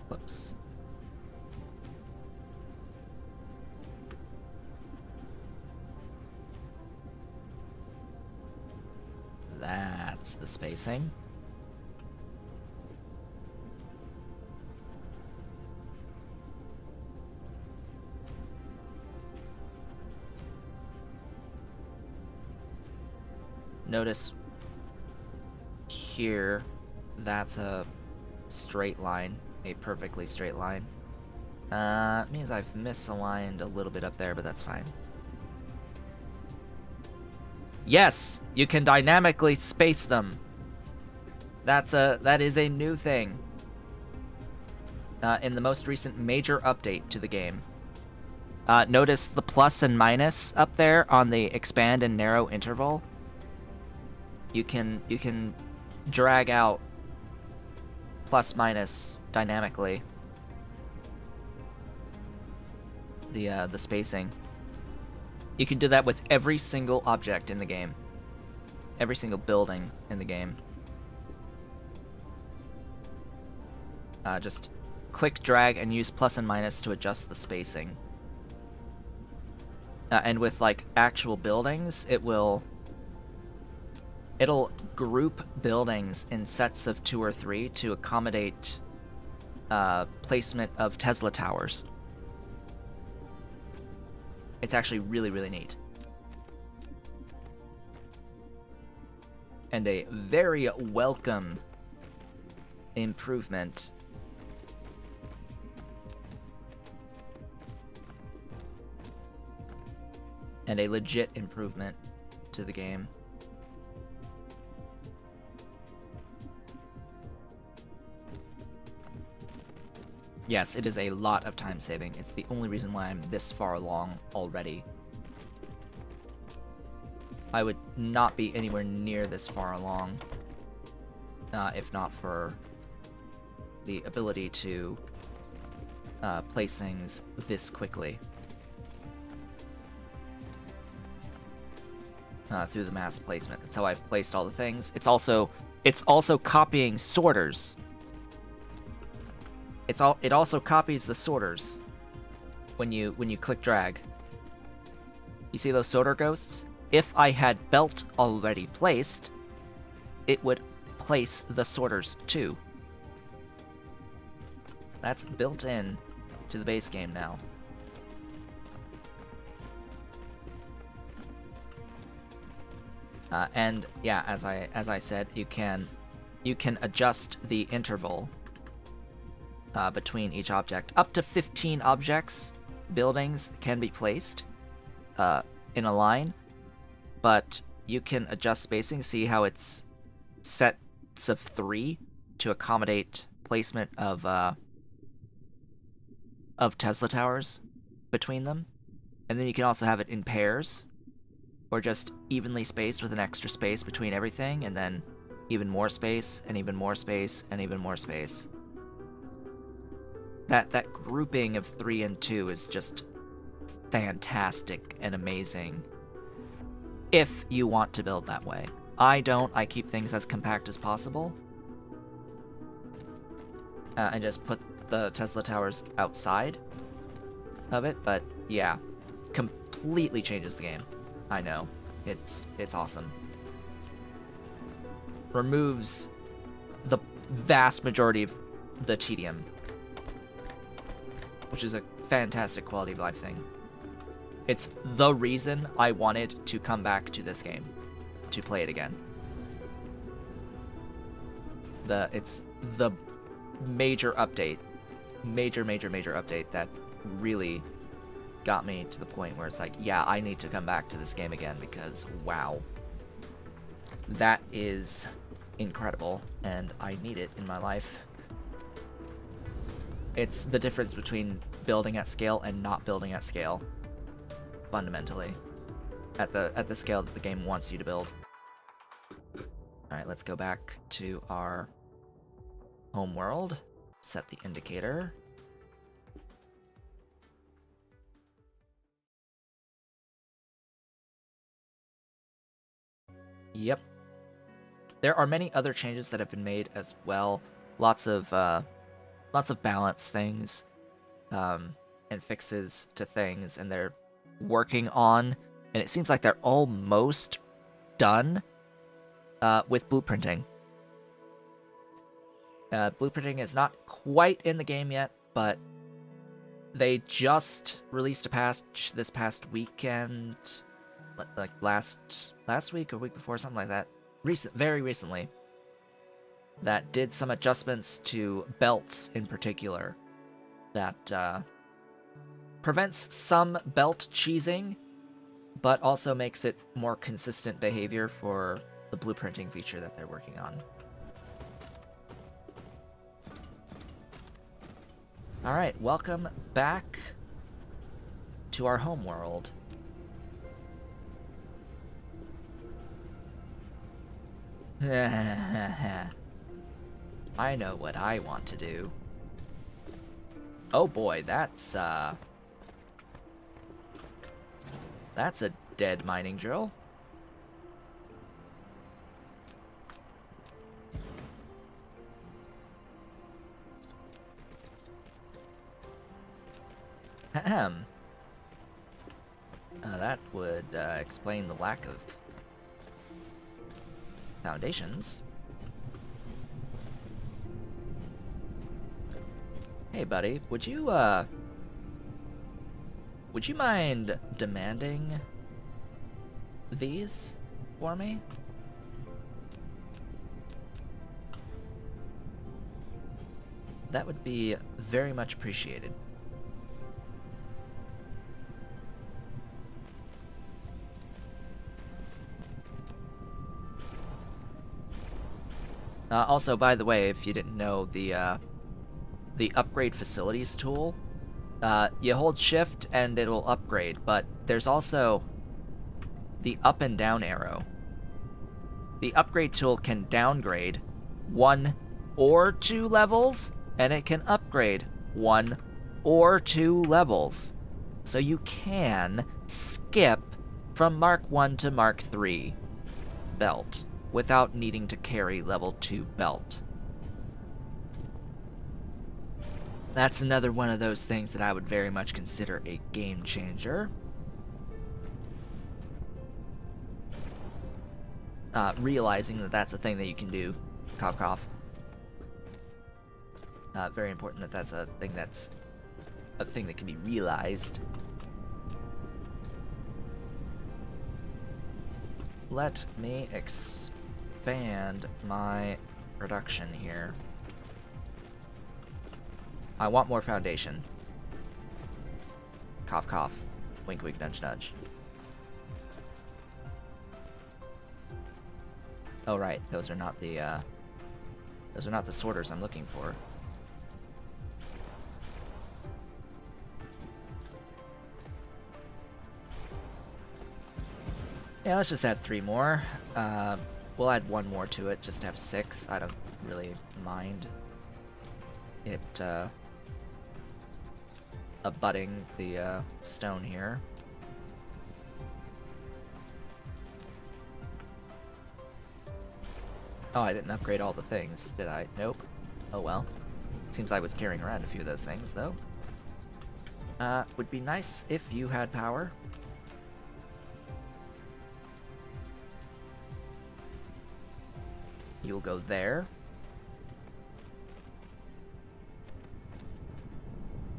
Whoops. That's the spacing. Notice here, that's a straight line, a perfectly straight line. It means I've misaligned a little bit up there, but that's fine. Yes, you can dynamically space them. That is a new thing in the most recent major update to the game. Notice the plus and minus up there on the expand and narrow interval. You can drag out plus minus dynamically the spacing. You can do that with every single object in the game, every single building in the game. Just click, drag, and use plus and minus to adjust the spacing. And with like actual buildings, it'll group buildings in sets of 2 or 3 to accommodate placement of Tesla towers. It's actually really, really neat. And a very welcome improvement. And a legit improvement to the game. Yes, it is a lot of time saving. It's the only reason why I'm this far along already. I would not be anywhere near this far along if not for the ability to place things this quickly through the mass placement. That's how I've placed all the things. It's also copying sorters. It also copies the sorters when you click drag. You see those sorter ghosts? If I had belt already placed, it would place the sorters too. That's built in to the base game now. And yeah, as I said, you can adjust the interval between each object. Up to 15 objects, buildings can be placed in a line, but you can adjust spacing. See how it's sets of 3 to accommodate placement of Tesla towers between them, and then you can also have it in pairs, or just evenly spaced with an extra space between everything, and then even more space, and even more space, and even more space. That grouping of 3 and 2 is just fantastic and amazing if you want to build that way. I don't. I keep things as compact as possible and just put the Tesla towers outside of it, but yeah, completely changes the game. I know. It's awesome. Removes the vast majority of the tedium, which is a fantastic quality of life thing. It's the reason I wanted to come back to this game, to play it again. It's the major update, major update that really got me to the point where it's like, yeah, I need to come back to this game again because, wow, that is incredible, and I need it in my life. It's the difference between building at scale and not building at scale, fundamentally, at the scale that the game wants you to build. All right, let's go back to our home world, set the indicator. Yep. There are many other changes that have been made as well. Lots of balance things and fixes to things, and they're working on, and it seems like they're almost done with blueprinting. Blueprinting is not quite in the game yet, but they just released a patch this past weekend, like last week or week before, something like that. Very recently, that did some adjustments to belts in particular that prevents some belt cheesing, but also makes it more consistent behavior for the blueprinting feature that they're working on. Alright, welcome back to our home world. I know what I want to do. Oh boy, that's a dead mining drill. Ahem. That would explain the lack of foundations. Hey buddy, would you mind demanding these for me? That would be very much appreciated. Also, by the way, if you didn't know, the upgrade facilities tool, you hold shift and it'll upgrade, but there's also the up and down arrow. The upgrade tool can downgrade 1 or 2 levels, and it can upgrade 1 or 2 levels. So you can skip from Mark 1 to Mark 3 belt without needing to carry level 2 belt. That's another one of those things that I would very much consider a game changer. Realizing that that's a thing that you can do. Cough, cough. Very important that that's a thing that can be realized. Let me expand my production here. I want more foundation. Cough, cough. Wink, wink, nudge, nudge. Oh, right. Those are not the sorters I'm looking for. Yeah, let's just add 3 more. We'll add 1 more to it, just to have 6. I don't really mind it, abutting the, stone here. Oh, I didn't upgrade all the things, did I? Nope. Oh well. Seems I was carrying around a few of those things, though. Would be nice if you had power. You'll go there.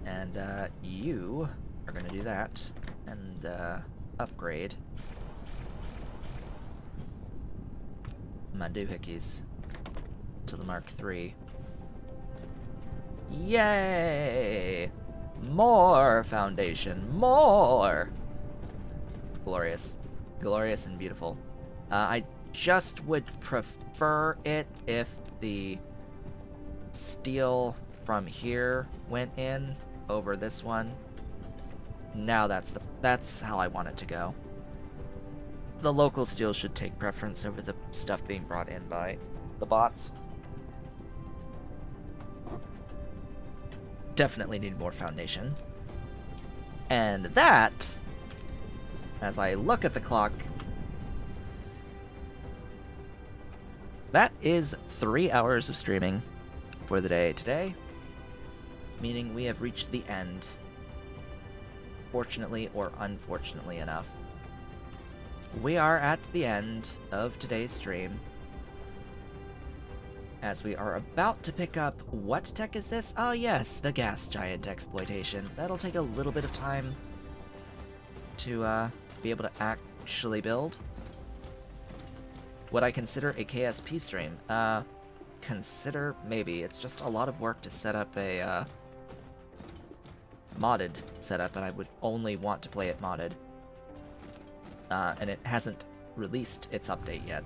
And, you are gonna do that. And, upgrade my doohickeys to the Mark III. Yay! More foundation! More! It's glorious. Glorious and beautiful. I just would prefer it if the steel from here went in over this one. Now that's how I want it to go. The local steel should take preference over the stuff being brought in by the bots. Definitely need more foundation. And that, as I look at the clock, that is 3 hours of streaming for the day today, meaning we have reached the end, fortunately or unfortunately enough. We are at the end of today's stream, as we are about to pick up, what tech is this? Oh yes, the gas giant exploitation. That'll take a little bit of time to be able to actually build. Would I consider a KSP stream? Consider maybe. It's just a lot of work to set up a modded setup, and I would only want to play it modded. and it hasn't released its update yet.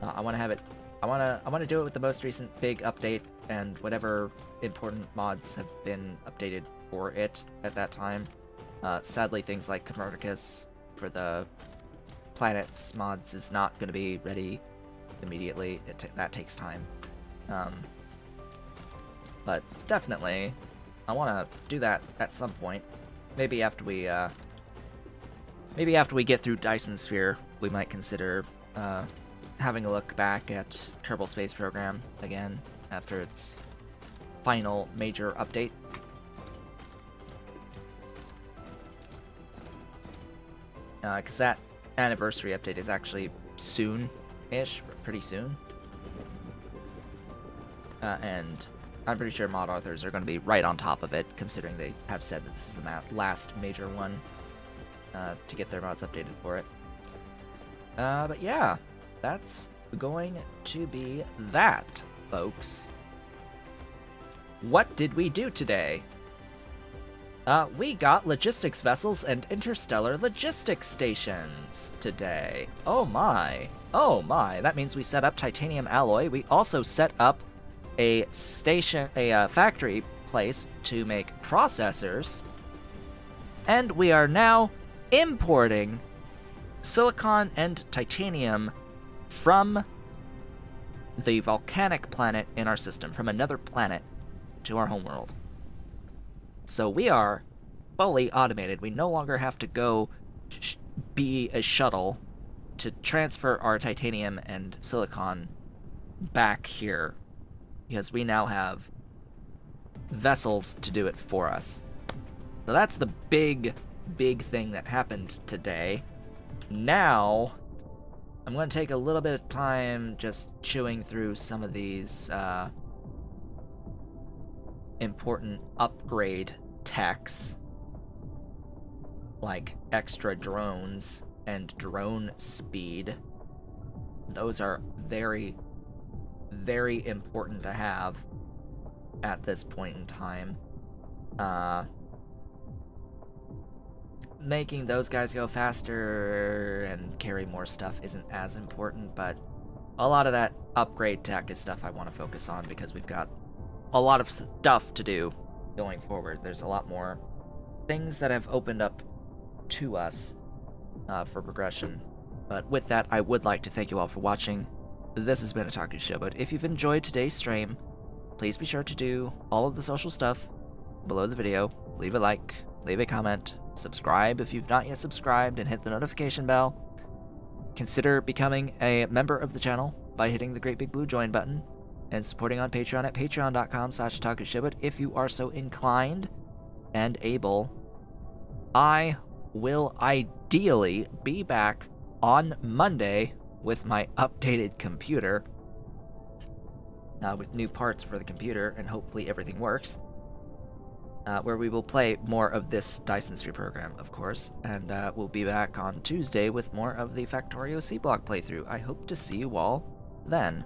I want to have it. I want to do it with the most recent big update and whatever important mods have been updated for it at that time. Sadly, things like Copernicus for the planets mods is not going to be ready immediately. That takes time. But definitely, I want to do that at some point. Maybe after we get through Dyson Sphere, we might consider having a look back at Kerbal Space Program again after its final major update. Because that anniversary update is actually soon-ish, pretty soon. And I'm pretty sure mod authors are going to be right on top of it, considering they have said that this is the last major one to get their mods updated for it. But yeah, that's going to be that, folks. What did we do today? We got logistics vessels and interstellar logistics stations today. Oh my. Oh my. That means we set up titanium alloy. We also set up a factory place to make processors. And we are now importing silicon and titanium from the volcanic planet in our system, from another planet to our homeworld. So we are fully automated. We no longer have to go be a shuttle to transfer our titanium and silicon back here, because we now have vessels to do it for us. So that's the big thing that happened today. Now, I'm going to take a little bit of time just chewing through some of these important upgrade techs, like extra drones and drone speed. Those are very, very important to have at this point in time. Making those guys go faster and carry more stuff isn't as important, but a lot of that upgrade tech is stuff I want to focus on because we've got a lot of stuff to do going forward. There's a lot more things that have opened up to us for progression. But with that, I would like to thank you all for watching. This has been Otaku Showboat. If you've enjoyed today's stream, please be sure to do all of the social stuff below the video. Leave a like, leave a comment, subscribe if you've not yet subscribed, and hit the notification bell. Consider becoming a member of the channel by hitting the great big blue join button and supporting on Patreon at patreon.com/otakushowboat if you are so inclined and able. I will ideally be back on Monday with my updated computer, with new parts for the computer, and hopefully everything works, where we will play more of this Dyson Sphere program, of course, and we'll be back on Tuesday with more of the Factorio C-Block playthrough. I hope to see you all then.